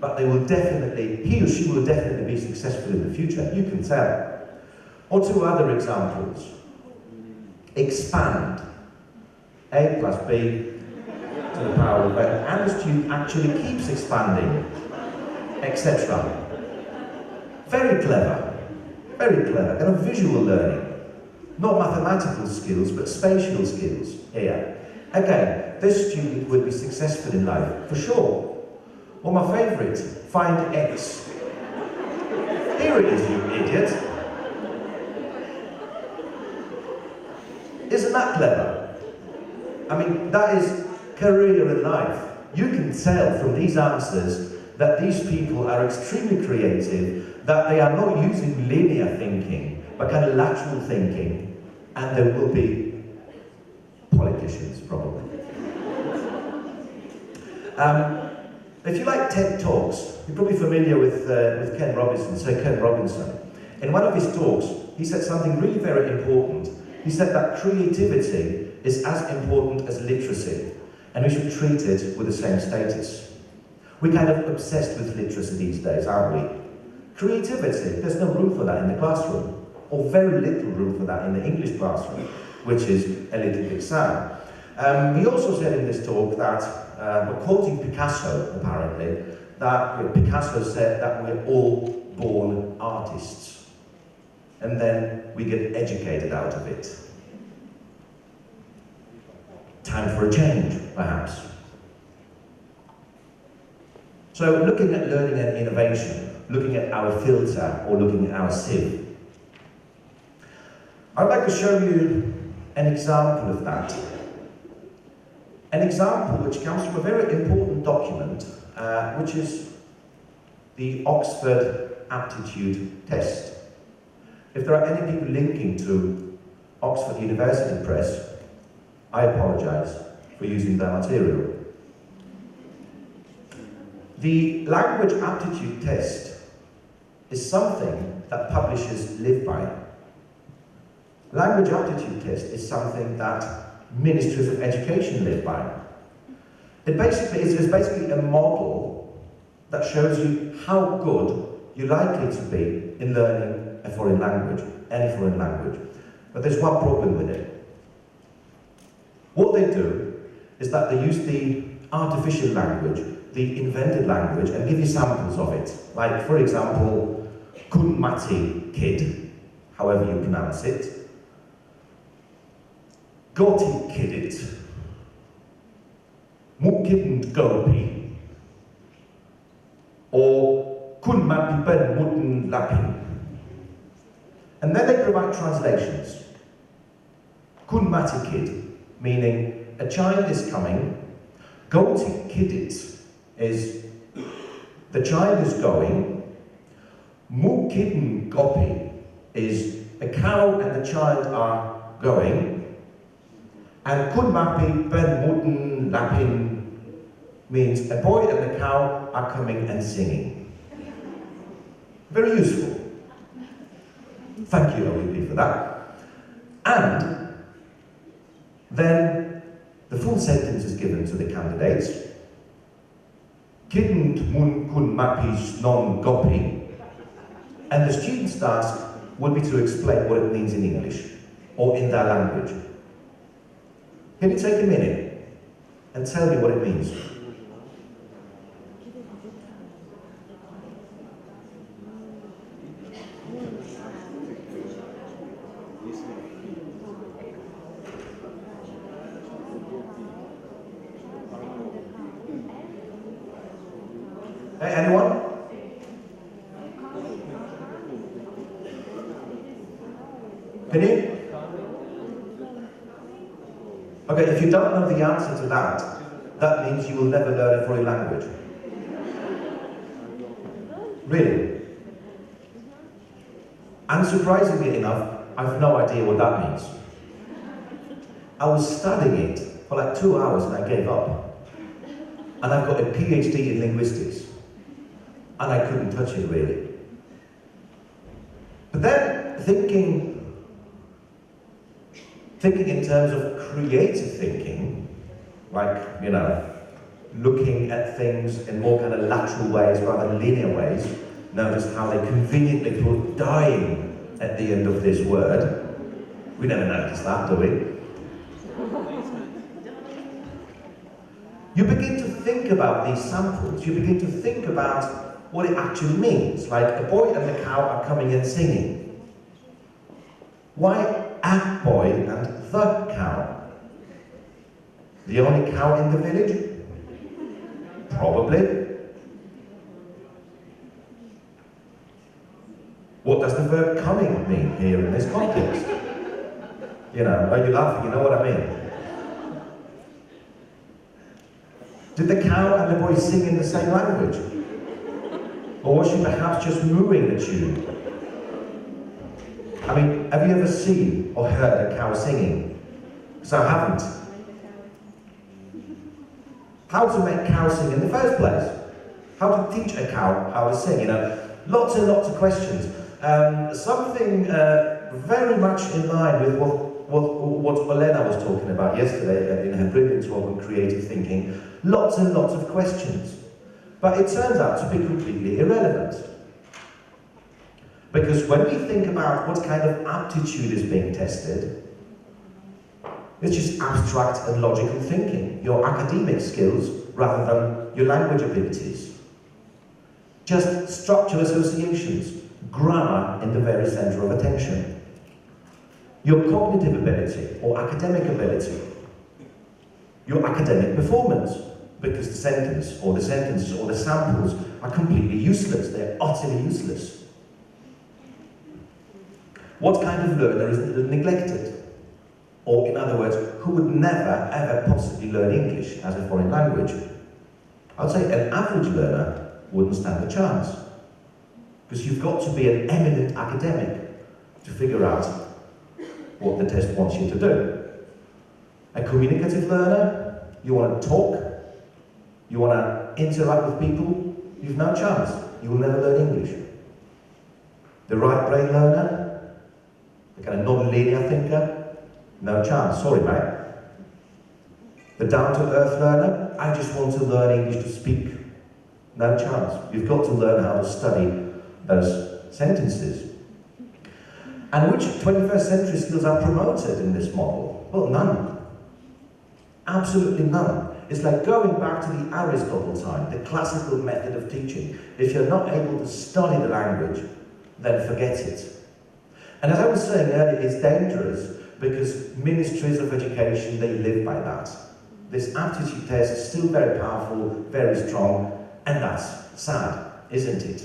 but he or she will definitely be successful in the future, you can tell. Or two other examples. Expand. A plus B to the power of n, and the student actually keeps expanding, etc. Very clever, kind of visual learning. Not mathematical skills, but spatial skills here. Again, this student would be successful in life, for sure. Or my favourite, find X. Here it is, you idiot. Isn't that clever? I mean, that is career in life. You can tell from these answers that these people are extremely creative, that they are not using linear thinking, but kind of lateral thinking, and they will be politicians, probably. If you like TED Talks, you're probably familiar with Ken Robinson, Sir Ken Robinson. In one of his talks, he said something really very important. He said that creativity is as important as literacy, and we should treat it with the same status. We're kind of obsessed with literacy these days, aren't we? Creativity, there's no room for that in the classroom, or very little room for that in the English classroom, which is a little bit sad. He also said in this talk that, quoting Picasso apparently, that Picasso said that we're all born artists, and then we get educated out of it. Time for a change, perhaps. So looking at learning and innovation, looking at our filter or looking at our sieve, I'd like to show you an example of that. An example which comes from a very important document which is the Oxford Aptitude Test. If there are any people linking to Oxford University Press, I apologise for using their material. The language aptitude test is something that publishers live by. Language aptitude test is something that ministries of education live by. It is basically a model that shows you how good you're likely to be in learning a foreign language, any foreign language. But there's one problem with it. What they do is that they use the artificial language, the invented language, and give you samples of it. Like, for example, kun mati kid, however you pronounce it, goti kidit, mukidn't gopi, or kun mati ben muten lapin. And then they provide translations. Kun mati kid, meaning a child is coming. Goti kidit is the child is going. Mukidn gopi is a cow and the child are going. And kunmapi ben muten lapin means a boy and the cow are coming and singing. Very useful. Thank you, OEP, for that. And then the full sentence is given to the candidates. Kidn't mun kun mapis non gopi. And the student's task will be to explain what it means in English or in their language. Can you take a minute and tell me what it means? Anyone? Can you? Okay, if you don't know the answer to that, that means you will never learn a foreign language. Really? And surprisingly enough, I have no idea what that means. I was studying it for like 2 hours and I gave up. And I've got a PhD in linguistics. And I couldn't touch it really. But then thinking in terms of creative thinking, like, you know, looking at things in more kind of lateral ways rather than linear ways, notice how they conveniently put dying at the end of this word. We never notice that, do we? You begin to think about these samples, you begin to think about what it actually means, like a boy and the cow are coming and singing. Why a boy and the cow? The only cow in the village? Probably. What does the verb coming mean here in this context? You know, are you laughing? You know what I mean? Did the cow and the boy sing in the same language? Or was she perhaps just mooing the tune? I mean, have you ever seen or heard a cow singing? Because I haven't. How to make cows sing in the first place? How to teach a cow how to sing? You know, lots and lots of questions. Something very much in line with what Olena was talking about yesterday in her brilliant talk on creative thinking. Lots and lots of questions. But it turns out to be completely irrelevant. Because when we think about what kind of aptitude is being tested, it's just abstract and logical thinking, your academic skills rather than your language abilities. Just structural associations, grammar in the very center of attention. Your cognitive ability or academic ability, your academic performance, because the sentence or the sentences or the samples are completely useless, they're utterly useless. What kind of learner is neglected? Or in other words, who would never ever possibly learn English as a foreign language? I'd say an average learner wouldn't stand a chance. Because you've got to be an eminent academic to figure out what the test wants you to do. A communicative learner, you want to talk, you want to interact with people, you've no chance. You will never learn English. The right brain learner, the kind of non-linear thinker, no chance. Sorry, mate. The down-to-earth learner, I just want to learn English to speak. No chance. You've got to learn how to study those sentences. And which 21st century skills are promoted in this model? Well, none. Absolutely none. It's like going back to the Aristotle time, the classical method of teaching. If you're not able to study the language, then forget it. And as I was saying earlier, it's dangerous because ministries of education, they live by that. This aptitude test is still very powerful, very strong, and that's sad, isn't it?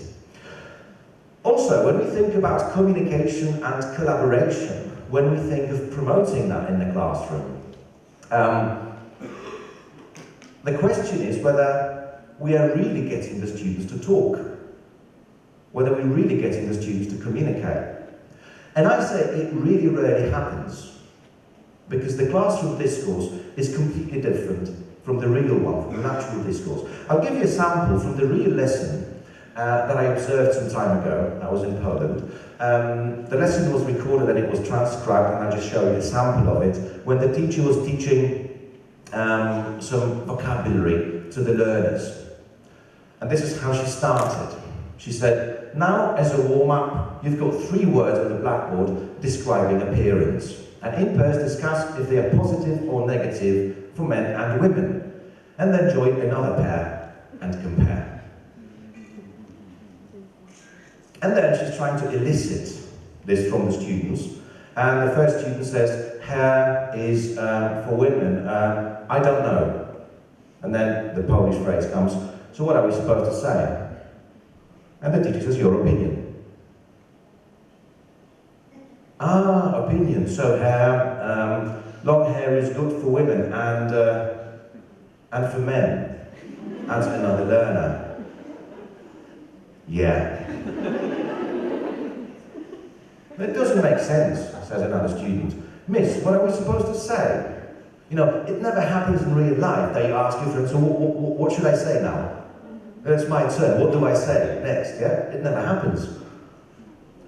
Also, when we think about communication and collaboration, when we think of promoting that in the classroom, the question is whether we are really getting the students to talk, whether we're really getting the students to communicate. And I say it really rarely happens, because the classroom discourse is completely different from the real one, from the natural discourse. I'll give you a sample from the real lesson that I observed some time ago. I was in Poland. The lesson was recorded and it was transcribed, and I'll just show you a sample of it, when the teacher was teaching some vocabulary to the learners. And this is how she started. She said, now as a warm-up, you've got 3 words on the blackboard describing appearance. And in pairs discuss if they are positive or negative for men and women. And then join another pair and compare. And then she's trying to elicit this from the students. And the first student says, hair is for women, I don't know. And then the Polish phrase comes, so what are we supposed to say? And the teacher says, your opinion. Ah, opinion. So hair, long hair is good for women and for men. Adds another learner. Yeah. It doesn't make sense, says another student. Miss, what are we supposed to say? You know, it never happens in real life that you ask your friend, so what should I say now? It's my turn, what do I say next, yeah? It never happens.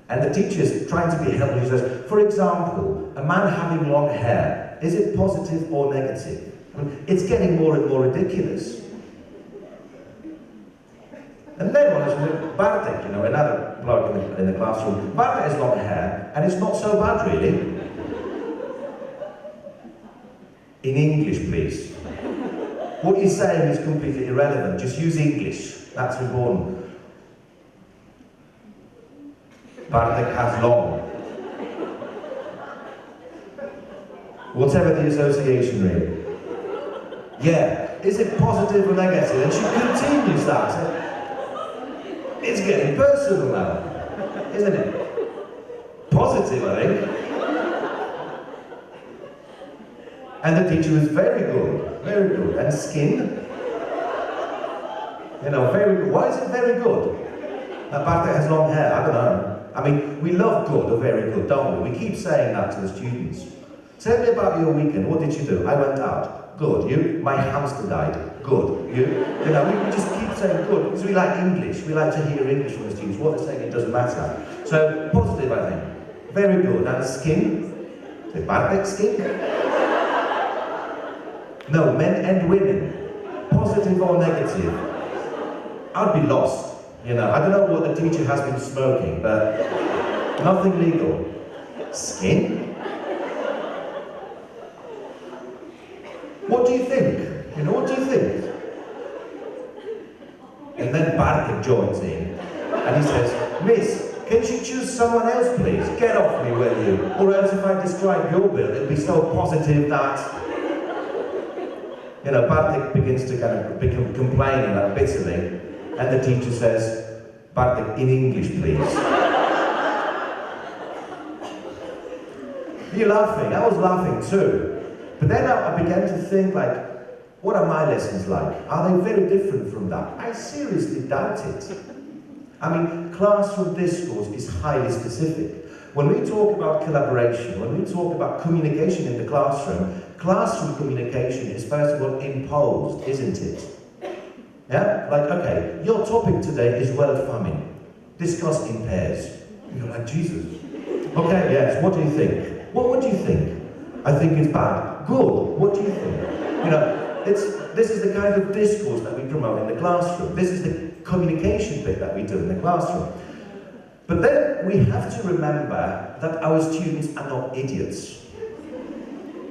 And the teacher is trying to be helpful. She says, for example, a man having long hair, is it positive or negative? I mean, it's getting more and more ridiculous. And then one is Bartek, you know, another bloke in the classroom. Bartek has long hair, and it's not so bad, really. In English, please. What you're saying is completely irrelevant. Just use English. That's important. Bartek has long. Whatever the association, really. Yeah. Is it positive or negative? And she continues that. It's getting personal now, isn't it? Positive, I think. And the teacher was very good, very good. And skin, you know, very good. Why is it very good? That Bartek has long hair, I don't know. I mean, we love good or very good, don't we? We keep saying that to the students. Tell me about your weekend, what did you do? I went out. Good. You? My hamster died. Good. You? You know, we just keep saying good, because we like English. We like to hear English from the students. What they're saying, it doesn't matter. So, positive, I think. Very good. And skin? The Bartek skin? No, men and women. Positive or negative. I'd be lost. You know, I don't know what the teacher has been smoking, but nothing legal. Skin? What do you think? You know, what do you think? And then Bartek joins in, and he says, Miss, can you choose someone else, please? Get off me, will you? Or else if I describe your bill, it'll be so positive that... You know, Bartek begins to kind of become complaining like bitterly, and the teacher says, Bartek, in English, please. You're laughing. I was laughing too. But then I began to think, like, what are my lessons like? Are they very different from that? I seriously doubt it. I mean, classroom discourse is highly specific. When we talk about collaboration, when we talk about communication in the classroom communication is first of all imposed, isn't it? Yeah? Like, okay, your topic today is world famine. Discuss in pairs. You're like, Jesus. Okay, yes, what do you think? What do you think? I think it's bad. Good, what do you think? You know, this is the kind of discourse that we promote in the classroom. This is the communication bit that we do in the classroom. But then we have to remember that our students are not idiots,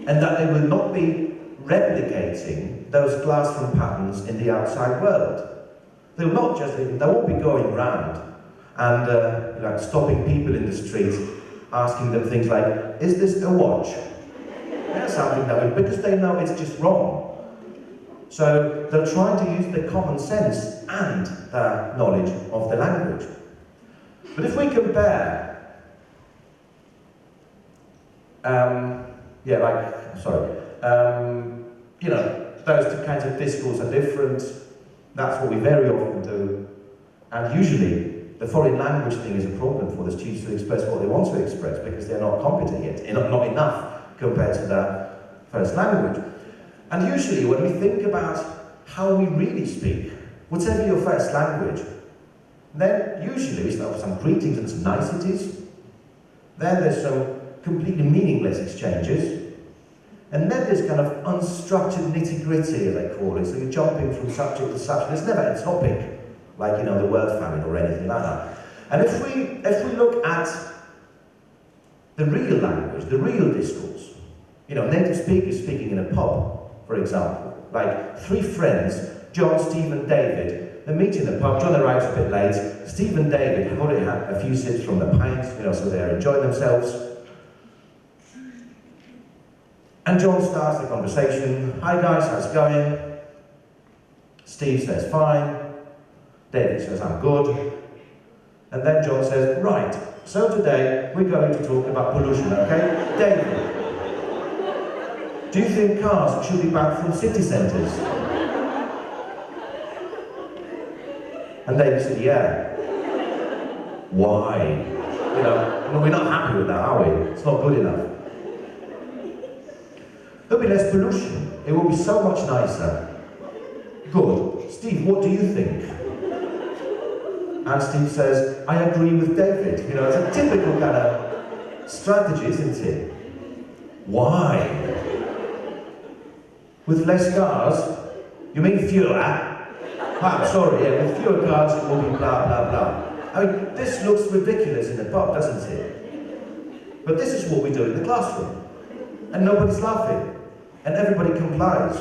and that they will not be replicating those classroom patterns in the outside world. They won't be going around and like stopping people in the street, asking them things like, is this a watch? That's something that because they know it's just wrong. So they're trying to use their common sense and their knowledge of the language. But if we compare, you know, those two kinds of discourse are different. That's what we very often do. And usually, the foreign language thing is a problem for the students to express what they want to express because they're not competent yet, not enough compared to their first language. And usually, when we think about how we really speak, whatever your first language, then usually we start with some greetings and some niceties. Then there's some completely meaningless exchanges. And then there's kind of unstructured nitty-gritty, as they call it. So you're jumping from subject to subject. There's never a topic, like, you know, the world famine or anything like that. And if we look at the real language, the real discourse, you know, native speakers speaking in a pub, for example, like 3 friends, John, Steve and David, they meet in the pub. John arrives a bit late. Steve and David have already had a few sips from the pints, you know, so they're enjoying themselves. And John starts the conversation. Hi guys, how's it going? Steve says, fine. David says, I'm good. And then John says, right, so today we're going to talk about pollution, okay? David, do you think cars should be banned from city centres? And David said, yeah. Why? You know, we're not happy with that, are we? It's not good enough. There'll be less pollution. It will be so much nicer. Good. Steve, what do you think? And Steve says, I agree with David. You know, it's a typical kind of strategy, isn't it? Why? With less cars? You mean fewer? I'm sorry, yeah, with fewer cars it will be blah, blah, blah. I mean, this looks ridiculous in the pub, doesn't it? But this is what we do in the classroom. And nobody's laughing. And everybody complies.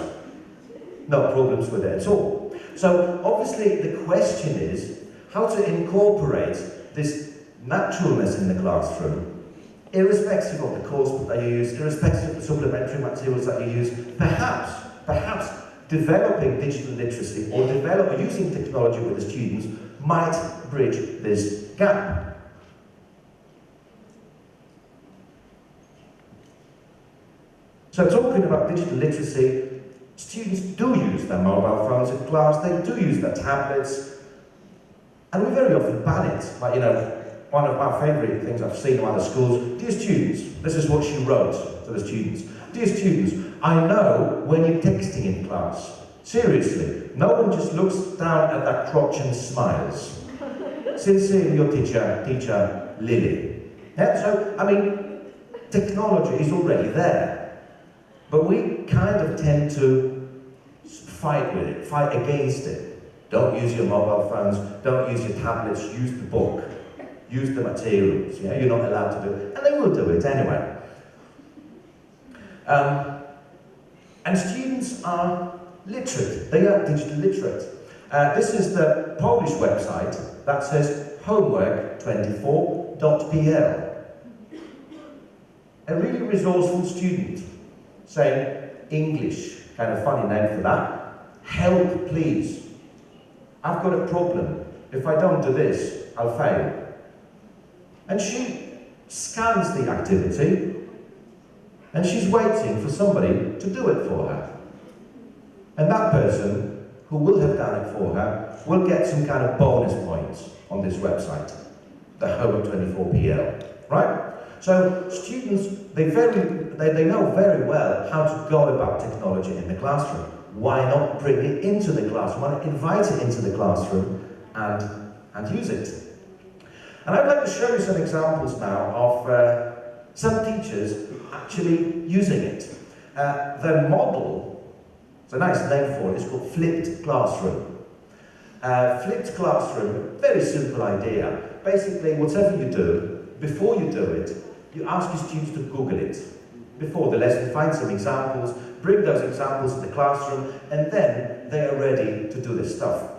No problems with it at all. So, obviously, the question is how to incorporate this naturalness in the classroom, irrespective of the course that you use, irrespective of the supplementary materials that you use, perhaps developing digital literacy or using technology with the students might bridge this gap. So talking about digital literacy, students do use their mobile phones in class, they do use their tablets, and we very often ban it. Like, you know, one of my favourite things I've seen in other schools, dear students, this is what she wrote to the students. Dear students, I know when you're texting in class. Seriously, no one just looks down at that crotch and smiles. Sincerely, your teacher, Lily. Yeah, so, I mean, technology is already there, but we kind of tend to fight with it, fight against it. Don't use your mobile phones, don't use your tablets, use the book, use the materials, yeah? You're not allowed to do it, and they will do it anyway. And students are literate, they are digital literate. This is the Polish website that says homework24.pl. A really resourceful student saying, English, kind of funny name for that, help please. I've got a problem. If I don't do this, I'll fail. And she scans the activity, and she's waiting for somebody to do it for her. And that person, who will have done it for her, will get some kind of bonus points on this website, the home of 24PL, right? So students, they know very well how to go about technology in the classroom. Why not bring it into the classroom? Why not invite it into the classroom and use it? And I'd like to show you some examples now of some teachers actually using it. The model, it's a nice name for it, it's called Flipped Classroom. Flipped Classroom, very simple idea. Basically, whatever you do, before you do it, you ask your students to Google it. Before the lesson, find some examples, bring those examples to the classroom, and then they are ready to do this stuff.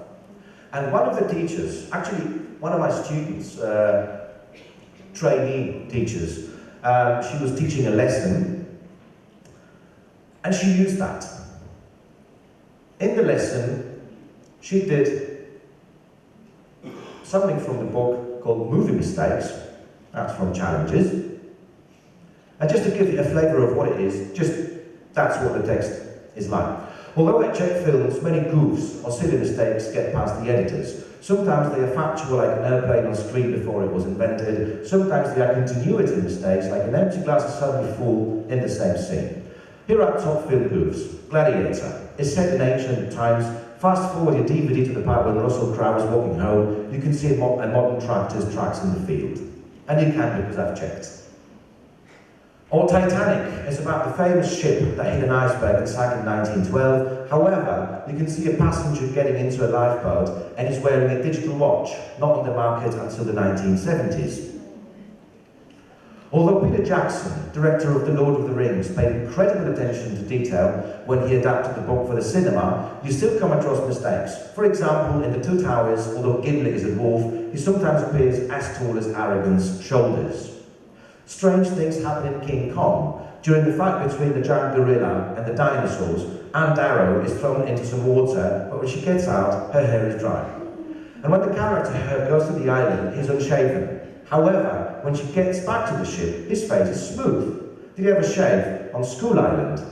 And one of the teachers, actually one of my students, trainee teachers, she was teaching a lesson, and she used that. In the lesson, she did something from the book called Movie Mistakes, that's from Challenges. And just to give you a flavour of what it is, that's what the text is like. Although at Czech films, many goofs or silly mistakes get past the editors. Sometimes they are factual, like an airplane on screen before it was invented. Sometimes they are continuity mistakes, like an empty glass is suddenly full in the same scene. Here are top film goofs. Gladiator is set in ancient times. Fast forward your DVD to the part when Russell Crowe is walking home. You can see a modern tractor's tracks in the field. And you can, because I've checked. Or Titanic is about the famous ship that hit an iceberg and sank in 1912. However, you can see a passenger getting into a lifeboat and he's wearing a digital watch, not on the market until the 1970s. Although Peter Jackson, director of The Lord of the Rings, paid incredible attention to detail when he adapted the book for the cinema, you still come across mistakes. For example, in The Two Towers, although Gimli is a dwarf, he sometimes appears as tall as Aragorn's shoulders. Strange things happen in King Kong. During the fight between the giant gorilla and the dinosaurs, Anne Darrow is thrown into some water, but when she gets out, her hair is dry. And when the character goes to the island, he's unshaven. However, when she gets back to the ship, his face is smooth. Did he ever shave on School Island?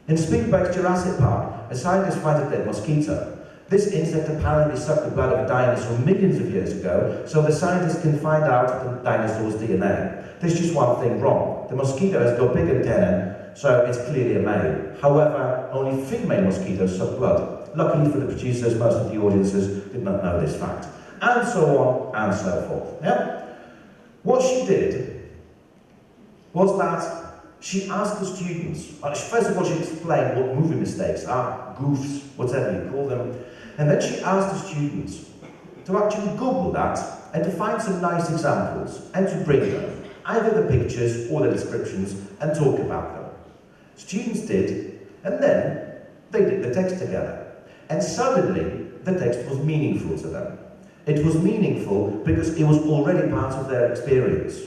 In Spielberg's Jurassic Park, a scientist finds a dead mosquito. This insect apparently sucked the blood of a dinosaur millions of years ago, so the scientists can find out the dinosaur's DNA. There's just one thing wrong. The mosquito has got big antennae, so it's clearly a male. However, only female mosquitoes suck blood. Luckily for the producers, most of the audiences did not know this fact. And so on and so forth. Yeah? What she did was that she asked the students, first of all she explained what movie mistakes are, goofs, whatever you call them, and then she asked the students to actually Google that and to find some nice examples and to bring them, either the pictures or the descriptions, and talk about them. Students did, and then they did the text together. And suddenly, the text was meaningful to them. It was meaningful because it was already part of their experience.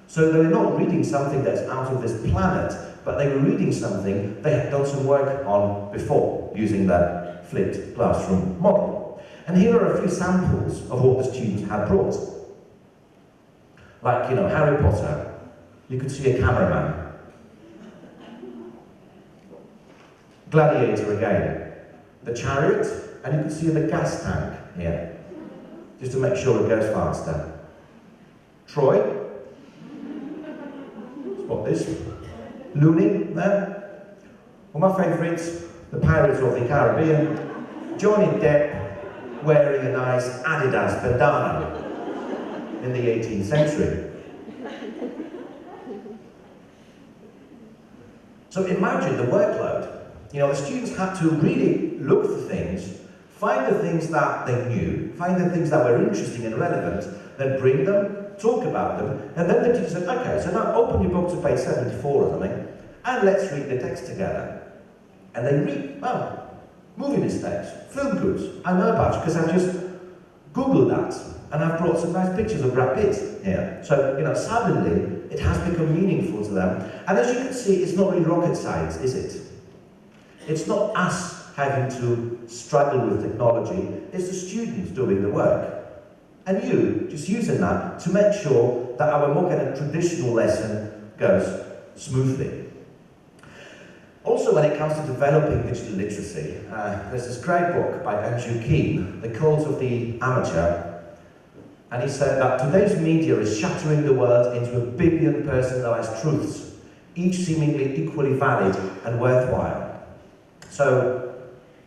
So they were not reading something that's out of this planet, but they were reading something they had done some work on before, using that flipped classroom model. And here are a few samples of what the students had brought. Like, Harry Potter, you could see a cameraman. Gladiator again. The chariot, and you can see the gas tank here, just to make sure it goes faster. Troy. Spot this. Looney, there. Well, my favourites, the Pirates of the Caribbean. Johnny Depp wearing a nice Adidas bandana in the 18th century. So imagine the workload. The students had to really look for things, find the things that they knew, find the things that were interesting and relevant, then bring them, talk about them, and then the teacher said, okay, so now open your book to page 74 or something, and let's read the text together. And they read, movie mistakes, film groups, I know about it because I've just Googled that, and I've brought some nice pictures of Brad Pitt here. So, suddenly, it has become meaningful to them. And as you can see, it's not really rocket science, is it? It's not us having to struggle with technology, it's the students doing the work. And you just using that to make sure that our more kind of traditional lesson goes smoothly. Also, when it comes to developing digital literacy, there's this great book by Andrew Keane, The Calls of the Amateur, and he said that today's media is shattering the world into a billion personalised truths, each seemingly equally valid and worthwhile. So,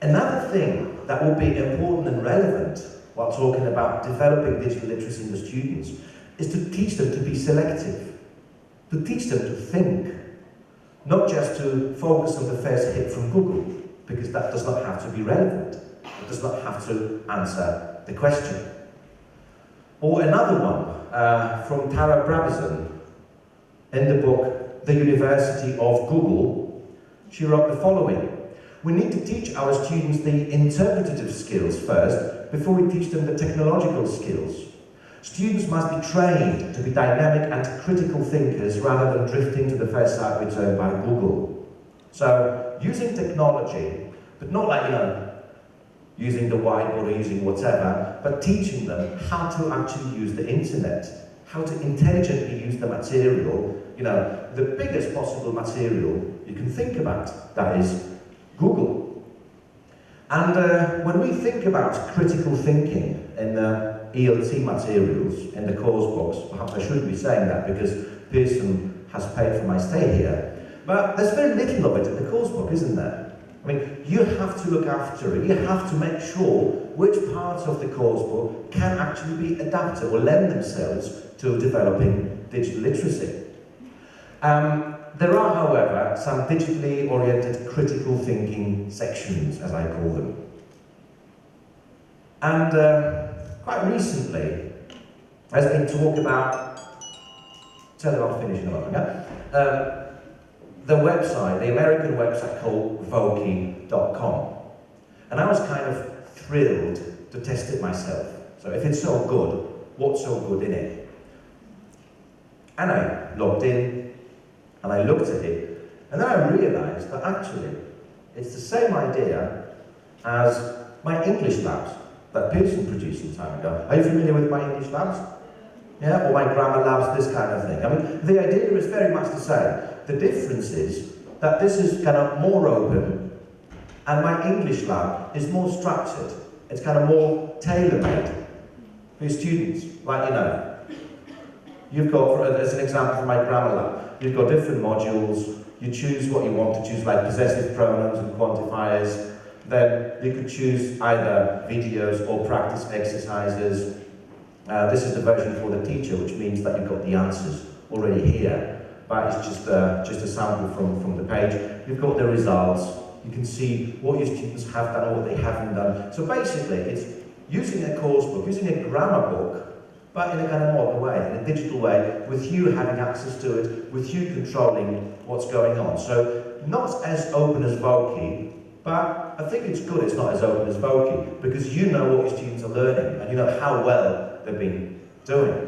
another thing that will be important and relevant while talking about developing digital literacy in the students is to teach them to be selective, to teach them to think, not just to focus on the first hit from Google, because that does not have to be relevant, it does not have to answer the question. Or another one from Tara Brabazon in the book The University of Google. She wrote the following: we need to teach our students the interpretative skills first before we teach them the technological skills. Students must be trained to be dynamic and critical thinkers rather than drifting to the first site returned by Google. So, using technology, but not like, using the whiteboard or using whatever, but teaching them how to actually use the internet, how to intelligently use the material, the biggest possible material you can think about, that is Google. And when we think about critical thinking in the ELT materials in the course books, perhaps I shouldn't be saying that because Pearson has paid for my stay here, but there's very little of it in the course book, isn't there? I mean, you have to look after it, you have to make sure which parts of the course book can actually be adapted or lend themselves to developing digital literacy. There are, however, some digitally oriented critical thinking sections, as I call them. And quite recently, there's been talk about, tell them I'll finish in a moment, the website, the American website called Voki.com. And I was kind of thrilled to test it myself. So if it's so good, what's so good in it? And I logged in, and I looked at it, and then I realised that actually, it's the same idea as my English labs that Pearson produced some time ago. Are you familiar with my English labs? Yeah, or my grammar labs, this kind of thing. I mean, the idea is very much the same. The difference is that this is kind of more open, and my English lab is more structured. It's kind of more tailor-made for your students. Like, you've got, as an example from my grammar lab, you've got different modules. You choose what you want to choose, like possessive pronouns and quantifiers. Then you could choose either videos or practice exercises. This is the version for the teacher, which means that you've got the answers already here. But it's just a sample from the page. You've got the results. You can see what your students have done or what they haven't done. So basically, it's using a course book, using a grammar book, but in a kind of modern way, in a digital way, with you having access to it, with you controlling what's going on. So not as open as Voki, but I think it's good it's not as open as Voki, because you know what your students are learning, and you know how well they've been doing.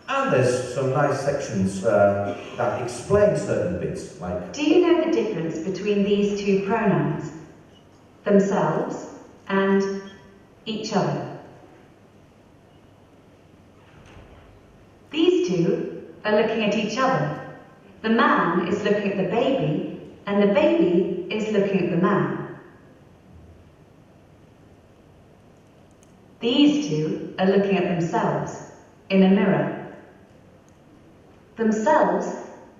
And there's some nice sections that explain certain bits, like... Do you know the difference between these two pronouns? Themselves and each other. These two are looking at each other. The man is looking at the baby, and the baby is looking at the man. These two are looking at themselves in a mirror. Themselves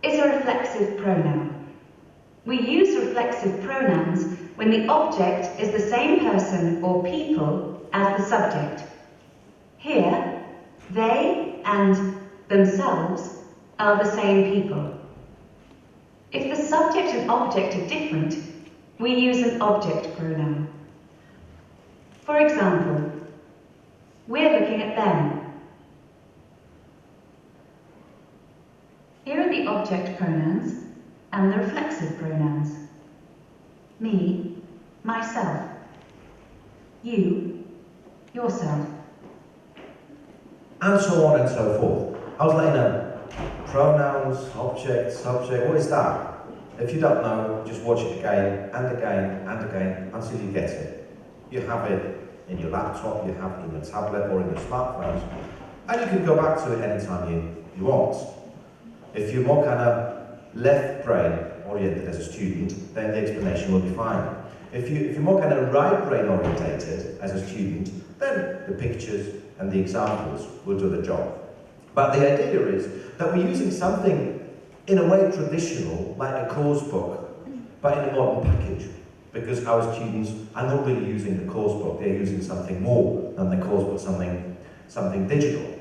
is a reflexive pronoun. We use reflexive pronouns when the object is the same person or people as the subject. Here, they and themselves are the same people. If the subject and object are different, we use an object pronoun. For example, we're looking at them. Here are the object pronouns and the reflexive pronouns. Me, myself. You, yourself. And so on and so forth. I was like, pronouns, object, subject, what is that? If you don't know, just watch it again and again and again until you get it. You have it in your laptop, you have it in your tablet or in your smartphones, and you can go back to it anytime you want. If you're more kind of left brain oriented as a student, then the explanation will be fine. If you're more kind of right brain orientated as a student, then the pictures and the examples will do the job. But the idea is that we're using something in a way traditional, like a course book, but in a modern package. Because our students are not really using the course book, they're using something more than the course book, something digital.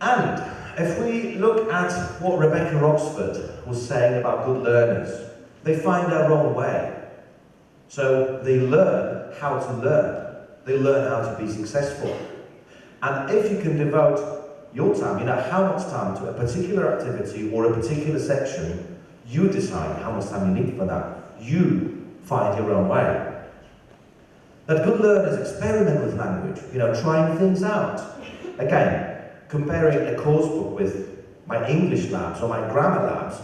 And if we look at what Rebecca Roxford was saying about good learners, they find their own way. So they learn how to learn. They learn how to be successful. And if you can devote your time, you know how much time to a particular activity or a particular section, you decide how much time you need for that. You find your own way. That good learners experiment with language, you know, trying things out. Again, comparing a course book with my English labs or my grammar labs,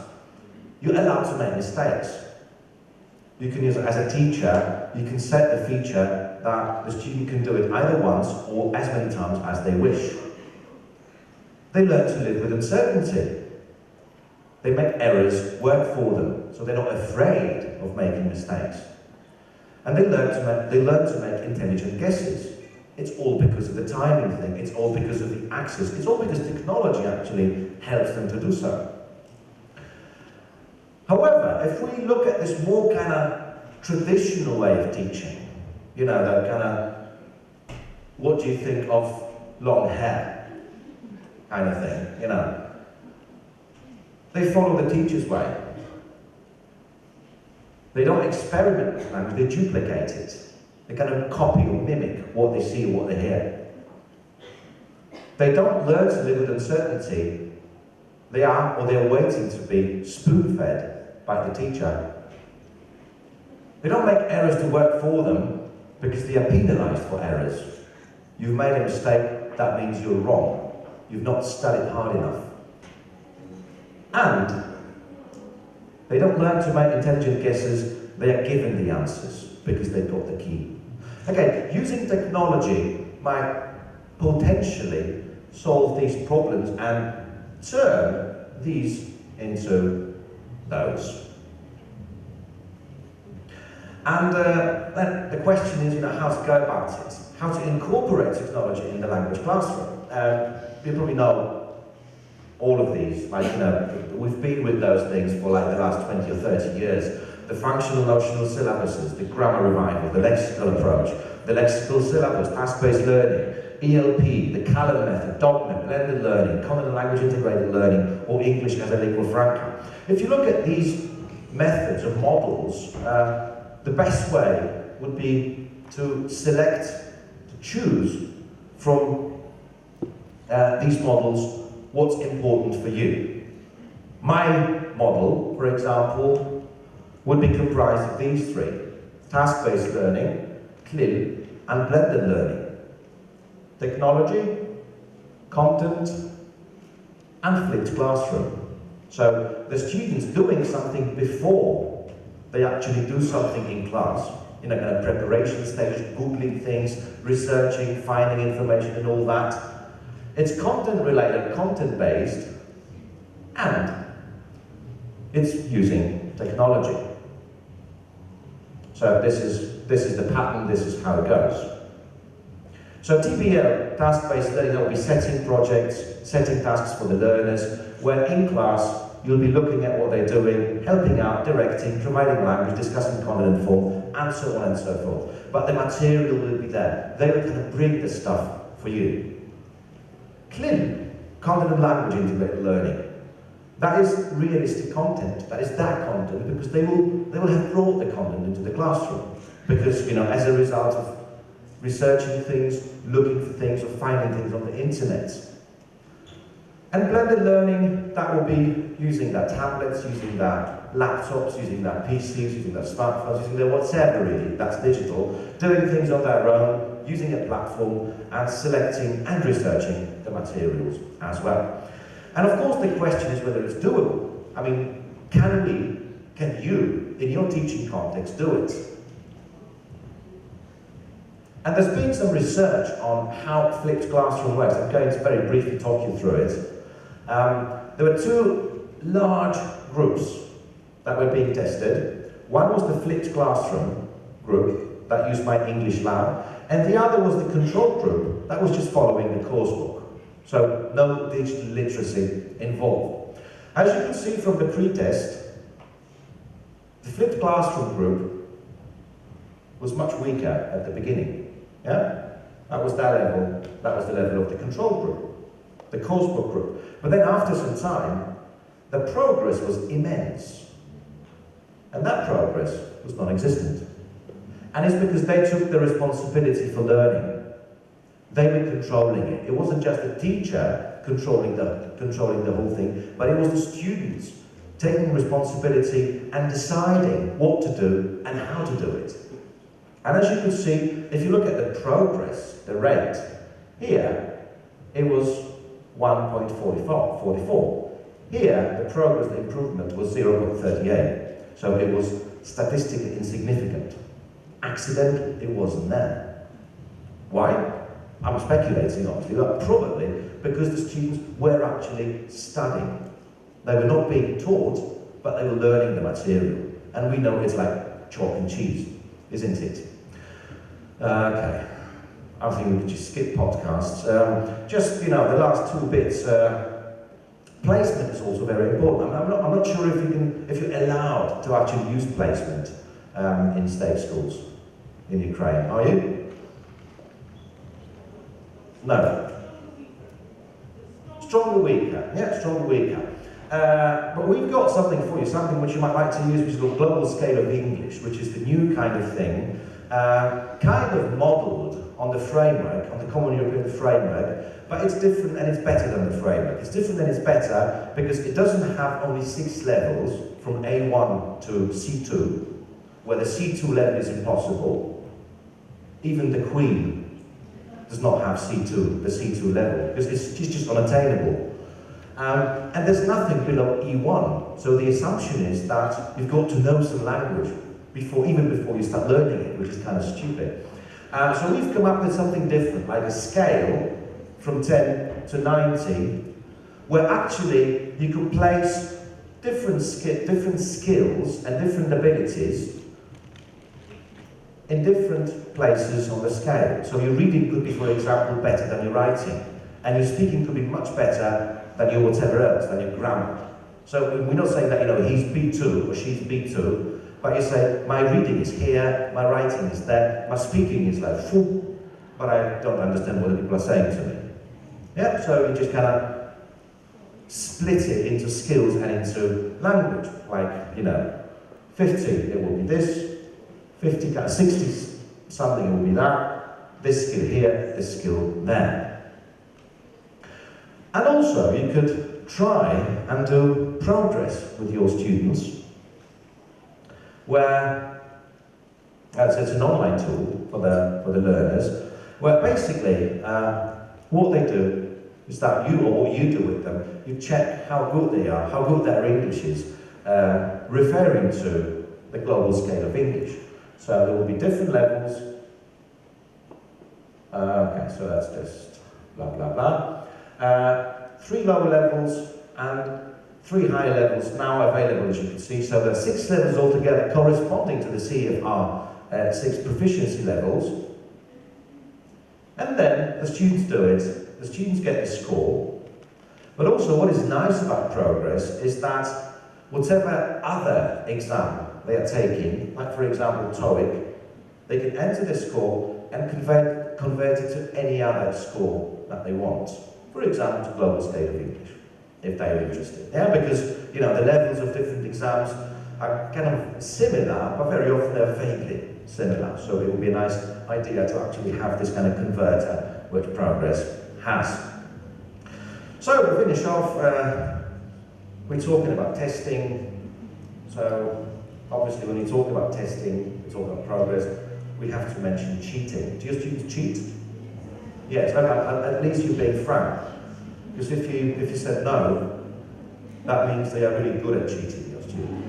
you're allowed to make mistakes. You can use it as a teacher, you can set the feature that the student can do it either once or as many times as they wish. They learn to live with uncertainty. They make errors work for them, so they're not afraid of making mistakes. And they learn to make intelligent guesses. It's all because of the timing thing, it's all because of the access, it's all because technology actually helps them to do so. However, if we look at this more kind of traditional way of teaching, you know, that kind of, what do you think of long hair kind of thing, you know. They follow the teacher's way. They don't experiment with language, they duplicate it. They kind of copy or mimic what they see or what they hear. They don't learn to live with uncertainty. They're waiting to be spoon-fed by the teacher. They don't make errors to work for them because they are penalized for errors. You've made a mistake, that means you're wrong. You've not studied hard enough. And they don't learn to make intelligent guesses, they are given the answers because they've got the key. Again, using technology might potentially solve these problems and turn these into those. And then the question is, you know, how to go about it, how to incorporate technology in the language classroom. You probably know all of these, like, you know, we've been with those things for like the last 20 or 30 years. The functional notional syllabuses, the grammar revival, the lexical approach, the lexical syllabus, task-based learning, ELP, the Callan method, document, blended learning, common language integrated learning, or English as a lingua franca. If you look at these methods or models, the best way would be to select, to choose from these models what's important for you. My model, for example, would be comprised of these three: task-based learning, CLIL, and blended learning. Technology, content, and flipped classroom. So the students doing something before they actually do something in class, in a kind of preparation stage, Googling things, researching, finding information and all that. It's content-related, content-based, and it's using technology. So this is the pattern, this is how it goes. So TBL, task-based learning, there will be setting projects, setting tasks for the learners, where in class you'll be looking at what they're doing, helping out, directing, providing language, discussing content and form, and so on and so forth. But the material will be there. They will kind of bring the stuff for you. CLIL, content and language integrated learning. That is realistic content. That is that content because they will have brought the content into the classroom. Because, you know, as a result of researching things, looking for things, or finding things on the internet. And blended learning, that will be using their tablets, using their laptops, using their PCs, using their smartphones, using their whatever really, that's digital, doing things on their own, using a platform, and selecting and researching the materials as well. And of course the question is whether it's doable. I mean, can you, in your teaching context, do it? And there's been some research on how flipped classroom works. I'm going to very briefly talk you through it. There were two large groups that were being tested. One was the flipped classroom group that used my English lab, and the other was the control group that was just following the course book. So no digital literacy involved. As you can see from the pre-test, the flipped classroom group was much weaker at the beginning. Yeah? That was that level, that was the level of the control group, the course book group. But then after some time, the progress was immense. And that progress was non-existent. And it's because they took the responsibility for learning. They were controlling it. It wasn't just the teacher controlling the whole thing, but it was the students taking responsibility and deciding what to do and how to do it. And as you can see, if you look at the progress, the rate, here, it was 1.44. Here, the progress, the improvement was 0.38. So it was statistically insignificant. Accidental, it wasn't there. Why? I'm speculating, obviously, but probably because the students were actually studying. They were not being taught, but they were learning the material. And we know it's like chalk and cheese, isn't it? Okay, I think we could just skip podcasts. Just, the last two bits. Placement is also very important. I'm not sure if you're allowed to actually use placement in state schools in Ukraine. Are you? No. Stronger, weaker. Yeah, stronger, weaker. But we've got something for you, something which you might like to use, which is called Global Scale of English, which is the new kind of thing, kind of modelled on the framework, on the Common European Framework, but it's different and it's better than the framework. It's different and it's better because it doesn't have only 6 levels, from A1 to C2, where the C2 level is impossible. Even the Queen does not have C2, the C2 level, because it's just unattainable. And there's nothing below E1, so the assumption is that you've got to know some language even before you start learning it, which is kind of stupid. So we've come up with something different, like a scale from 10 to 90, where actually you can place different skills and different abilities in different places on the scale. So your reading could be, for example, better than your writing, and your speaking could be much better than your whatever else, than your grammar. So we're not saying that, he's B2 or she's B2, but you say, my reading is here, my writing is there, my speaking is like, phew, but I don't understand what the people are saying to me. Yeah, so you just kind of split it into skills and into language. Like, 50, it will be this, 60 something, it will be that, this skill here, this skill there. And also, you could try and do progress with your students, where it's an online tool for the learners, where basically what they do is that what you do with them, you check how good they are, how good their English is, referring to the global scale of English. So there will be different levels. Okay, so that's just blah blah blah. 3 lower levels and 3 higher levels now available, as you can see. So there are 6 levels altogether corresponding to the CFR 6 proficiency levels. And then the students do it, the students get the score. But also what is nice about progress is that whatever other exam they are taking, like for example TOEIC, they can enter the score and convert it to any other score that they want. For example, to global scale of English, if they are interested. Yeah, because the levels of different exams are kind of similar, but very often they're vaguely similar. So it would be a nice idea to actually have this kind of converter, which progress has. So to finish off, we're talking about testing. So obviously when we talk about testing, we talk about progress, we have to mention cheating. Do your students cheat? Yes, at least you're being frank. Because if you said no, that means they are really good at cheating, your students.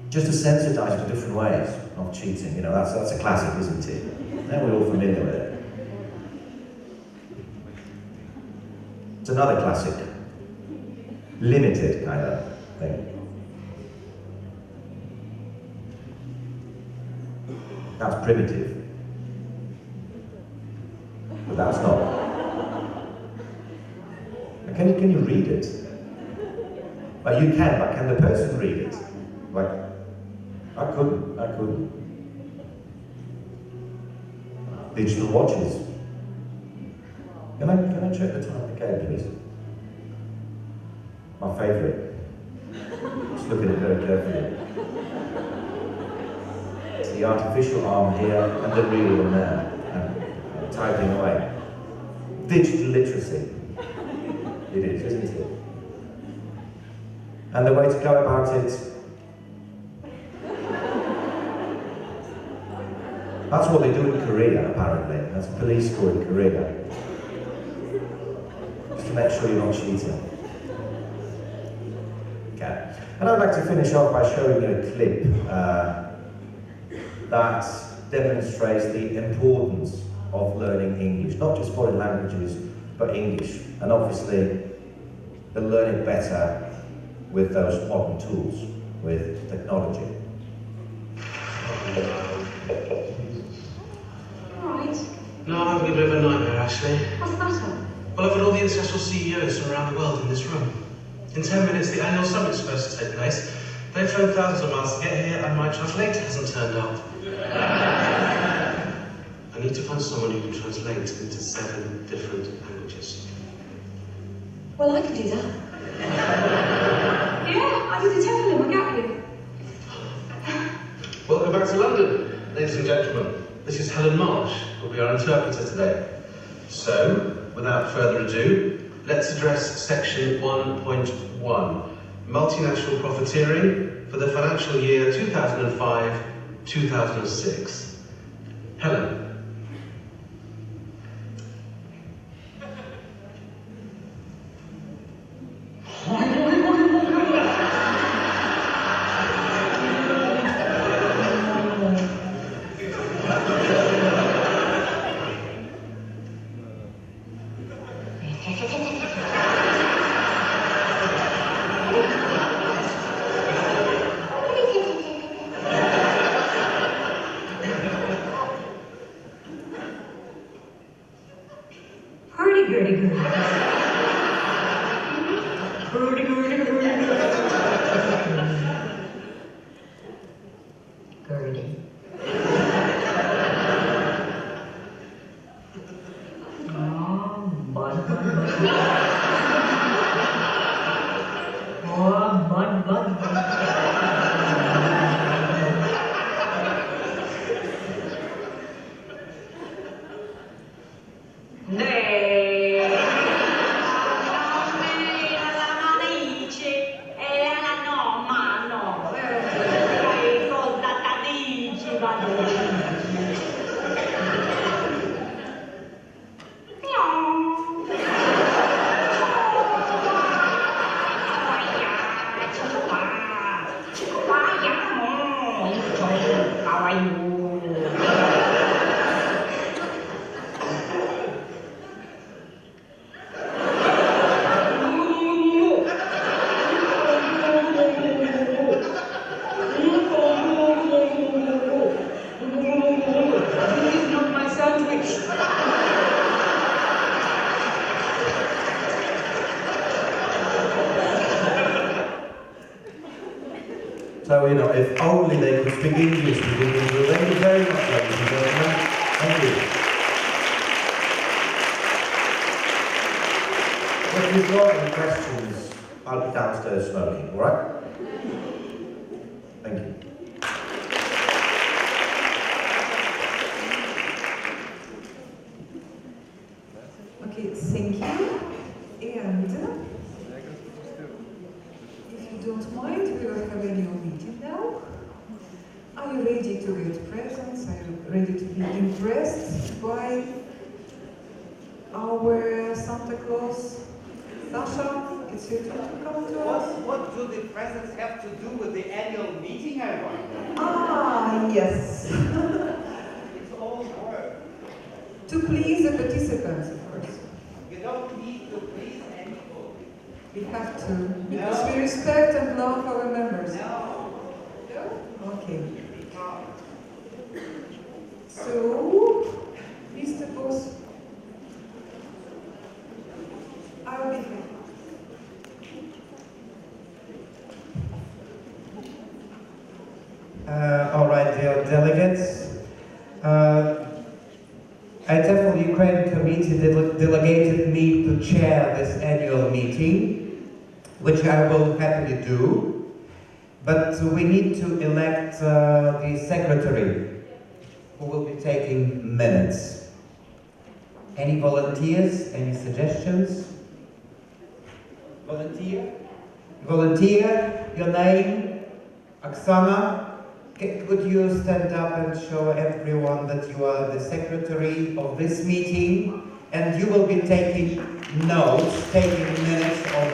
Just to sensitize you to different ways of cheating, that's a classic, isn't it? And we're all familiar with it. It's another classic, limited kind of thing. That's primitive, but that's not. Can you read it? Well, you can, but can the person read it? Like, I couldn't. Digital watches. Can I check the time again, please? My favourite. Just look at it very carefully. It's the artificial arm here and the real one there. And typing away. Digital literacy. It is, isn't it? And the way to go about it, that's what they do in Korea, apparently. That's a police school in Korea. Just to make sure you're not cheating. Okay. And I'd like to finish off by showing you a clip that demonstrates the importance of learning English, not just foreign languages, but English. And obviously, they'll learn it better with those modern tools, with technology. Right. No, I'm having a bit of a nightmare, actually. What's the matter? Well, I've got all the international CEOs from around the world in this room. In 10 minutes, the annual summit's supposed to take place. They've flown thousands of miles to get here, and my translator hasn't turned up. I need to find someone who can translate into 7 different languages. Well, I can do that. Yeah, I did a TEFL in Ukraine. Welcome back to London, ladies and gentlemen. This is Helen Marsh, who will be our interpreter today. So, without further ado, let's address section 1.1, multinational profiteering for the financial year 2005-2006. Helen. So, you know, if only they could speak English within the room. Thank you very much, ladies and gentlemen. Thank you. If you've got any questions, I'll be downstairs smoking, all right? Thank you. Okay, thank you. And if you don't mind, we will have a new meeting now. Are you ready to get presents? Are you ready to be impressed by our Santa Claus? Sasha, it's your turn to come to us. What do the presents have to do with the annual meeting, I wonder? Ah, yes. It's all work. To please the participants, of course. You don't need to please anyone. We have to, because we respect and love our members. No? Okay. So, Mr. Boss, I'll be here. All right, dear delegates. IATEFL Ukraine committee delegated me to chair this annual meeting, which I will happily do. But we need to elect the secretary, who will be taking minutes. Any volunteers? Any suggestions? Volunteer? Volunteer? Your name? Oksana? Could you stand up and show everyone that you are the secretary of this meeting? And you will be taking notes, taking minutes of